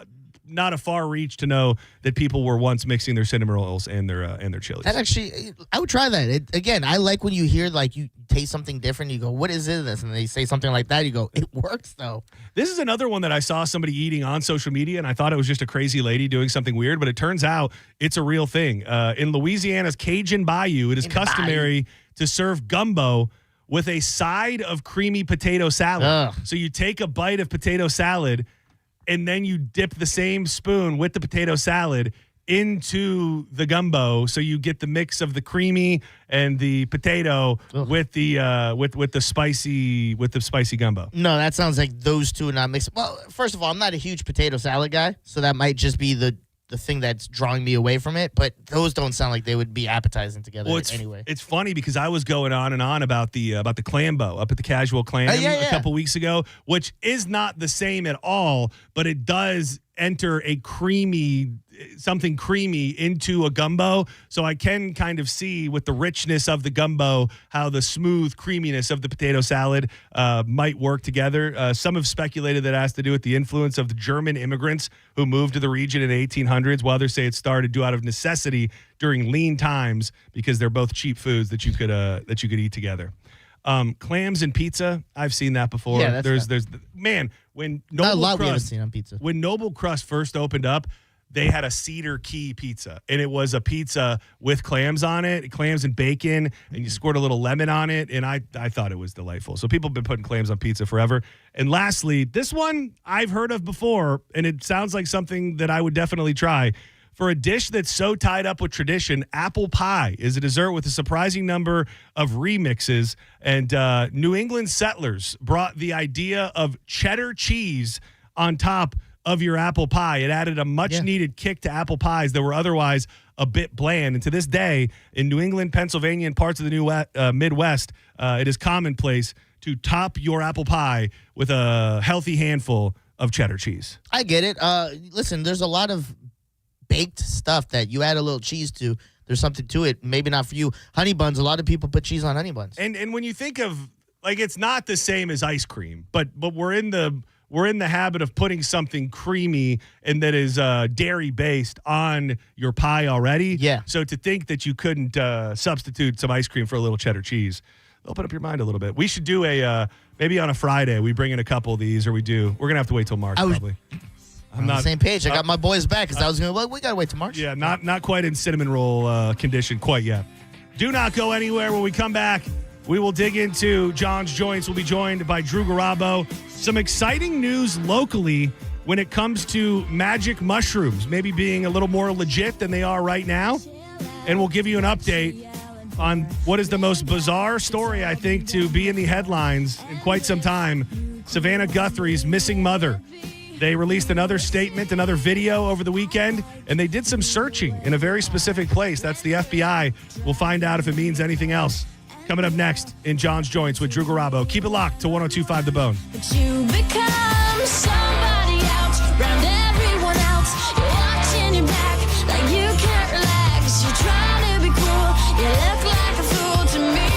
not a far reach to know that people were once mixing their cinnamon rolls and their chilies. That actually, I would try that. Again, I like when you hear, like, you taste something different, you go, what is this? And they say something like that, you go, it works, though. This is another one that I saw somebody eating on social media, and I thought it was just a crazy lady doing something weird, but it turns out it's a real thing. In Louisiana's Cajun Bayou, it is customary to serve gumbo with a side of creamy potato salad. Ugh. So you take a bite of potato salad, and then you dip the same spoon with the potato salad into the gumbo, so you get the mix of the creamy and the potato with the spicy gumbo. No, that sounds like those two are not mixed. Well, first of all, I'm not a huge potato salad guy, so that might just be the thing that's drawing me away from it. But those don't sound like they would be appetizing together anyway. It's funny because I was going on and on about the clambo up at the Casual Clam a couple weeks ago, which is not the same at all, but it does enter something creamy into a gumbo. So I can kind of see with the richness of the gumbo how the smooth creaminess of the potato salad might work together. Some have speculated that it has to do with the influence of the German immigrants who moved to the region in the 1800s, while others say it started due out of necessity during lean times because they're both cheap foods that you could eat together. Clams and pizza, I've seen that before. Yeah, there's when Noble Crust first opened up, they had a Cedar Key pizza, and it was a pizza with clams on it, clams and bacon, and you squirt a little lemon on it, and I thought it was delightful. So people have been putting clams on pizza forever. And lastly, this one I've heard of before, and it sounds like something that I would definitely try. For a dish that's so tied up with tradition, apple pie is a dessert with a surprising number of remixes. And New England settlers brought the idea of cheddar cheese on top of your apple pie. It added a much-needed kick to apple pies that were otherwise a bit bland. And to this day, in New England, Pennsylvania, and parts of the new Midwest, it is commonplace to top your apple pie with a healthy handful of cheddar cheese. I get it. Listen, there's a lot of baked stuff that you add a little cheese to. There's something to it. Maybe not for you. Honey buns, a lot of people put cheese on honey buns. And when you think of, like, it's not the same as ice cream, but we're in the habit of putting something creamy and that is dairy based on your pie already. Yeah. So to think that you couldn't substitute some ice cream for a little cheddar cheese, open up your mind a little bit. We should do maybe on a Friday we bring in a couple of these, or we're gonna have to wait till March probably. I'm not on the same page. I got my boys back because I was going to, we got to wait till March. Yeah, not quite in cinnamon roll condition quite yet. Do not go anywhere. When we come back, we will dig into John's Joints. We'll be joined by Drew Garabo. Some exciting news locally when it comes to magic mushrooms, maybe being a little more legit than they are right now. And we'll give you an update on what is the most bizarre story, I think, to be in the headlines in quite some time. Savannah Guthrie's missing mother. They released another statement, another video over the weekend, and they did some searching in a very specific place. That's the FBI. We'll find out if it means anything else. Coming up next in John's Joints with Drew Garabo. Keep it locked to 102.5 The Bone. But you become somebody else, round everyone else. You're watching your back like you can't relax. You're trying to be cool. You look like a fool to me.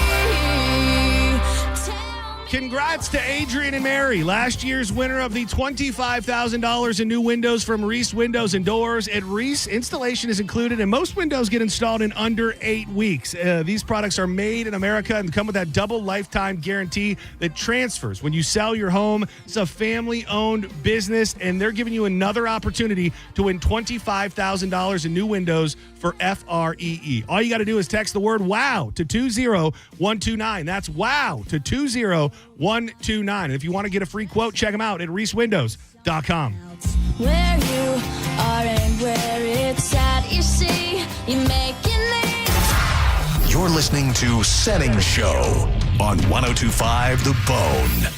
Congrats to Adrian and Mary, last year's winner of the $25,000 in new windows from Reese Windows and Doors. At Reese, installation is included, and most windows get installed in under 8 weeks. These products are made in America and come with that double lifetime guarantee that transfers when you sell your home. It's a family-owned business, and they're giving you another opportunity to win $25,000 in new windows for FREE. All you got to do is text the word WOW to 20129. That's WOW to 20129. And if you want to get a free quote, check them out at reesewindows.com. Where you are and where it's at, you see, you make it leave. You're listening to Senning Show on 102.5 The Bone.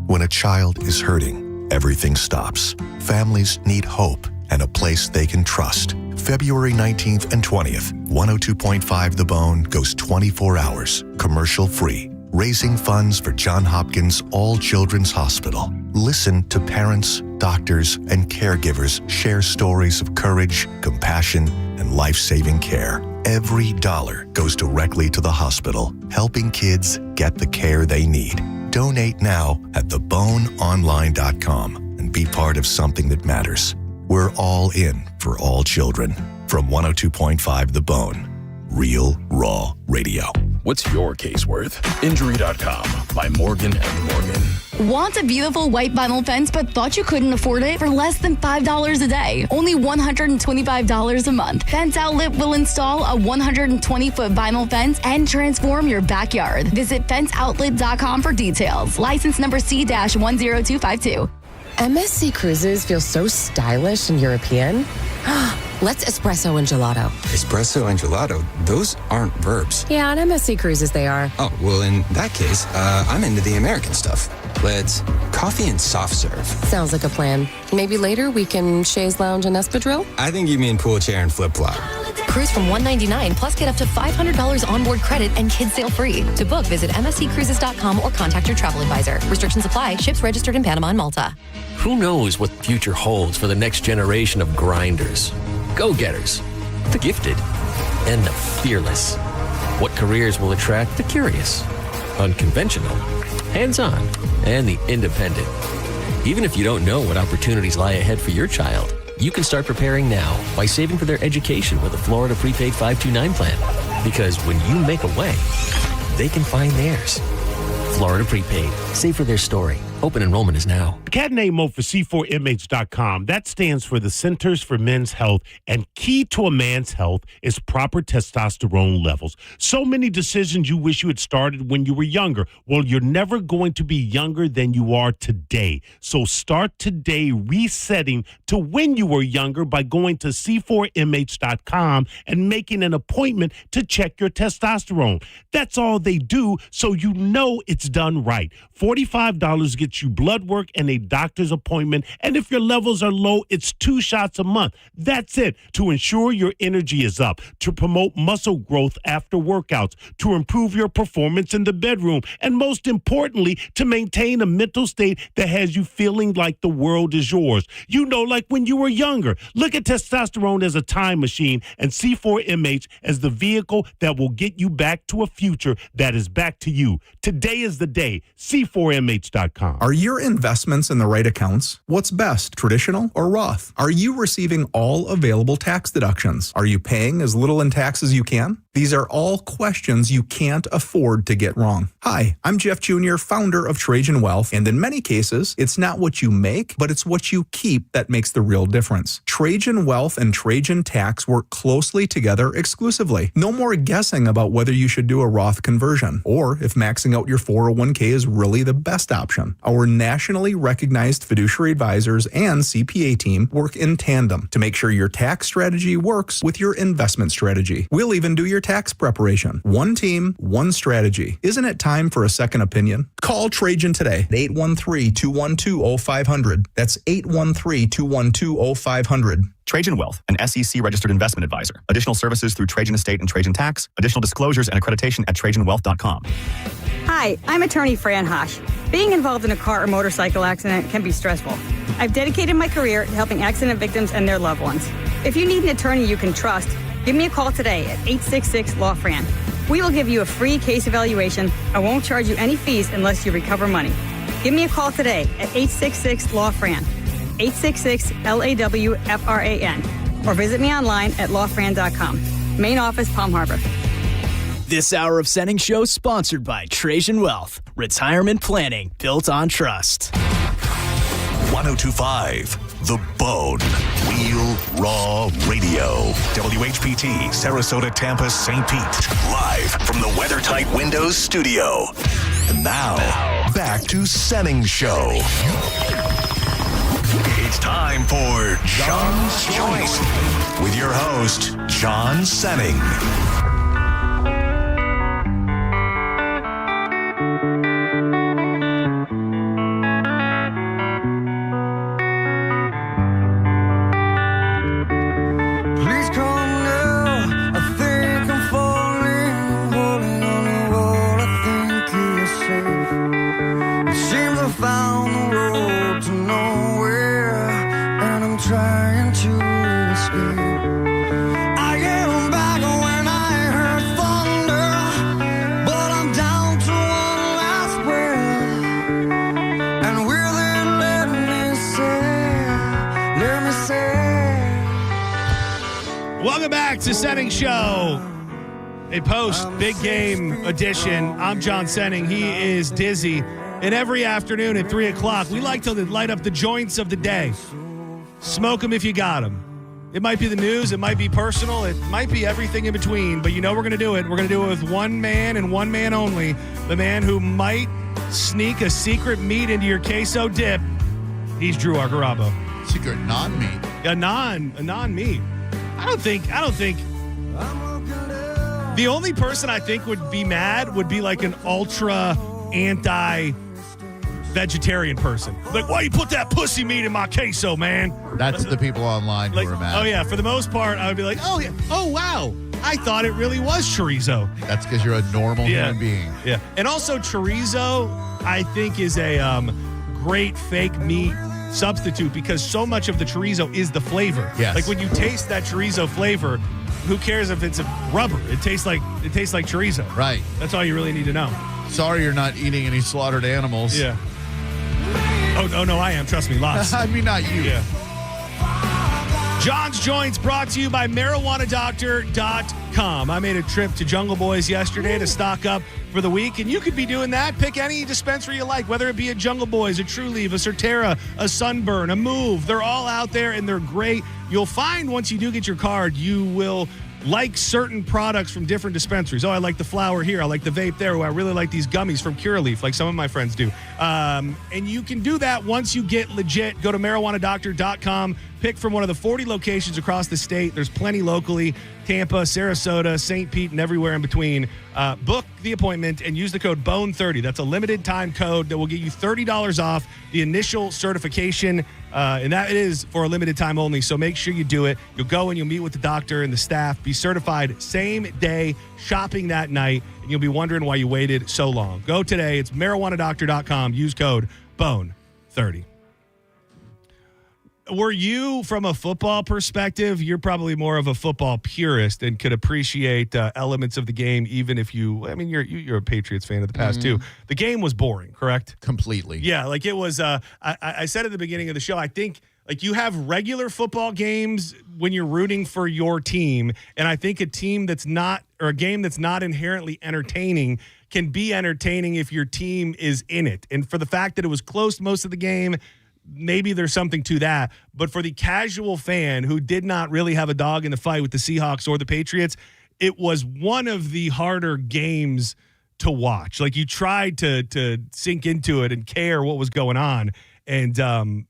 When a child is hurting, everything stops. Families need hope and a place they can trust. February 19th and 20th, 102.5 The Bone goes 24 hours, commercial-free, raising funds for Johns Hopkins All Children's Hospital. Listen to parents, doctors, and caregivers share stories of courage, compassion, and life-saving care. Every dollar goes directly to the hospital, helping kids get the care they need. Donate now at theboneonline.com and be part of something that matters. We're all in for all children. From 102.5 The Bone. Real, raw radio. What's your case worth? Injury.com by Morgan & Morgan. Want a beautiful white vinyl fence but thought you couldn't afford it for less than $5 a day? Only $125 a month. Fence Outlet will install a 120-foot vinyl fence and transform your backyard. Visit fenceoutlet.com for details. License number C-10252. MSC Cruises feel so stylish and European. Let's espresso and gelato. Espresso and gelato? Those aren't verbs. Yeah, on MSC Cruises they are. Oh, well, in that case, I'm into the American stuff. Let's coffee and soft serve. Sounds like a plan. Maybe later we can chaise lounge and espadrille? I think you mean pool chair and flip-flop. Cruise from $199 plus get up to $500 onboard credit and kids sail free. To book, visit msccruises.com or contact your travel advisor. Restrictions apply. Ships registered in Panama and Malta. Who knows what the future holds for the next generation of grinders, go-getters, the gifted, and the fearless? What careers will attract the curious, unconventional, hands-on, and the independent? Even if you don't know what opportunities lie ahead for your child, you can start preparing now by saving for their education with a Florida Prepaid 529 plan. Because when you make a way, they can find theirs. Florida Prepaid. Save for their story. Open enrollment is now. The cat name mode for C4MH.com, that stands for the Centers for Men's Health, and key to a man's health is proper testosterone levels. So many decisions you wish you had started when you were younger. Well, you're never going to be younger than you are today. So start today resetting to when you were younger by going to C4MH.com and making an appointment to check your testosterone. That's all they do, so you know it's done right. $45 gets you blood work and a doctor's appointment. And if your levels are low, it's 2 shots a month. That's it. To ensure your energy is up, to promote muscle growth after workouts, to improve your performance in the bedroom, and most importantly, to maintain a mental state that has you feeling like the world is yours. You know, like when you were younger. Look at testosterone as a time machine and C4MH as the vehicle that will get you back to a future that is back to you. Today is the day. C4MH.com. Are your investments in the right accounts? What's best, traditional or Roth? Are you receiving all available tax deductions? Are you paying as little in tax as you can? These are all questions you can't afford to get wrong. Hi, I'm Jeff Jr., founder of Trajan Wealth, and in many cases, it's not what you make, but it's what you keep that makes the real difference. Trajan Wealth and Trajan Tax work closely together exclusively. No more guessing about whether you should do a Roth conversion, or if maxing out your 401k is really the best option. Our nationally recognized fiduciary advisors and CPA team work in tandem to make sure your tax strategy works with your investment strategy. We'll even do your tax preparation. One team, one strategy. Isn't it time for a second opinion? Call Trajan today at 813-212-0500. That's 813-212-0500. Trajan Wealth, an SEC registered investment advisor. Additional services through Trajan Estate and Trajan Tax. Additional disclosures and accreditation at TrajanWealth.com. Hi, I'm attorney Fran Hosh. Being involved in a car or motorcycle accident can be stressful. I've dedicated my career to helping accident victims and their loved ones. If you need an attorney you can trust, give me a call today at 866-LAW-FRAN. We will give you a free case evaluation and won't charge you any fees unless you recover money. Give me a call today at 866-LAW-FRAN, 866-LAWFRAN, or visit me online at lawfran.com. Main office, Palm Harbor. This hour of Senning Show sponsored by Trajan Wealth. Retirement planning built on trust. 1025 The Bone. Real Raw Radio. WHPT, Sarasota, Tampa, St. Pete. Live from the WeatherTight Windows studio. And now, back to Senning Show. It's time for John's Choice with your host, John Senning. Please come It's a Senning Show. A post big game edition. I'm John Senning. He is Dizzy. And every afternoon at 3 o'clock, we like to light up the joints of the day. Smoke them if you got them. It might be the news. It might be personal. It might be everything in between. But you know we're going to do it. We're going to do it with one man and one man only. The man who might sneak a secret meat into your queso dip. He's Drew Argarabo. Secret non-meat. A non-meat. I don't think the only person I think would be mad would be like an ultra anti-vegetarian person. Like, why you put that pussy meat in my queso, man? That's the people online who are mad. Oh, yeah. For the most part, I would be like, oh, yeah. Oh, wow. I thought it really was chorizo. That's because you're a normal human being. Yeah. And also chorizo, I think, is a great fake meat substitute because so much of the chorizo is the flavor. Yes. Like when you taste that chorizo flavor, who cares if it's a rubber? It tastes like chorizo. Right. That's all you really need to know. Sorry you're not eating any slaughtered animals. Yeah. Oh no, I am. Trust me, lots. I mean, not you. Yeah. John's Joints brought to you by MarijuanaDoctor.com. I made a trip to Jungle Boys yesterday to stock up for the week, and you could be doing that. Pick any dispensary you like, whether it be a Jungle Boys, a True Leaf, a Certera, a Sunburn, a Move. They're all out there, and they're great. You'll find once you do get your card, you will like certain products from different dispensaries. Oh, I like the flower here. I like the vape there. Oh, I really like these gummies from Curaleaf, like some of my friends do. And you can do that once you get legit. Go to MarijuanaDoctor.com. Pick from one of the 40 locations across the state. There's plenty locally. Tampa, Sarasota, St. Pete, and everywhere in between. Book the appointment and use the code BONE30. That's a limited time code that will get you $30 off the initial certification. And that is for a limited time only. So make sure you do it. You'll go and you'll meet with the doctor and the staff. Be certified same day, shopping that night. And you'll be wondering why you waited so long. Go today. It's MarijuanaDoctor.com. Use code BONE30. Were you, from a football perspective, you're probably more of a football purist and could appreciate elements of the game, even if you're a Patriots fan of the past too. The game was boring, correct? Completely. Yeah, like it was, I said at the beginning of the show, I think like you have regular football games when you're rooting for your team, and I think a game that's not inherently entertaining can be entertaining if your team is in it. And for the fact that it was close most of the game, maybe there's something to that. But for the casual fan who did not really have a dog in the fight with the Seahawks or the Patriots, it was one of the harder games to watch. Like you tried to sink into it and care what was going on. And,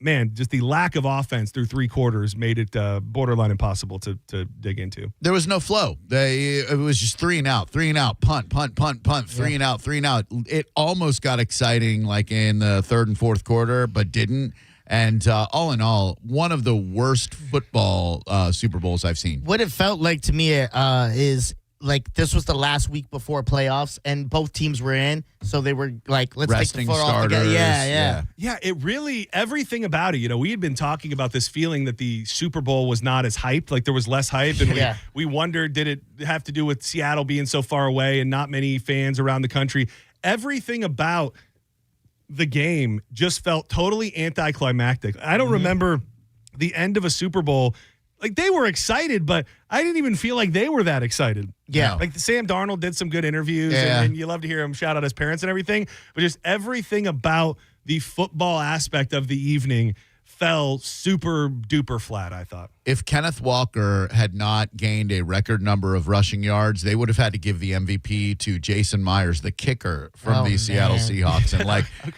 man, just the lack of offense through three quarters made it borderline impossible to dig into. There was no flow. It was just 3 and out, punt, 3 and out, 3 and out. It almost got exciting like in the third and fourth quarter, but didn't. And all in all, one of the worst football Super Bowls I've seen. What it felt like to me is like this was the last week before playoffs, and both teams were in, so they were like, let's resting take the foot off together. Yeah. It really, everything about it, we had been talking about this feeling that the Super Bowl was not as hyped, like there was less hype, and we wondered, did it have to do with Seattle being so far away and not many fans around the country? Everything about the game just felt totally anticlimactic. I don't remember the end of a Super Bowl. Like, they were excited, but I didn't even feel like they were that excited. Yeah. Like, Sam Darnold did some good interviews, and you love to hear him shout out his parents and everything, but just everything about the football aspect of the evening fell super duper flat, I thought. If Kenneth Walker had not gained a record number of rushing yards, they would have had to give the MVP to Jason Myers, the kicker from the Seattle Seahawks.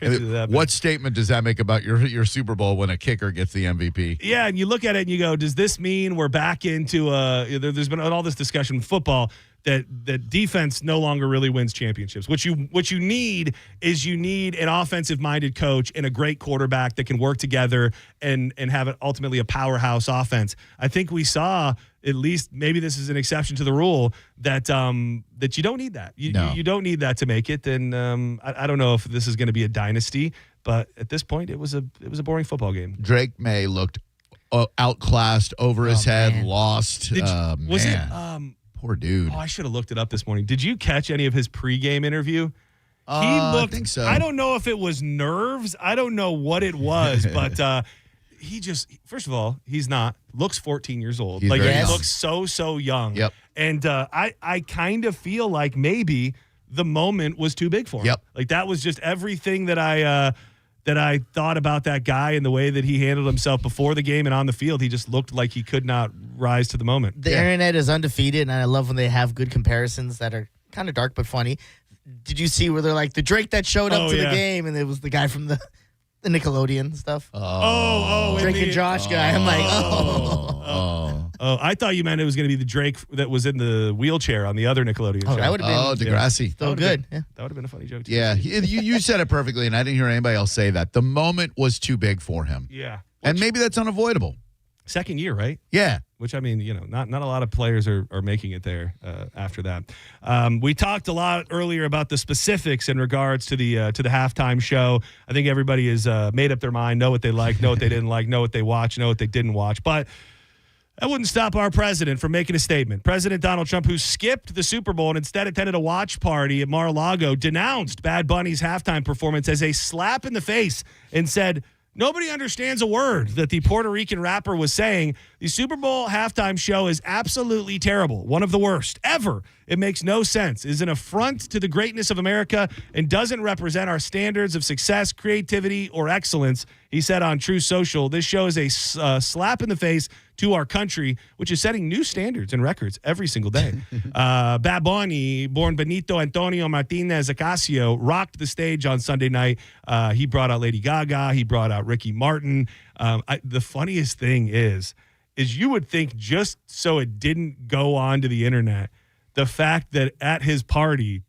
And what statement does that make about your Super Bowl when a kicker gets the MVP? Yeah, and you look at it and you go, does this mean we're back into there's been all this discussion in football that defense no longer really wins championships. What you need is an offensive-minded coach and a great quarterback that can work together and have ultimately a powerhouse offense. I think we saw, at least maybe this is an exception to the rule, that you don't need that. You don't need that to make it. And I don't know if this is going to be a dynasty, but at this point, it was a boring football game. Drake May looked outclassed, over his head, lost. Was it? Poor dude. Oh, I should have looked it up this morning. Did you catch any of his pregame interview? I think so. I don't know if it was nerves. I don't know what it was, but he just, first of all, he's not, looks 14 years old. He's like, very he young. looks so young. Yep. And I kind of feel like maybe the moment was too big for him. Yep. Like, that was just everything that I thought about that guy and the way that he handled himself before the game and on the field. He just looked like he could not rise to the moment. The internet is undefeated, and I love when they have good comparisons that are kind of dark but funny. Did you see where they're like the Drake that showed up to the game, and it was the guy from the Nickelodeon stuff? Drake and Josh guy. I'm like, Oh, I thought you meant it was going to be the Drake that was in the wheelchair on the other Nickelodeon show. that would have been Degrassi. still good. Yeah. That would have been a funny joke, too. Yeah, you said it perfectly, and I didn't hear anybody else say that. The moment was too big for him. Yeah. And maybe that's unavoidable. Second year, right? Yeah. Which, I mean, not a lot of players are making it there after that. We talked a lot earlier about the specifics in regards to the halftime show. I think everybody has made up their mind, know what they like, know what they didn't like, know what they watched, know what they didn't watch. But that wouldn't stop our president from making a statement. President Donald Trump, who skipped the Super Bowl and instead attended a watch party at Mar-a-Lago, denounced Bad Bunny's halftime performance as a slap in the face and said, nobody understands a word that the Puerto Rican rapper was saying. The Super Bowl halftime show is absolutely terrible, one of the worst ever. It makes no sense, is an affront to the greatness of America, and doesn't represent our standards of success, creativity, or excellence. He said on True Social, this show is a slap in the face to our country, which is setting new standards and records every single day. Bad Bunny, born Benito Antonio Martinez Acacio, rocked the stage on Sunday night. He brought out Lady Gaga. He brought out Ricky Martin. The funniest thing is you would think, just so it didn't go on to the internet, the fact that at his party,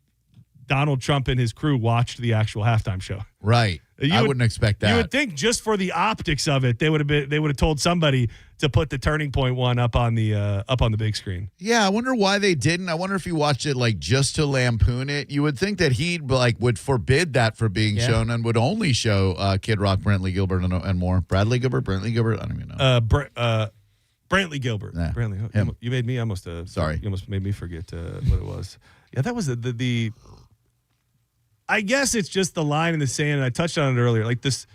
Donald Trump and his crew watched the actual halftime show. Right. I wouldn't expect that. You would think just for the optics of it, they would have told somebody to put the Turning Point one up on the big screen. Yeah, I wonder why they didn't. I wonder if he watched it like just to lampoon it. You would think that he would forbid that for being shown and would only show Kid Rock, Brantley Gilbert, and more. Bradley Gilbert, Brantley Gilbert. I don't even know. Brantley Gilbert. Nah, Brantley. him. You made me almost. Sorry. You almost made me forget what it was. Yeah, that was the. I guess it's just the line in the sand, and I touched on it earlier. Like this,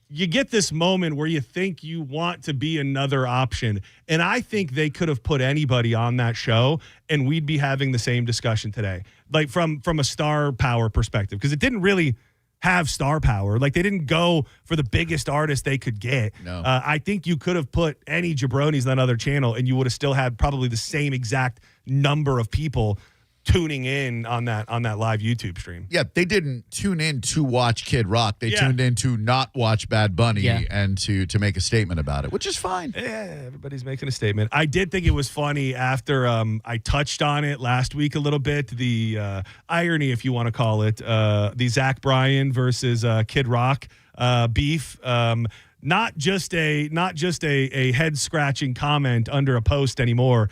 you get this moment where you think you want to be another option, and I think they could have put anybody on that show, and we'd be having the same discussion today, like from a star power perspective, because it didn't really have star power. Like, they didn't go for the biggest artist they could get. No. I think you could have put any jabronis on that other channel, and you would have still had probably the same exact number of people tuning in on that live YouTube stream. Yeah, they didn't tune in to watch Kid Rock. They tuned in to not watch Bad Bunny and to make a statement about it, which is fine. Yeah, everybody's making a statement. I did think it was funny after I touched on it last week a little bit, the irony, if you want to call it, the Zach Bryan versus Kid Rock beef. Not just a head scratching comment under a post anymore.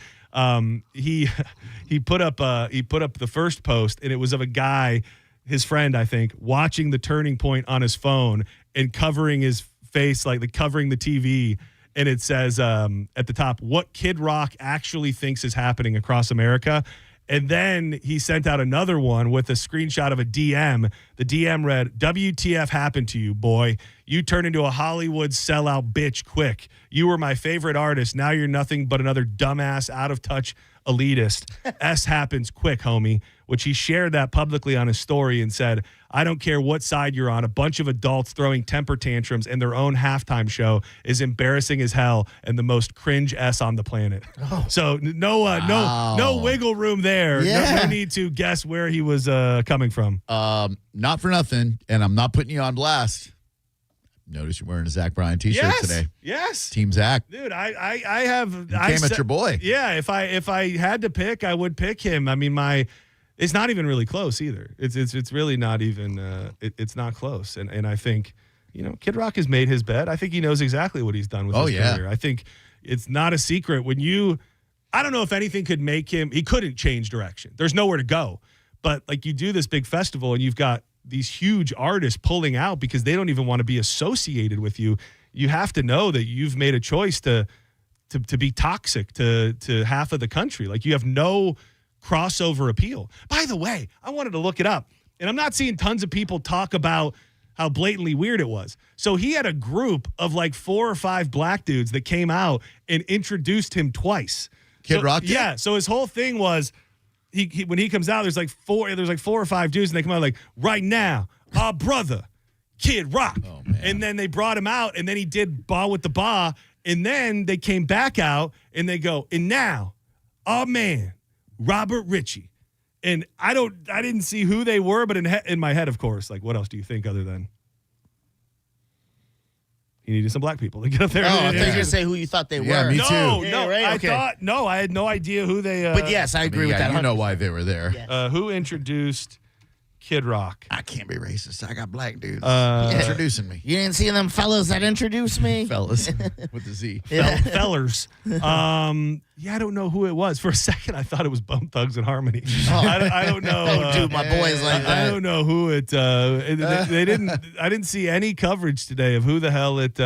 He put up the first post, and it was of a guy, his friend, I think, watching the Turning Point on his phone and covering his face, like covering the TV. And it says at the top, what Kid Rock actually thinks is happening across America. And then he sent out another one with a screenshot of a DM. The DM read, WTF happened to you, boy? You turned into a Hollywood sellout bitch quick. You were my favorite artist. Now you're nothing but another dumbass, out-of-touch elitist. S happens quick, homie. Which he shared that publicly on his story and said, I don't care what side you're on. A bunch of adults throwing temper tantrums in their own halftime show is embarrassing as hell and the most cringe S on the planet. Oh. So no wiggle room there. No need to guess where he was coming from. Not for nothing, and I'm not putting you on blast. Notice you're wearing a Zach Bryan t-shirt today. Yes. Team Zach. Dude, I have. You came at your boy. Yeah, if I had to pick, I would pick him. I mean, it's not even really close either. It's really not even. It's not close. And I think, Kid Rock has made his bet. I think he knows exactly what he's done with his career. I think it's not a secret when I don't know if anything could make him. He couldn't change direction. There's nowhere to go. But like, you do this big festival and you've got these huge artists pulling out because they don't even want to be associated with you. You have to know that you've made a choice to be toxic to half of the country. Like, you have no crossover appeal. By the way, I wanted to look it up, and I'm not seeing tons of people talk about how blatantly weird it was. So he had a group of like 4 or 5 black dudes that came out and introduced him twice. Kid Rock? Yeah. So his whole thing was he when he comes out, there's like 4 or 5 dudes, and they come out like, right now, our brother, Kid Rock. Oh, man. And then they brought him out, and then he did Ba with the Ba, and then they came back out, and they go, and now, our man, Robert Ritchie. And I didn't see who they were, but in my head, of course, like, what else do you think other than he needed some black people to get up there? Oh, I thought you were going to say who you thought they Yeah, were. me No, too. no, Yeah, right, I had no idea who they. But yes, I agree with that. You know why they were there. Yeah. Who introduced Kid Rock? I can't be racist. I got black dudes Yeah. introducing me. You didn't see them fellas that introduced me? Fellas with the Z. Fellers. Yeah, I don't know who it was. For a second, I thought it was Bone Thugs and Harmony. I don't know. Oh, dude, my boys like that. I don't know who it. They didn't. I didn't see any coverage today of who the hell it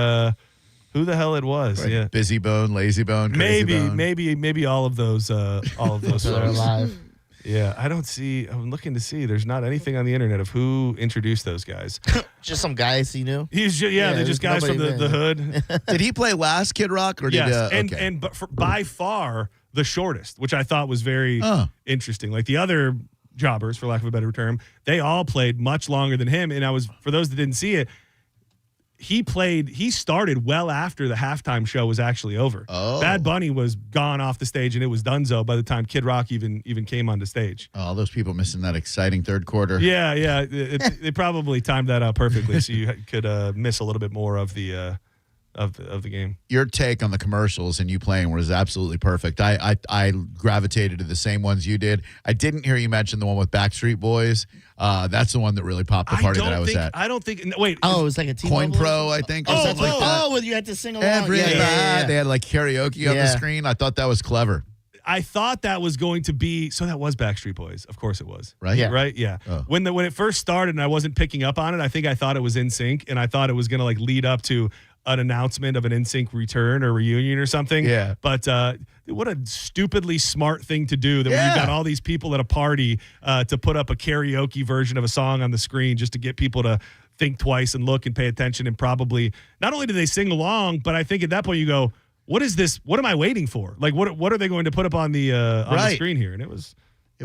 was. Right. Yeah, Busy Bone, Lazy Bone, Crazy Bone. maybe all of those. All of those That are folks. alive. Yeah, I don't see. I'm looking to see. There's not anything on the internet of who introduced those guys. Just some guys he knew. He's just, they're just guys from nobody the there. hood. Did he play last Kid Rock or Yes, did okay. and by far the shortest, which I thought was very interesting. Like the other jobbers, for lack of a better term, they all played much longer than him. And for those that didn't see it, he started well after the halftime show was actually over. Oh. Bad Bunny was gone off the stage and it was donezo by the time Kid Rock even came onto stage. All those people missing that exciting third quarter. Yeah. They probably timed that out perfectly so you could miss a little bit more of the game. Your take on the commercials and you playing was absolutely perfect. I gravitated to the same ones you did. I didn't hear you mention the one with Backstreet Boys. That's the one that really popped the party that I was at. I don't think. Wait. Oh, it was like a Coin Pro, I think. Or something like that. well, you had to sing along. Everybody. Yeah. They had like karaoke on the screen. I thought that was clever. I thought that was going to be so. That was Backstreet Boys, of course it was. Right? Yeah. Right. Yeah. Oh. When it first started and I wasn't picking up on it, I thought it was NSYNC, and I thought it was going to like lead up to an announcement of an NSYNC return or reunion or something. Yeah. But what a stupidly smart thing to do that when you've got all these people at a party to put up a karaoke version of a song on the screen just to get people to think twice and look and pay attention, and probably not only do they sing along, but I think at that point you go, what is this? What am I waiting for? Like, what are they going to put up on the screen here? And it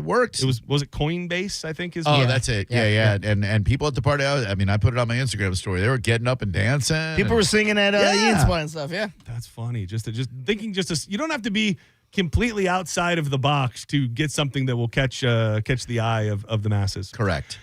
worked. Was it Coinbase? I think is. Oh, that's it. Yeah. And people at the party. I put it on my Instagram story. They were getting up and dancing. People were singing at Ian's spot and stuff. Yeah, that's funny. Just thinking. You don't have to be completely outside of the box to get something that will catch the eye of the masses. Correct.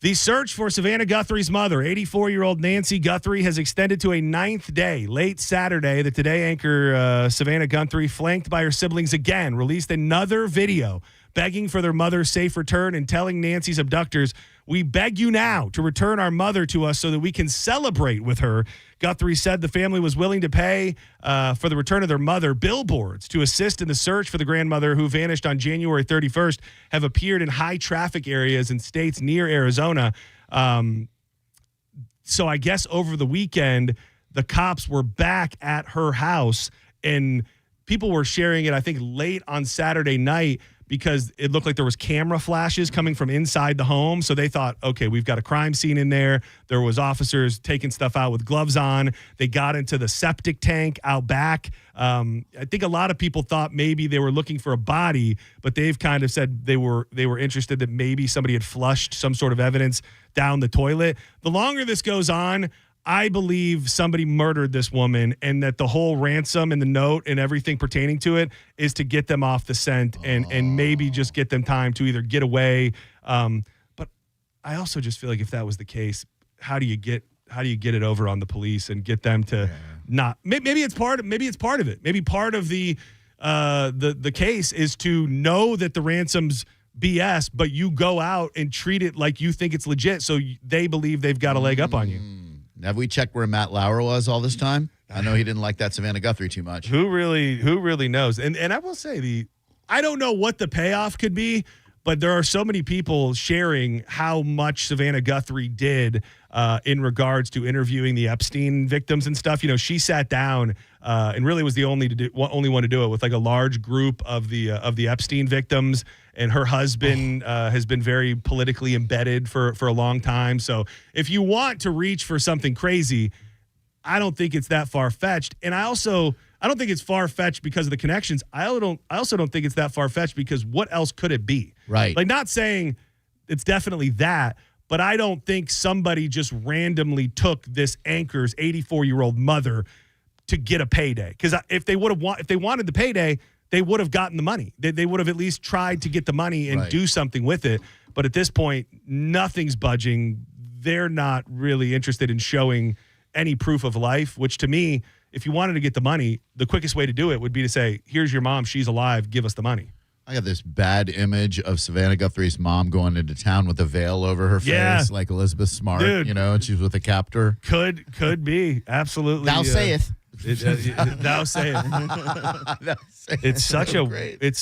The search for Savannah Guthrie's mother, 84-year-old Nancy Guthrie, has extended to a 9th day. Late Saturday, the Today anchor Savannah Guthrie, flanked by her siblings again, released another video begging for their mother's safe return and telling Nancy's abductors, "We beg you now to return our mother to us so that we can celebrate with her." Guthrie said the family was willing to pay for the return of their mother. Billboards to assist in the search for the grandmother who vanished on January 31st have appeared in high traffic areas in states near Arizona. So I guess over the weekend, the cops were back at her house, and people were sharing it, I think, late on Saturday night, because it looked like there was camera flashes coming from inside the home. So they thought, okay, we've got a crime scene in there. There was officers taking stuff out with gloves on. They got into the septic tank out back. I think a lot of people thought maybe they were looking for a body, but they've kind of said they were interested that maybe somebody had flushed some sort of evidence down the toilet. The longer this goes on, I believe somebody murdered this woman, and that the whole ransom and the note and everything pertaining to it is to get them off the scent and maybe just get them time to either get away. But I also just feel like if that was the case, how do you get it over on the police and get them to not? Maybe it's part of it. Maybe part of the case is to know that the ransom's BS, but you go out and treat it like you think it's legit, so they believe they've got a leg up on you. Have we checked where Matt Lauer was all this time? I know he didn't like that Savannah Guthrie too much. Who really knows? And I will say I don't know what the payoff could be, but there are so many people sharing how much Savannah Guthrie did in regards to interviewing the Epstein victims and stuff. You know, she sat down and really was the only one to do it with like a large group of the Epstein victims, and her husband has been very politically embedded for a long time. So if you want to reach for something crazy, I don't think it's that far-fetched. And I don't think it's far-fetched because of the connections. I also don't think it's that far-fetched because what else could it be? Right. Like, not saying it's definitely that, but I don't think somebody just randomly took this anchor's 84-year-old mother to get a payday. Because if they wanted the payday, they would have gotten the money. They would have at least tried to get the money and do something with it. But at this point, nothing's budging. They're not really interested in showing any proof of life, which to me, if you wanted to get the money, the quickest way to do it would be to say, here's your mom, she's alive, give us the money. I got this bad image of Savannah Guthrie's mom going into town with a veil over her face, like Elizabeth Smart, Dude. And she's with a captor. Could be, absolutely. Thou sayeth. Thou sayeth. It's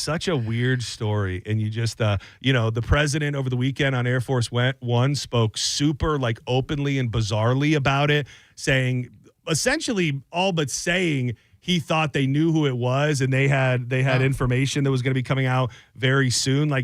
such a weird story, and you just the president over the weekend on Air Force One spoke super openly and bizarrely about it, saying essentially all but saying he thought they knew who it was and they had information that was going to be coming out very soon. I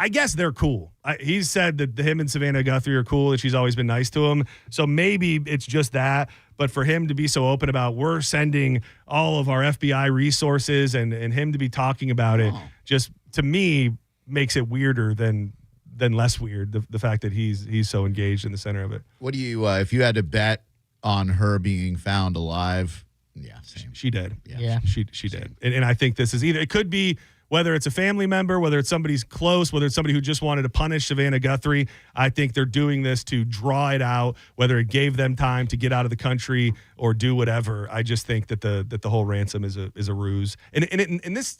guess they're cool. He said that him and Savannah Guthrie are cool and she's always been nice to him. So maybe it's just that. But for him to be so open about we're sending all of our FBI resources and him to be talking about it just, to me, makes it weirder than less weird, the fact that he's so engaged in the center of it. What do you, if you had to bet on her being found alive? Yeah, same. She did. Yeah. She did. And I think this is either, it could be, whether it's a family member, whether it's somebody's close, whether it's somebody who just wanted to punish Savannah Guthrie, I think they're doing this to draw it out, whether it gave them time to get out of the country or do whatever. I just think that the whole ransom is a ruse. And this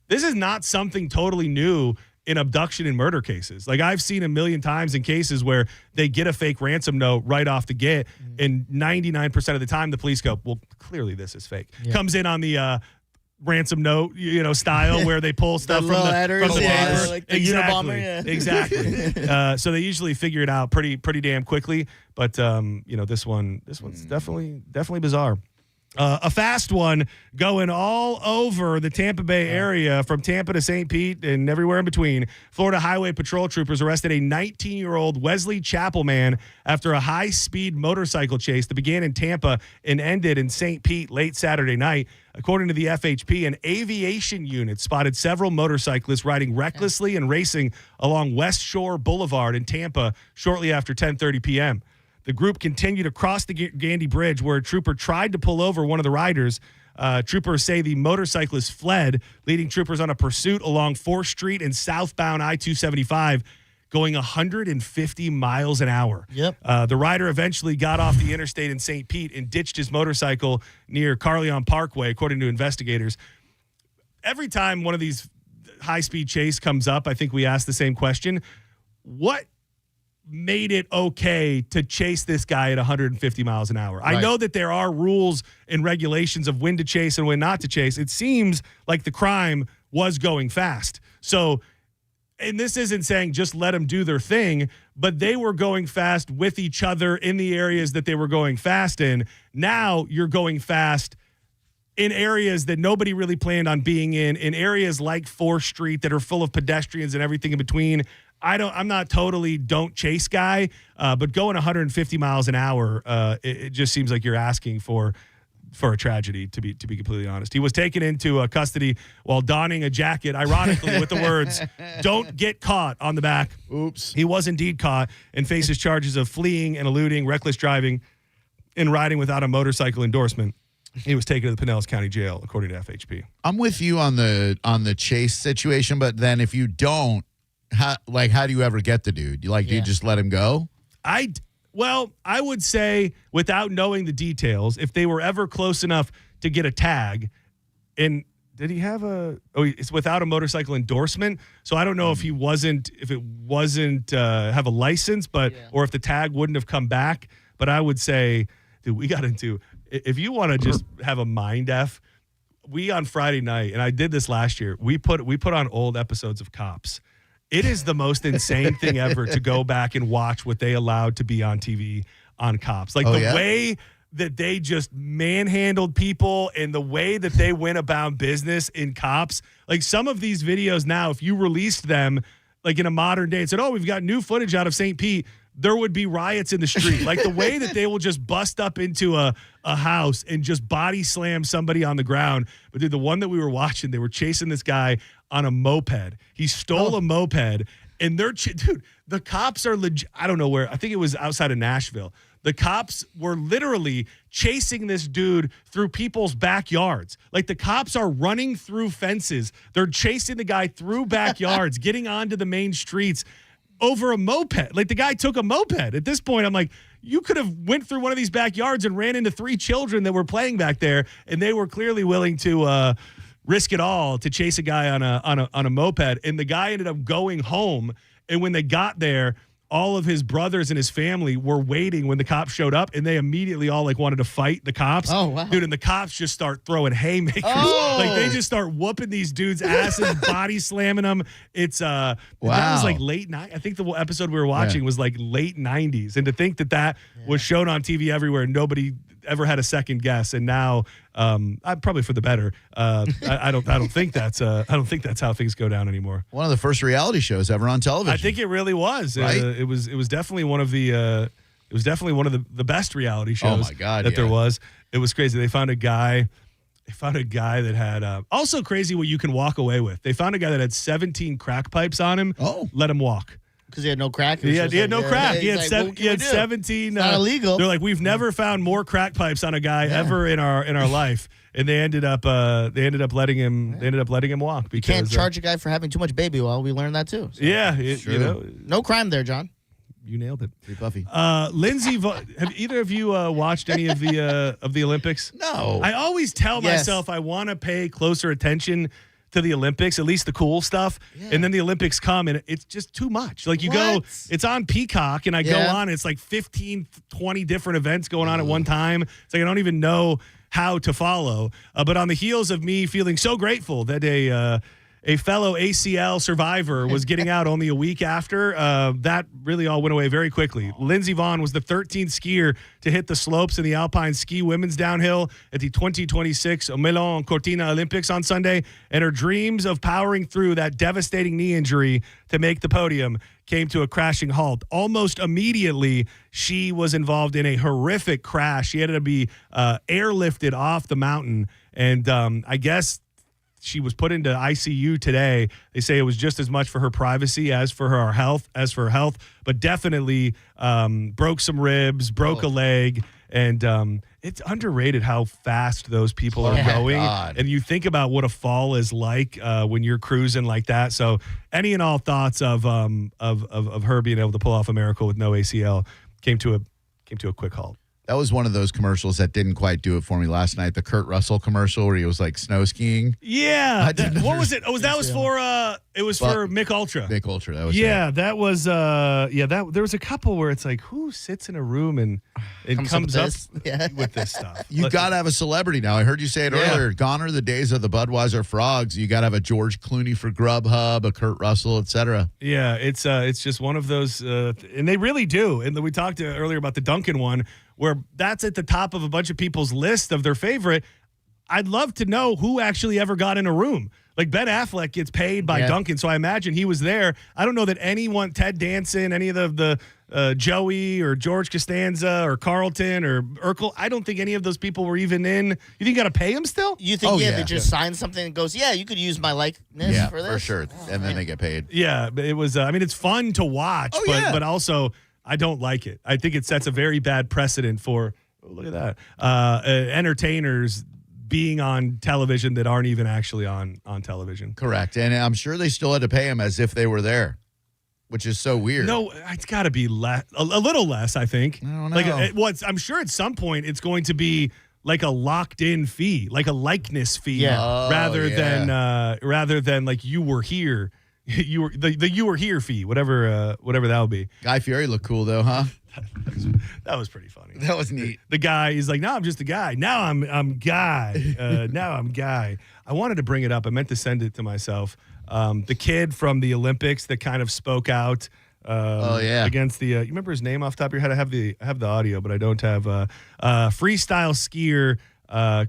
is not something totally new in abduction and murder cases. I've seen a million times in cases where they get a fake ransom note right off the get, and 99% of the time the police go, well, clearly this is fake. Yeah. Comes in on the ransom note, style where they pull stuff from the paper. Like the Unabomber, yeah. Exactly. So they usually figure it out pretty damn quickly. But this one's definitely bizarre. A fast one going all over the Tampa Bay area, from Tampa to St. Pete and everywhere in between. Florida Highway Patrol troopers arrested a 19-year-old Wesley Chapel man after a high-speed motorcycle chase that began in Tampa and ended in St. Pete late Saturday night. According to the FHP, an aviation unit spotted several motorcyclists riding recklessly and racing along West Shore Boulevard in Tampa shortly after 10:30 p.m. The group continued across the Gandy Bridge, where a trooper tried to pull over one of the riders. Troopers say the motorcyclist fled, leading troopers on a pursuit along 4th Street and southbound I-275, going 150 miles an hour. Yep. The rider eventually got off the interstate in St. Pete and ditched his motorcycle near Carleon Parkway, according to investigators. Every time one of these high-speed chase comes up, I think we ask the same question. What made it okay to chase this guy at 150 miles an hour? Right. I know that there are rules and regulations of when to chase and when not to chase. It seems like the crime was going fast. So, and this isn't saying just let them do their thing, but they were going fast with each other in the areas that they were going fast in. Now you're going fast in areas that nobody really planned on being in areas like 4th Street that are full of pedestrians and everything in between. I'm not totally don't chase guy, but going 150 miles an hour, it just seems like you're asking for a tragedy, to be completely honest. He was taken into custody while donning a jacket, ironically, with the words, "Don't get caught" on the back. Oops. He was indeed caught and faces charges of fleeing and eluding, reckless driving, and riding without a motorcycle endorsement. He was taken to the Pinellas County Jail, according to FHP. I'm with you on the chase situation, but then if you don't, how do you ever get the dude? Do you just let him go? I would say, without knowing the details, if they were ever close enough to get a tag, and did he have it's without a motorcycle endorsement. So I don't know if it wasn't have a license, or if the tag wouldn't have come back. But I would say, dude, we got into, if you want to just have a mind F, we on Friday night, and I did this last year, we put on old episodes of Cops. It is the most insane thing ever to go back and watch what they allowed to be on TV on Cops. Way that they just manhandled people and the way that they went about business in cops. Like some of these videos now, if you released them like in a modern day and said, oh, we've got new footage out of St. Pete, there would be riots in the street. Like the way that they will just bust up into a house and just body slam somebody on the ground. But dude, the one that we were watching, they were chasing this guy on a moped. He stole a moped and dude, the cops are legit. I don't know where. I think it was outside of Nashville. The cops were literally chasing this dude through people's backyards. Like the cops are running through fences. They're chasing the guy through backyards, getting onto the main streets over a moped. Like the guy took a moped. At this point, I'm like, you could have went through one of these backyards and ran into 3 children that were playing back there, and they were clearly willing to risk it all to chase a guy on a moped. And the guy ended up going home. And when they got there, all of his brothers and his family were waiting when the cops showed up, and they immediately all like wanted to fight the cops. Oh, wow. Dude, and the cops just start throwing haymakers. Oh. Like they just start whooping these dudes' asses, body slamming them. It's that was like late night. I think the episode we were watching was like late 90s. And to think that was shown on TV everywhere, nobody ever had a second guess, and now probably for the better. I don't think that's how things go down anymore. One of the first reality shows ever on television. I think it really was. Right? It was definitely one of the best reality shows. Oh my God, that there was. It was crazy. They found a guy that had also crazy what you can walk away with. They found a guy that had 17 crack pipes on him. Oh, let him walk. Because he had no crack? He had no crack. He had 17. It's not illegal. They're like, we've never found more crack pipes on a guy ever in our life. And they ended up letting him walk because you can't charge a guy for having too much baby oil. We learned that too. So. Yeah, no crime there, John. You nailed it. Pretty puffy. Lindsay, have either of you watched any of the Olympics? No. I always tell myself I want to pay closer attention to the Olympics, at least the cool stuff. Yeah. And then the Olympics come and it's just too much. Like you go, it's on Peacock and I go on, it's like 15, 20 different events going on at one time. It's like I don't even know how to follow. But on the heels of me feeling so grateful that a fellow ACL survivor was getting out only a week after, that really all went away very quickly. Lindsey Vonn was the 13th skier to hit the slopes in the Alpine Ski Women's Downhill at the 2026 Milan Cortina Olympics on Sunday, and her dreams of powering through that devastating knee injury to make the podium came to a crashing halt. Almost immediately, she was involved in a horrific crash. She had to be airlifted off the mountain, and I guess she was put into ICU today. They say it was just as much for her privacy as for her health, but definitely broke some ribs, broke a leg, and it's underrated how fast those people are going. God. And you think about what a fall is like when you're cruising like that. So any and all thoughts of her being able to pull off a miracle with no ACL came to a quick halt. That was one of those commercials that didn't quite do it for me last night. The Kurt Russell commercial where he was like snow skiing. Yeah. What was it? Oh, that was for for Mick Ultra. Mick Ultra. That was that was there was a couple where it's like, who sits in a room and comes up with this stuff? You got to have a celebrity now. I heard you say it earlier. Gone are the days of the Budweiser frogs. You got to have a George Clooney for Grubhub, a Kurt Russell, etc. Yeah, it's just one of those, and they really do. And we talked earlier about the Duncan one, where that's at the top of a bunch of people's list of their favorite. I'd love to know who actually ever got in a room. Like Ben Affleck gets paid by Duncan, so I imagine he was there. I don't know that anyone, Ted Danson, any of the Joey or George Costanza or Carlton or Urkel, I don't think any of those people were even in. You think you got to pay them still? You think, they just sign something and goes, you could use my likeness for this? For sure. And then they get paid. Yeah, but it was, it's fun to watch, but also I don't like it. I think it sets a very bad precedent for, look at that, entertainers being on television that aren't even actually on television. Correct. And I'm sure they still had to pay them as if they were there, which is so weird. No, it's got to be less, a little less, I think. I don't know. Like, I'm sure at some point it's going to be like a locked-in fee, like a likeness fee, rather than like you were here. You were you were here fee, whatever that would be. Guy Fieri looked cool though, huh? That was pretty funny. That was neat. The guy, he's like, no, I'm just a guy. Now I'm guy. Now I'm guy. I wanted to bring it up. I meant to send it to myself. The kid from the Olympics that kind of spoke out Against the, you remember his name off the top of your head? I have the audio, but I don't have freestyle skier.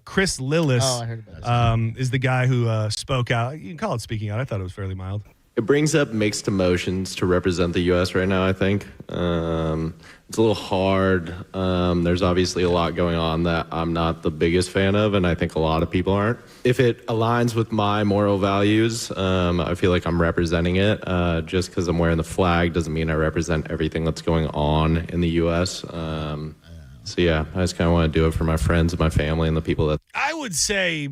Chris Lillis I heard about that. is the guy who spoke out. You can call it speaking out. I thought it was fairly mild. It brings up mixed emotions to represent the U.S. right now, I think. It's a little hard. There's obviously a lot going on that I'm not the biggest fan of, and I think a lot of people aren't. If it aligns with my moral values, I feel like I'm representing it. Just because I'm wearing the flag doesn't mean I represent everything that's going on in the U.S. So, yeah, I just kind of want to do it for my friends and my family and the people that... I would say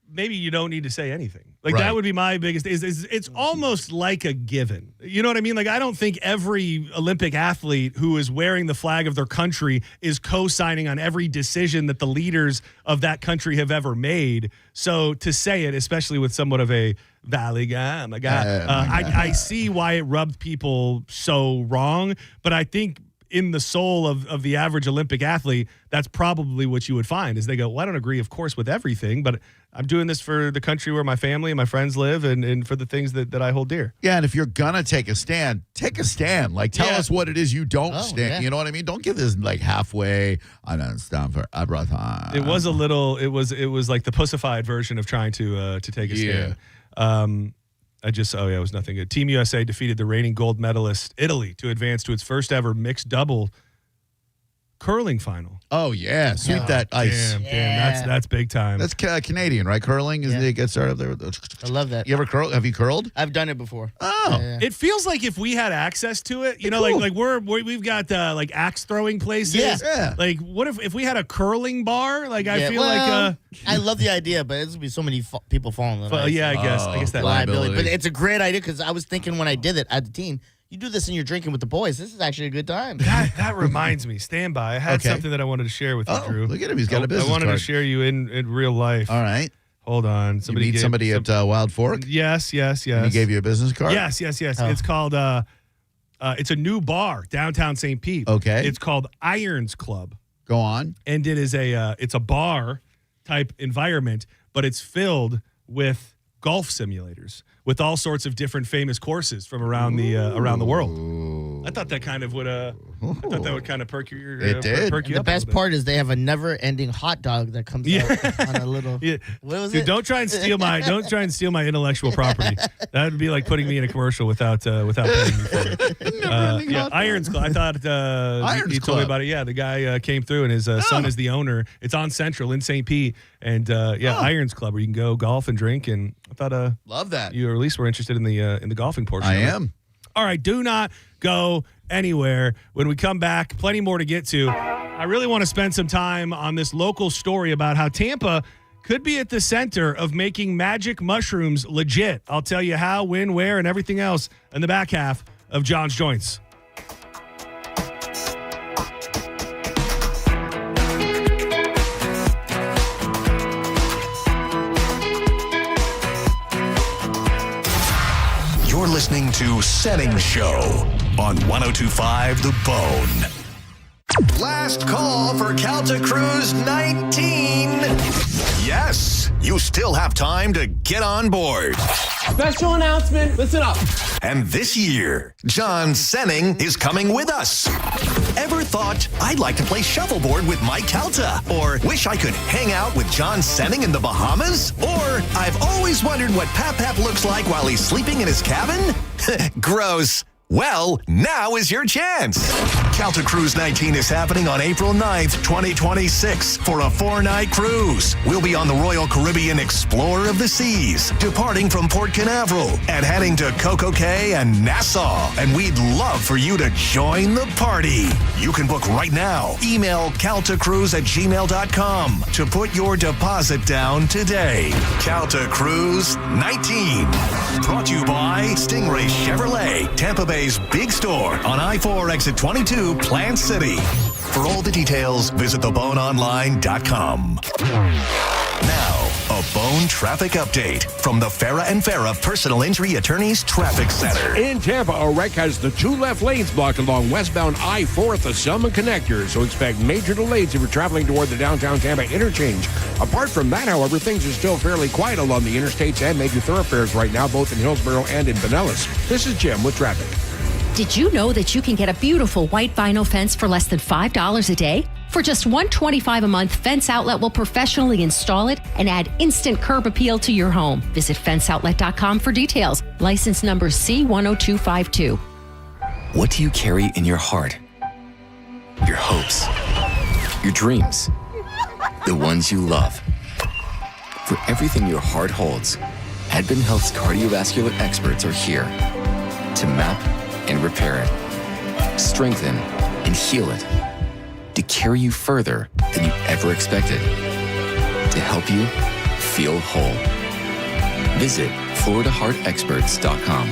maybe you don't need to say anything. Like, that would be my biggest... It's almost like a given. You know what I mean? Like, I don't think every Olympic athlete who is wearing the flag of their country is co-signing on every decision that the leaders of that country have ever made. So to say it, especially with somewhat of a valley guy, I see why it rubbed people so wrong. But I think in the soul of the average Olympic athlete, that's probably what you would find is they go, well, I don't agree, of course, with everything, but I'm doing this for the country where my family and my friends live and for the things that I hold dear. Yeah, and if you're going to take a stand, take a stand. Like, tell us what it is you don't stand. Yeah. You know what I mean? Don't give this, like, halfway, I don't stand for Abraham. It was a little, it was like the pussified version of trying to take a stand. It was nothing good. Team USA defeated the reigning gold medalist Italy to advance to its first ever mixed double curling final. Oh, yeah. Sweep that ice. Damn, that's big time. That's Canadian, right? Curling is it gets started there. I love that. You ever curl? Have you curled? I've done it before. Oh, It feels like if we had access to it, you know, like we've got like axe throwing places. Yeah. Like what if we had a curling bar? Like I feel I love the idea, but it's gonna be so many people falling. I guess that liability. But it's a great idea because I was thinking when I did it at the team. You do this and you're drinking with the boys. This is actually a good time. That reminds me. Stand by. I had something that I wanted to share with you, Drew. Look at him. He's got a business I wanted card. to share you in real life. All right. Hold on. Somebody at Wild Fork? Yes. And he gave you a business card? Yes. Oh. It's called, it's a new bar, downtown St. Pete. Okay. It's called Irons Club. Go on. And it is it's a bar type environment, but it's filled with golf simulators with all sorts of different famous courses from around the world. I thought that kind of would kind of perk your perk you the up best part is they have a never-ending hot dog that comes out on a little. Yeah. What was Dude, it? Don't try and steal my intellectual property. That would be like putting me in a commercial without paying me for it. Irons Club. I thought he told me about it. Yeah, the guy came through and his son is the owner. It's on Central in St. Pete, and Irons Club where you can go golf and drink. And I thought love that you at least were interested in the golfing portion. I of it. am. All right, do not go anywhere. When we come back, plenty more to get to. I really want to spend some time on this local story about how Tampa could be at the center of making magic mushrooms legit. I'll tell you how, when, where, and everything else in the back half of John's Joints. You're listening to Senning Show on 102.5 The Bone. Last call for Calta Cruise 19. Yes, you still have time to get on board. Special announcement, listen up. And this year, John Senning is coming with us. Ever thought, I'd like to play shuffleboard with Mike Calta? Or wish I could hang out with John Senning in the Bahamas? Or I've always wondered what Pap looks like while he's sleeping in his cabin? Gross. Well, now is your chance. Calta Cruise 19 is happening on April 9th, 2026 for a 4-night cruise. We'll be on the Royal Caribbean Explorer of the Seas, departing from Port Canaveral and heading to Coco Cay and Nassau. And we'd love for you to join the party. You can book right now. Email caltacruise@gmail.com to put your deposit down today. Calta Cruise 19. Brought to you by Stingray Chevrolet, Tampa Bay's big store on I-4 exit 22, Plant City. For all the details, visit theboneonline.com. Now, a Bone traffic update from the Farah and Farah Personal Injury Attorneys Traffic Center. In Tampa, a wreck has the 2 left lanes blocked along westbound I-4 at the Selma connector, so expect major delays if you're traveling toward the downtown Tampa interchange. Apart from that, however, things are still fairly quiet along the interstates and major thoroughfares right now, both in Hillsborough and in Pinellas. This is Jim with traffic. Did you know that you can get a beautiful white vinyl fence for less than $5 a day? For just $125 a month, Fence Outlet will professionally install it and add instant curb appeal to your home. Visit fenceoutlet.com for details. License number C10252. What do you carry in your heart? Your hopes, your dreams, the ones you love. For everything your heart holds, Advent Health's cardiovascular experts are here to map and repair it, strengthen and heal it, to carry you further than you ever expected, to help you feel whole. Visit FloridaHeartExperts.com.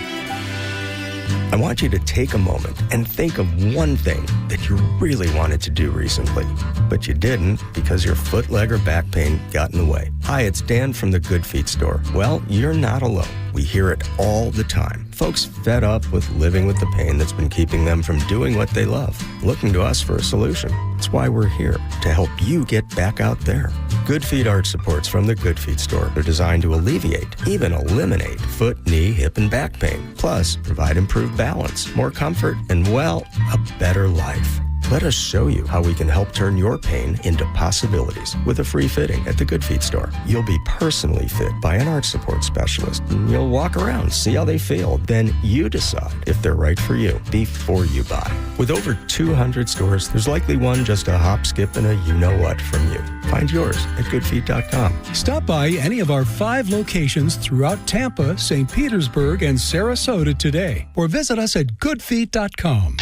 I want you to take a moment and think of one thing that you really wanted to do recently, but you didn't because your foot, leg, or back pain got in the way. Hi, it's Dan from the Good Feet store. Well, you're not alone. We hear it all the time. Folks fed up with living with the pain that's been keeping them from doing what they love, looking to us for a solution. That's why we're here, to help you get back out there. Good Feet arch supports from the Good Feet store are designed to alleviate, even eliminate, foot, knee, hip, and back pain. Plus, provide improved balance, more comfort, and, well, a better life. Let us show you how we can help turn your pain into possibilities with a free fitting at the Good Feet store. You'll be personally fit by an arch support specialist, and you'll walk around, see how they feel. Then you decide if they're right for you before you buy. With over 200 stores, there's likely one just a hop, skip, and a you-know-what from you. Find yours at goodfeet.com. Stop by any of our 5 locations throughout Tampa, St. Petersburg, and Sarasota today, or visit us at goodfeet.com.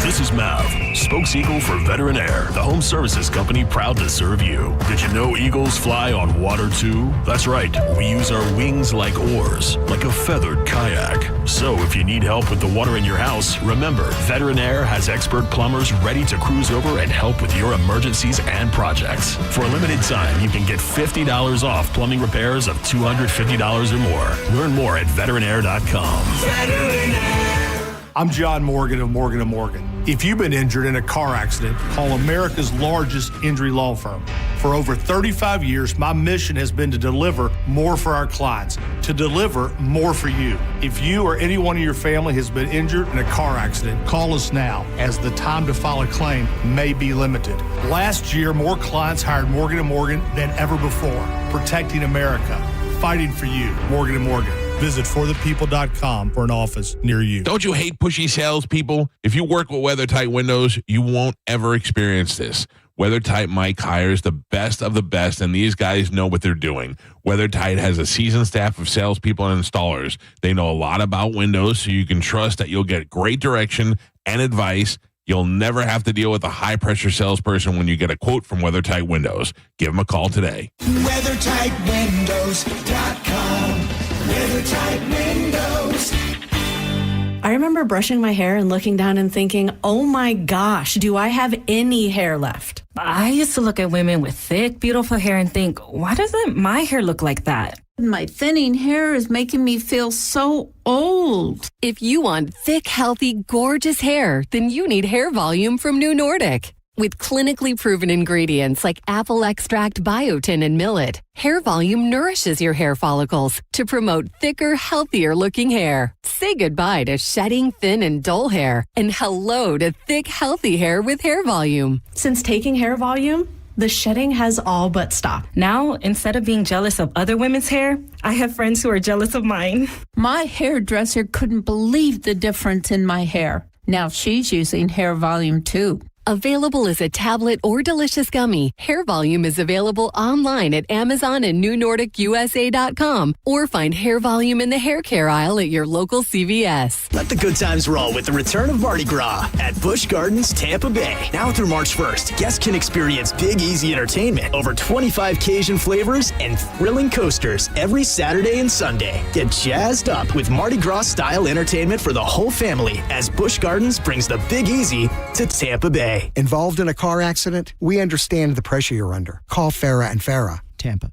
This is Mav, spokes eagle for Veteran Air, the home services company proud to serve you. Did you know eagles fly on water too? That's right, we use our wings like oars, like a feathered kayak. So if you need help with the water in your house, remember, Veteran Air has expert plumbers ready to cruise over and help with your emergencies and projects. For a limited time, you can get $50 off plumbing repairs of $250 or more. Learn more at veteranair.com. Veteran Air. I'm John Morgan of Morgan & Morgan. If you've been injured in a car accident, call America's largest injury law firm. For over 35 years, my mission has been to deliver more for our clients, to deliver more for you. If you or anyone in your family has been injured in a car accident, call us now, as the time to file a claim may be limited. Last year, more clients hired Morgan & Morgan than ever before, protecting America, fighting for you. Morgan & Morgan. Visit forthepeople.com for an office near you. Don't you hate pushy salespeople? If you work with WeatherTight Windows, you won't ever experience this. WeatherTight Mike hires the best of the best, and these guys know what they're doing. WeatherTight has a seasoned staff of salespeople and installers. They know a lot about windows, so you can trust that you'll get great direction and advice. You'll never have to deal with a high-pressure salesperson when you get a quote from WeatherTight Windows. Give them a call today. WeatherTightWindows.com. WeatherTight Windows. I remember brushing my hair and looking down and thinking, oh my gosh, do I have any hair left? I used to look at women with thick, beautiful hair and think, why doesn't my hair look like that? My thinning hair is making me feel so old. If you want thick, healthy, gorgeous hair, then you need Hair Volume from New Nordic. With clinically proven ingredients like apple extract, biotin, and millet, Hair Volume nourishes your hair follicles to promote thicker, healthier looking hair. Say goodbye to shedding, thin, and dull hair, and hello to thick, healthy hair with Hair Volume. Since taking Hair Volume, the shedding has all but stopped. Now, instead of being jealous of other women's hair, I have friends who are jealous of mine. My hairdresser couldn't believe the difference in my hair. Now she's using Hair Volume too. Available as a tablet or delicious gummy, Hair Volume is available online at Amazon and NewNordicUSA.com, or find Hair Volume in the hair care aisle at your local CVS. Let the good times roll with the return of Mardi Gras at Busch Gardens, Tampa Bay. Now through March 1st, guests can experience Big Easy entertainment, over 25 Cajun flavors, and thrilling coasters every Saturday and Sunday. Get jazzed up with Mardi Gras-style entertainment for the whole family as Busch Gardens brings the Big Easy to Tampa Bay. Involved in a car accident? We understand the pressure you're under. Call Farah and Farah, Tampa.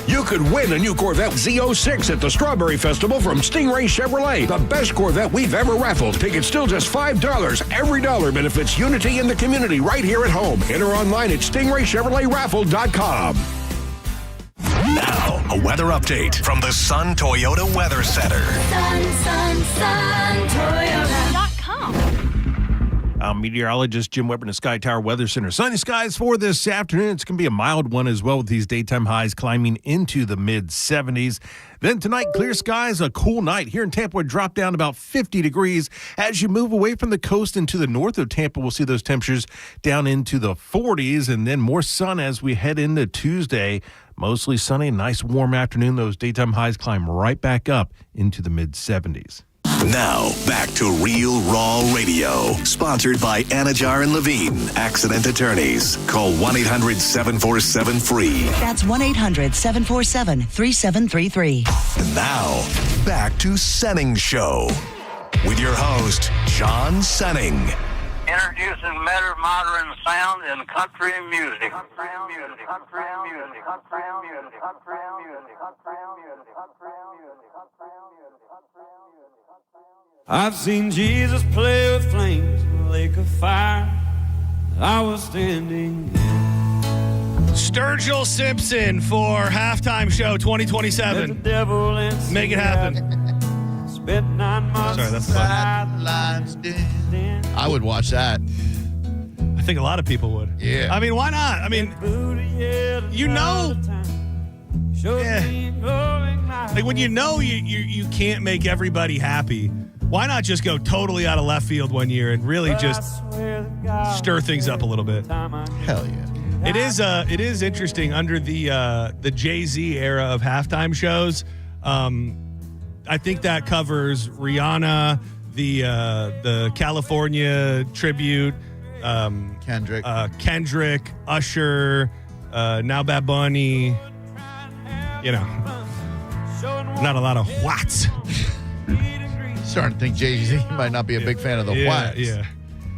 You could win a new Corvette Z06 at the Strawberry Festival from Stingray Chevrolet. The best Corvette we've ever raffled. Tickets still just $5. Every dollar benefits unity in the community right here at home. Enter online at stingraychevroletraffle.com. Now, A weather update from the Sun Toyota Weather Center. I'm meteorologist Jim Weber in the Sky Tower Weather Center. Sunny skies for this afternoon. It's going to be a mild one as well, with these daytime highs climbing into the mid-70s. Then tonight, clear skies, a cool night. Here in Tampa, would drop down about 50 degrees. As you move away from the coast into the north of Tampa, we'll see those temperatures down into the 40s, and then more sun as we head into Tuesday. Mostly sunny, nice warm afternoon. Those daytime highs climb right back up into the mid-70s. Now, back to Real Raw Radio, sponsored by Anajar and Levine, accident attorneys. Call 1-800-747-FREE. That's 1-800-747-3733. And now, back to Senning Show with your host, John Senning. Introducing better modern sound in country music. I've seen Jesus play with flames in a lake of fire. I was standing in. Sturgill Simpson for Halftime Show 2027. Make it happen. Spent 9 months. Sorry, that's I would watch that. I think a lot of people would. Yeah. I mean, why not? I mean, you know. Yeah. Like when you know you can't make everybody happy, why not just go totally out of left field one year and really just stir things up a little bit? Hell yeah. It is interesting under the Jay-Z era of halftime shows. I think that covers Rihanna, the California tribute, Kendrick, Usher, now Bad Bunny. You know, not a lot of whats. Starting to think Jay-Z might not be a big fan of the whats. Yeah.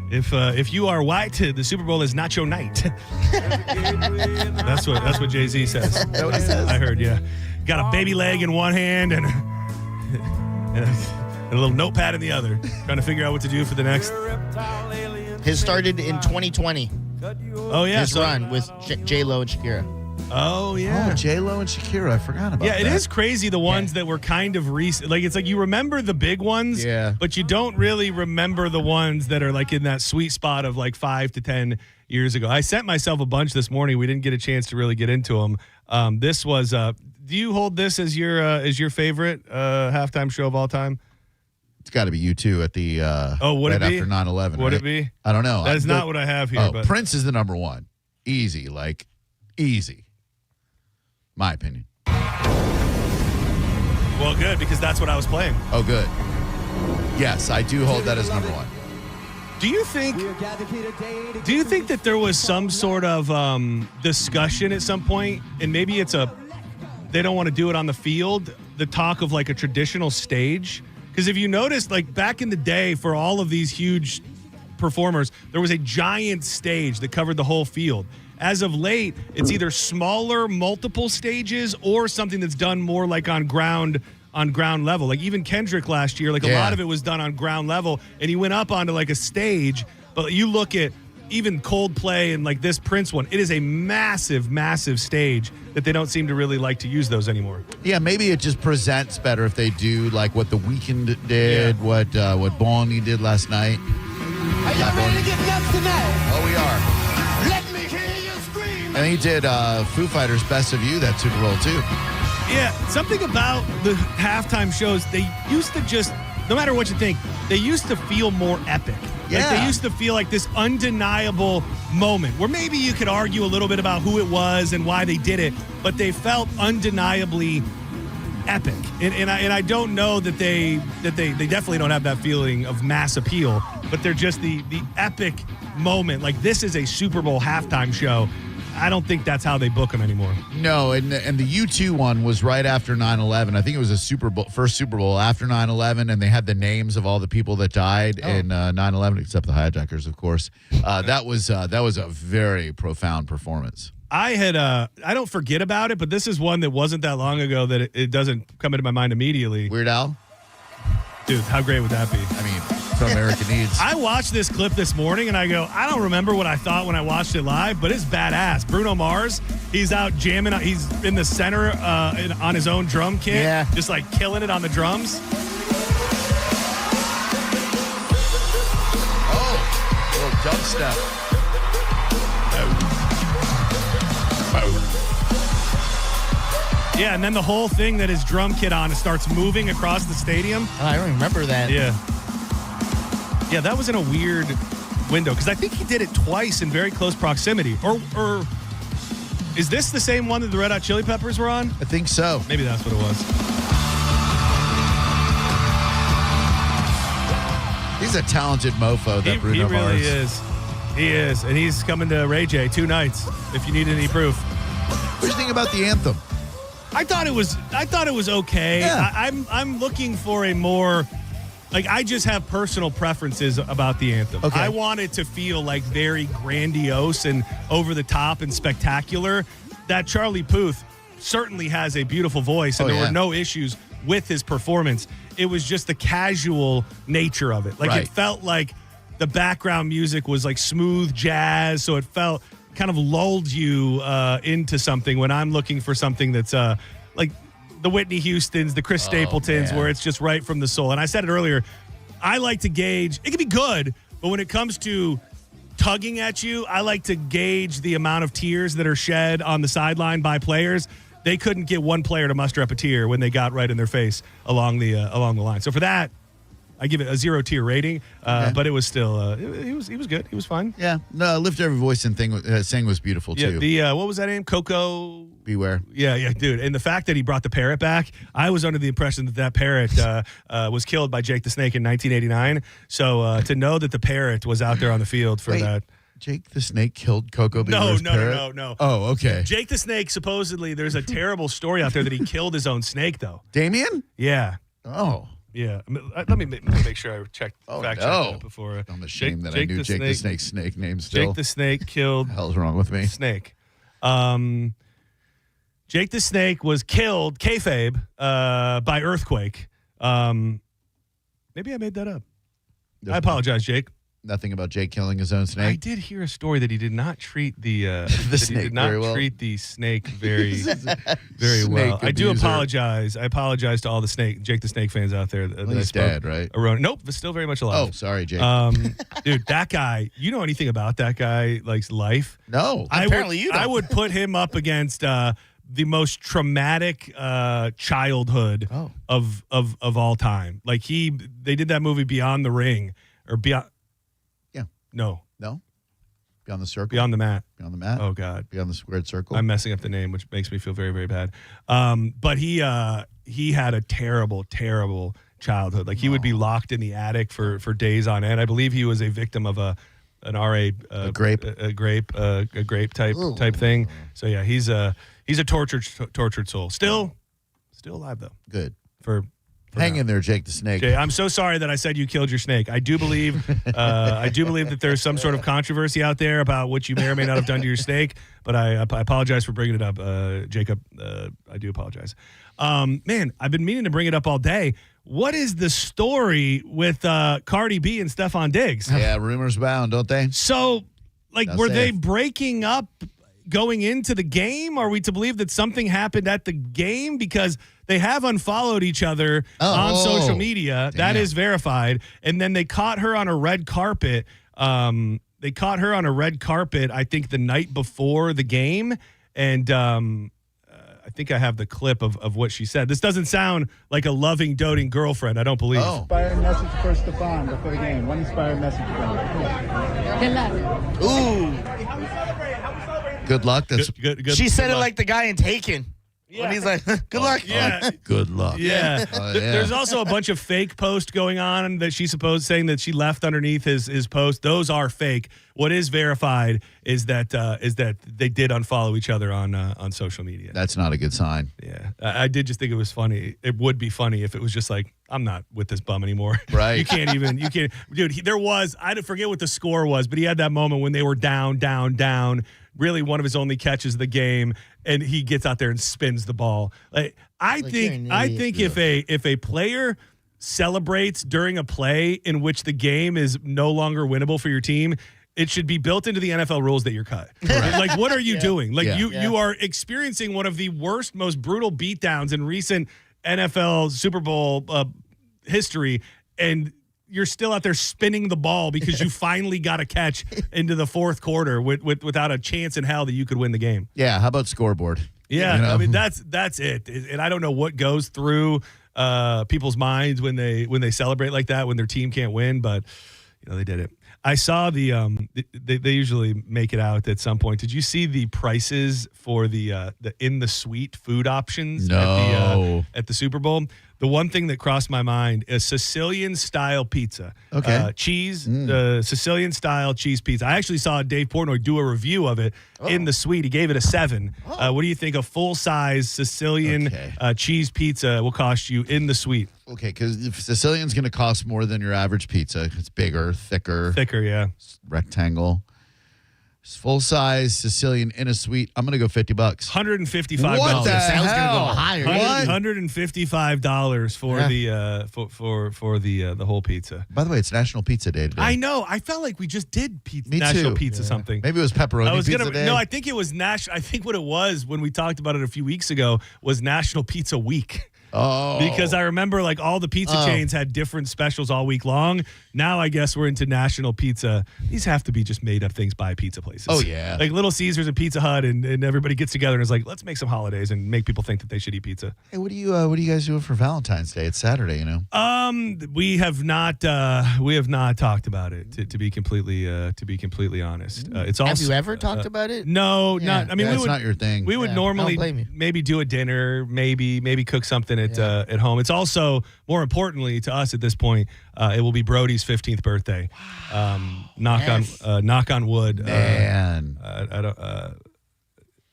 If you are white, the Super Bowl is not your night. That's what Jay-Z says. Is that what he says? I heard, yeah. Got a baby leg in one hand and a little notepad in the other, trying to figure out what to do for the next. His started in 2020. Oh, yeah. His run with J-Lo and Shakira. Oh, yeah. Oh, J-Lo and Shakira. I forgot about that. Yeah, it is crazy, the ones that were kind of recent. Like, it's like you remember the big ones, but you don't really remember the ones that are, like, in that sweet spot of, like, 5 to 10 years ago. I sent myself a bunch this morning. We didn't get a chance to really get into them. This was do you hold this as your favorite halftime show of all time? It's got to be U2 at the would right it be? after 9/11. Would right? it be? I don't know. That is not what I have here. But Prince is the number one. Easy, like easy. My opinion. Well, good, because that's what I was playing. Oh, good. Yes, I do hold that as number one. Do you think that there was some sort of discussion at some point, and maybe they don't want to do it on the field, the talk of like a traditional stage? Because if you notice, like back in the day for all of these huge performers, there was a giant stage that covered the whole field. As of late, it's either smaller multiple stages or something that's done more like on ground level. Like even Kendrick last year, like a lot of it was done on ground level, and he went up onto like a stage. But you look at even Coldplay and like this Prince one, it is a massive, massive stage that they don't seem to really like to use those anymore. Yeah, maybe it just presents better if they do like what The Weeknd did, what Bonnie did last night. Are y'all ready to get nuts tonight? Oh, we are. Let me hear you scream. And he did Foo Fighters' Best of You, that Super Bowl too. Yeah, something about the halftime shows, they used to just, no matter what you think, they used to feel more epic. Yeah. Like they used to feel like this undeniable moment where maybe you could argue a little bit about who it was and why they did it, but they felt undeniably epic. And I don't know that they definitely don't have that feeling of mass appeal, but they're just the epic moment. Like this is a Super Bowl halftime show. I don't think that's how they book them anymore. No, and the U2 one was right after 9/11. I think it was a first Super Bowl after 9/11, and they had the names of all the people that died in 9/11, except the hijackers, of course. That was a very profound performance. I don't forget about it, but this is one that wasn't that long ago that it doesn't come into my mind immediately. Weird Al? Dude, how great would that be? I mean, what America needs. I watched this clip this morning, and I go, I don't remember what I thought when I watched it live, but it's badass. Bruno Mars, he's out jamming. He's in the center on his own drum kit, just like killing it on the drums. Oh, a little dubstep. Yeah, and then the whole thing that his drum kit on, it starts moving across the stadium. Oh, I don't remember that. Yeah. Yeah, that was in a weird window because I think he did it twice in very close proximity. Or is this the same one that the Red Hot Chili Peppers were on? I think so. Maybe that's what it was. He's a talented mofo, that Bruno He really Mars. is. He is. And he's coming to Ray J 2 nights if you need any proof. What do you think about the anthem? I thought it was okay. Yeah. I'm looking for a more, like, I just have personal preferences about the anthem. Okay. I want it to feel like very grandiose and over the top and spectacular. That Charlie Puth certainly has a beautiful voice, and there were no issues with his performance. It was just the casual nature of it. Like, it felt like the background music was like smooth jazz, so it felt kind of lulled you into something when I'm looking for something that's like the Whitney Houstons, the Chris Stapletons, where it's just right from the soul. And I said it earlier, I like to gauge, it can be good, but when it comes to tugging at you, I like to gauge the amount of tears that are shed on the sideline by players. They couldn't get one player to muster up a tear when they got right in their face along the line. So for that, I give it a 0 tier rating, but it was still he was good. He was fine. Yeah, no, Lift Every Voice and Sing was beautiful too. Yeah, the what was that name? Coco Beware. Yeah, dude. And the fact that he brought the parrot back, I was under the impression that parrot was killed by Jake the Snake in 1989. So to know that the parrot was out there on the field for that. Jake the Snake killed Coco Beware's parrot? No. Oh, okay. Jake the Snake, supposedly, there's a terrible story out there that he killed his own snake, though. Damien? Yeah. Oh. Yeah. Let me make sure I check fact check that before. I'm ashamed that I knew Jake the Snake's snake name still. Jake the Snake killed. What the hell's wrong with me? Snake. Jake the Snake was killed, kayfabe, by earthquake. Maybe I made that up. I apologize, Jake. Nothing about Jake killing his own snake. I did hear a story that he did not treat the snake he did not very well. treat the snake very well. I do apologize. I apologize to all the Jake the Snake fans out there. That He's dead, right? Nope, but still very much alive. Oh, sorry, Jake. Dude, that guy. You know anything about that guy? Like life? No. Apparently you don't. I would put him up against the most traumatic childhood of all time. Like they did that movie Beyond the Ring or Beyond. No. Beyond the Circle? Beyond the Mat. Beyond the Mat? Oh, God. Beyond the Squared Circle? I'm messing up the name, which makes me feel very, very bad. But he had a terrible, terrible childhood. Like, he would be locked in the attic for days on end. I believe he was a victim of an RA... a grape type thing. So, yeah, he's a tortured soul. Still alive, though. Good. For Hang in there, Jake the Snake. Jay, I'm so sorry that I said you killed your snake. I do believe that there's some sort of controversy out there about what you may or may not have done to your snake, but I apologize for bringing it up, Jacob. I do apologize. Man, I've been meaning to bring it up all day. What is the story with Cardi B and Stephon Diggs? Yeah, rumors abound, don't they? So, were they breaking up going into the game? Are we to believe that something happened at the game? Because they have unfollowed each other on social media. Damn. That is verified. And then they caught her on a red carpet. I think, the night before the game. And I think I have the clip of what she said. This doesn't sound like a loving, doting girlfriend, I don't believe. Inspired message for Stephon before the game. One inspired message for him. Good luck. Ooh. Good luck. That's good. She said it like the guy in Taken. Yeah. When he's like, good luck. Yeah. Good luck. Yeah. Yeah. There's also a bunch of fake posts going on that she's saying that she left underneath his post. Those are fake. What is verified is that they did unfollow each other on social media. That's not a good sign. Yeah. I did just think it was funny. It would be funny if it was just like, I'm not with this bum anymore. Right. You can't, dude, I forget what the score was, but he had that moment when they were down, really one of his only catches of the game, and he gets out there and spins the ball. I think if a player celebrates during a play in which the game is no longer winnable for your team, it should be built into the NFL rules that you're cut. Like, what are you doing? Like, you are experiencing one of the worst, most brutal beatdowns in recent NFL Super Bowl history, and you're still out there spinning the ball because you finally got a catch into the fourth quarter without a chance in hell that you could win the game. Yeah, how about scoreboard? Yeah, You know? I mean that's it. And I don't know what goes through people's minds when they celebrate like that when their team can't win, but they did it. I saw they usually make it out at some point. Did you see the prices for the in the suite food options at the Super Bowl? The one thing that crossed my mind is Sicilian style pizza. Okay. Cheese, Sicilian style cheese pizza. I actually saw Dave Portnoy do a review of it in the suite. He gave it a 7. What do you think a full size Sicilian cheese pizza will cost you in the suite? Okay, because Sicilian's going to cost more than your average pizza. It's bigger, thicker, yeah, rectangle. Full size Sicilian in a suite. I'm going to go $50. $155. What the hell? Sounds gonna go higher. What? $155 for the whole pizza. By the way, it's National Pizza Day today. I know. I felt like we just did Me National too. Pizza something. Maybe it was pepperoni pizza day. No, I think it was I think what it was when we talked about it a few weeks ago was National Pizza Week. Oh. Because I remember like all the pizza chains had different specials all week long. Now I guess we're into National Pizza. These have to be just made up things by pizza places. Oh, yeah. Like Little Caesars and Pizza Hut and everybody gets together and is like, let's make some holidays and make people think that they should eat pizza. Hey, what are you guys doing for Valentine's Day? It's Saturday, you know. We have not talked about it to be completely honest. It's also Have you ever talked about it? No, not. I mean, That's not your thing. We would Yeah, normally I don't blame you. maybe do a dinner, maybe cook something at home. It's also more importantly to us at this point, it will be Brody's 15th birthday. Knock on wood. Man, I don't.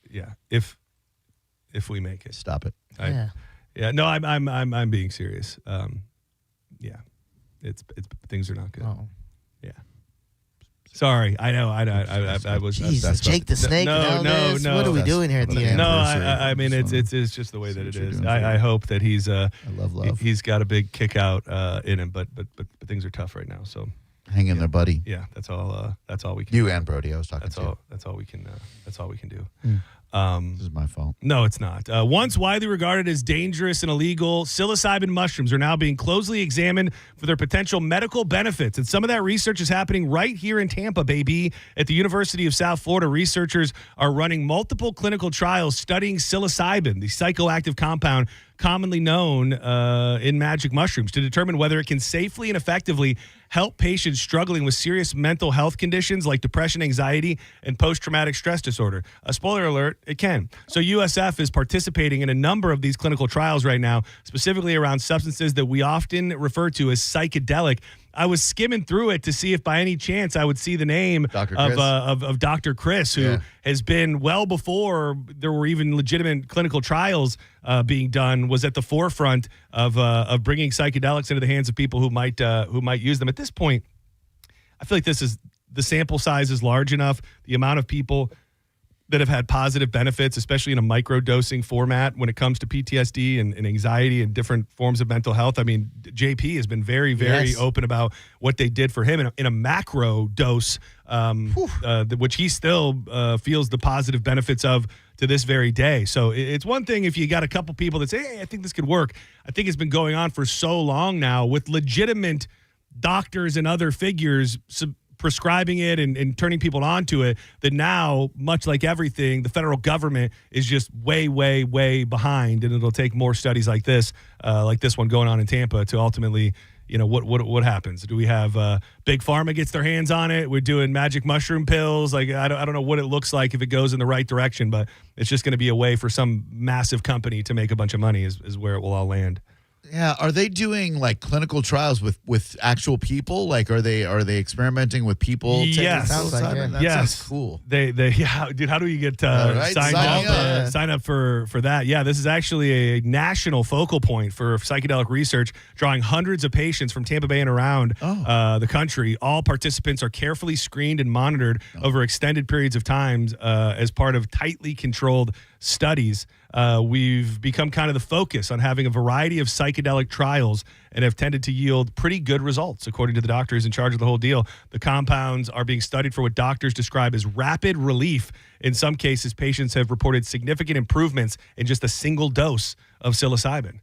Yeah, if we make it, stop it. Yeah. No, I'm being serious. Yeah, it's things are not good. Oh. Yeah. Sorry, I know. I was. Jesus, Jake the Snake. No. What are we doing here at the end? No, I mean it's just the way that it is. I hope that he's I love. He's got a big kick out in him, but things are tough right now. So Hang in there, buddy. Yeah, that's all we can. You do. and Brody, I was talking to. That's all we can. That's all we can do. This is my fault. No, it's not. Once widely regarded as dangerous and illegal, psilocybin mushrooms are now being closely examined for their potential medical benefits. And some of that research is happening right here in Tampa, baby. At the University of South Florida, researchers are running multiple clinical trials studying psilocybin, the psychoactive compound commonly known in magic mushrooms, to determine whether it can safely and effectively help patients struggling with serious mental health conditions like depression, anxiety, and post-traumatic stress disorder. A spoiler alert, it can. So USF is participating in a number of these clinical trials right now, specifically around substances that we often refer to as psychedelic. I was skimming through it to see if by any chance I would see the name of Dr. Chris, who has been, well before there were even legitimate clinical trials being done, was at the forefront of bringing psychedelics into the hands of people who might use them. At this point, I feel like the sample size is large enough. The amount of people that have had positive benefits, especially in a micro-dosing format when it comes to PTSD and anxiety and different forms of mental health. I mean, JP has been very, very open about what they did for him in a macro dose, which he still feels the positive benefits of to this very day. So it's one thing if you got a couple people that say, hey, I think this could work. I think it's been going on for so long now with legitimate doctors and other figures prescribing it and turning people onto it, that now, much like everything, the federal government is just way, way, way behind, and it'll take more studies like this one going on in Tampa to ultimately, what happens? Do we have Big Pharma gets their hands on it? We're doing magic mushroom pills. Like I don't know what it looks like if it goes in the right direction, but it's just going to be a way for some massive company to make a bunch of money is where it will all land. Yeah, are they doing like clinical trials with actual people? Like, are they experimenting with people? Yes, sounds like, that sounds cool. They dude. How do you get sign up for that? Yeah, this is actually a national focal point for psychedelic research, drawing hundreds of patients from Tampa Bay and around the country. All participants are carefully screened and monitored over extended periods of time as part of tightly controlled studies, we've become kind of the focus on having a variety of psychedelic trials and have tended to yield pretty good results, according to the doctors in charge of the whole deal. The compounds are being studied for what doctors describe as rapid relief. In some cases, patients have reported significant improvements in just a single dose of psilocybin.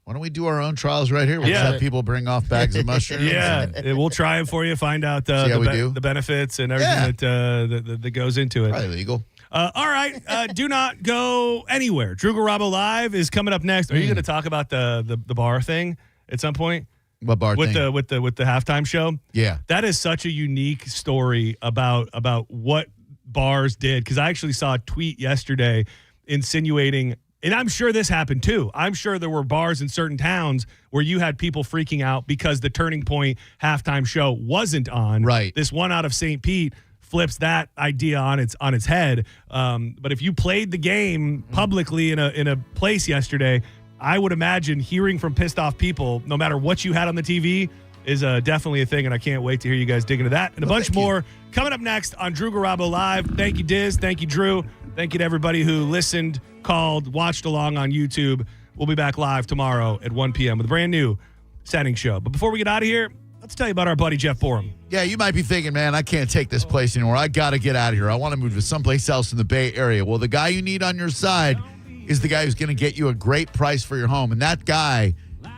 Why don't we do our own trials right here? We'll have people bring off bags of mushrooms. Yeah, we'll try it for you, find out the benefits and everything that goes into it. Probably legal. All right, do not go anywhere. Drew Garabo Live is coming up next. Are you going to talk about the bar thing at some point? What bar with thing? with the halftime show? Yeah, that is such a unique story about what bars did, because I actually saw a tweet yesterday insinuating. And I'm sure this happened too. I'm sure there were bars in certain towns where you had people freaking out because the Turning Point halftime show wasn't on. Right. This one out of St. Pete flips that idea on its head. But if you played the game publicly in a place yesterday, I would imagine hearing from pissed off people, no matter what you had on the TV, is definitely a thing. And I can't wait to hear you guys dig into that and a bunch more coming up next on Drew Garabo Live. Thank you, Diz. Thank you, Drew. Thank you to everybody who listened, called, watched along on YouTube. We'll be back live tomorrow at 1 p.m. with a brand new Senning Show. But before we get out of here, let's tell you about our buddy Jeff Borum. Yeah, you might be thinking, man, I can't take this place anymore. I got to get out of here. I want to move to someplace else in the Bay Area. Well, the guy you need on your side is the guy who's going to get you a great price for your home. And that guy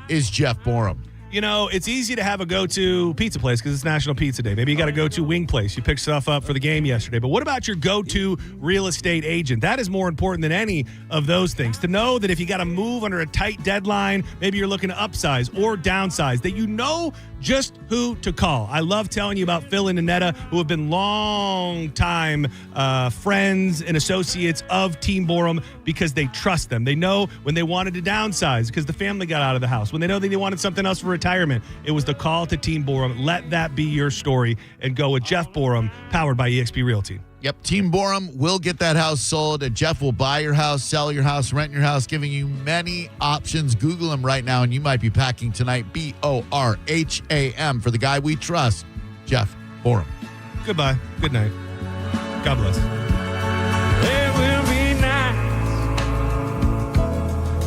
is Jeff Borum. You know, it's easy to have a go-to pizza place because it's National Pizza Day. Maybe you got a go-to wing place. You picked stuff up for the game yesterday. But what about your go-to real estate agent? That is more important than any of those things. To know that if you got to move under a tight deadline, maybe you're looking to upsize or downsize, that you know just who to call. I love telling you about Phil and Nanetta, who have been long-time friends and associates of Team Borum because they trust them. They know when they wanted to downsize because the family got out of the house. When they know that they wanted something else for retirement, it was the call to Team Borum. Let that be your story and go with Jeff Borum, powered by eXp Realty. Yep, Team Borum will get that house sold, and Jeff will buy your house, sell your house, rent your house, giving you many options. Google him right now, and you might be packing tonight. BORHAM for the guy we trust, Jeff Borum. Goodbye. Good night. God bless. There will be nights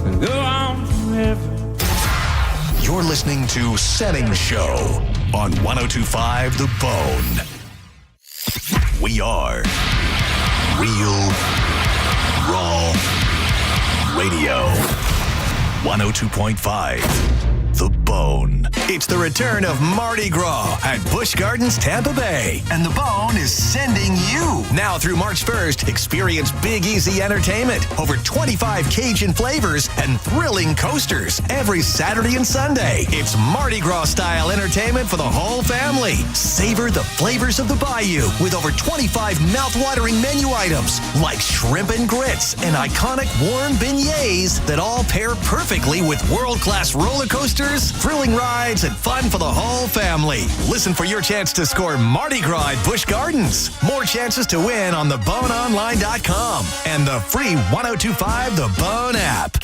that go on forever. You're listening to Senning Show on 102.5 The Bone. We are Real Raw Radio. 102.5 The Bone. It's the return of Mardi Gras at Busch Gardens, Tampa Bay. And The Bone is sending you. Now through March 1st, experience Big Easy entertainment. Over 25 Cajun flavors and thrilling coasters every Saturday and Sunday. It's Mardi Gras style entertainment for the whole family. Savor the flavors of the Bayou with over 25 mouth-watering menu items like shrimp and grits and iconic warm beignets that all pair perfectly with world-class roller coasters, thrilling rides, and fun for the whole family. Listen for your chance to score Mardi Gras at Busch Gardens. More chances to win on theboneonline.com and the free 102.5 The Bone app.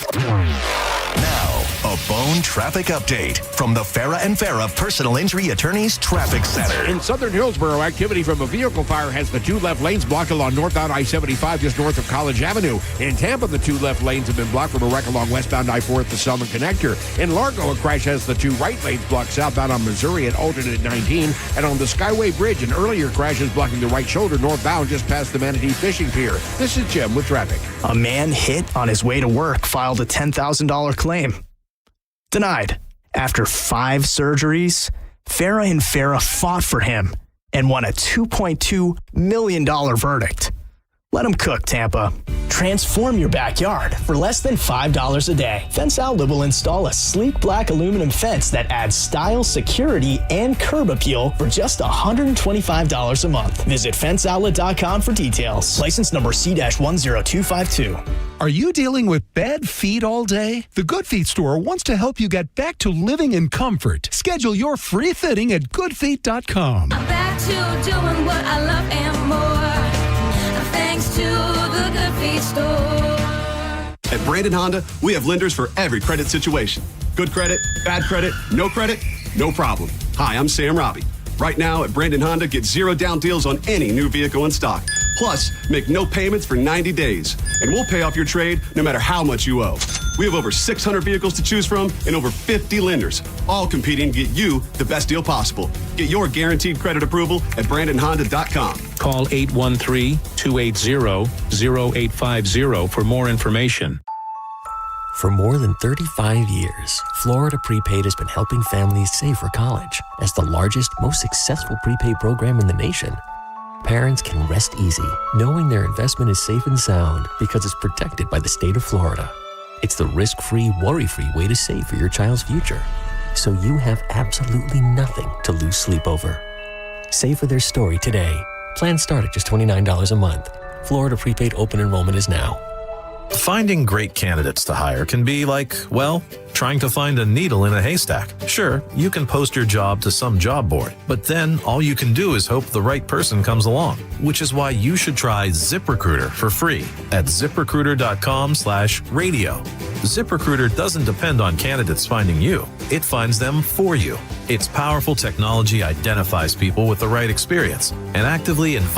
Now, a Bone traffic update from the Farah and Farah Personal Injury Attorneys Traffic Center. In southern Hillsborough, activity from a vehicle fire has the two left lanes blocked along northbound I-75 just north of College Avenue. In Tampa, the two left lanes have been blocked from a wreck along westbound I-4 at the Selma Connector. In Largo, a crash has the two right lanes blocked southbound on Missouri at alternate 19. And on the Skyway Bridge, an earlier crash is blocking the right shoulder northbound just past the Manatee Fishing Pier. This is Jim with traffic. A man hit on his way to work filed a $10,000 claim. Denied. After 5 surgeries, Farah and Farah fought for him and won a $2.2 million verdict. Let them cook, Tampa. Transform your backyard for less than $5 a day. Fence Outlet will install a sleek black aluminum fence that adds style, security, and curb appeal for just $125 a month. Visit fenceoutlet.com for details. License number C-10252. Are you dealing with bad feet all day? The Good Feet store wants to help you get back to living in comfort. Schedule your free fitting at goodfeet.com. I'm back to doing what I love and more. Thanks to the Good Feet store. At Brandon Honda, we have lenders for every credit situation. Good credit, bad credit, no problem. Hi, I'm Sam Robbie. Right now at Brandon Honda, get 0 down deals on any new vehicle in stock. Plus, make no payments for 90 days. And we'll pay off your trade no matter how much you owe. We have over 600 vehicles to choose from and over 50 lenders, all competing to get you the best deal possible. Get your guaranteed credit approval at BrandonHonda.com. Call 813-280-0850 for more information. For more than 35 years, Florida Prepaid has been helping families save for college as the largest, most successful prepaid program in the nation. Parents can rest easy knowing their investment is safe and sound because it's protected by the state of Florida. It's the risk-free, worry-free way to save for your child's future, so you have absolutely nothing to lose sleep over. Save for their story today. Plans start at just $29 a month. Florida Prepaid open enrollment is now. Finding great candidates to hire can be like, well, trying to find a needle in a haystack. Sure, you can post your job to some job board, but then all you can do is hope the right person comes along, which is why you should try ZipRecruiter for free at ZipRecruiter.com/radio. ZipRecruiter doesn't depend on candidates finding you. It finds them for you. Its powerful technology identifies people with the right experience and actively invites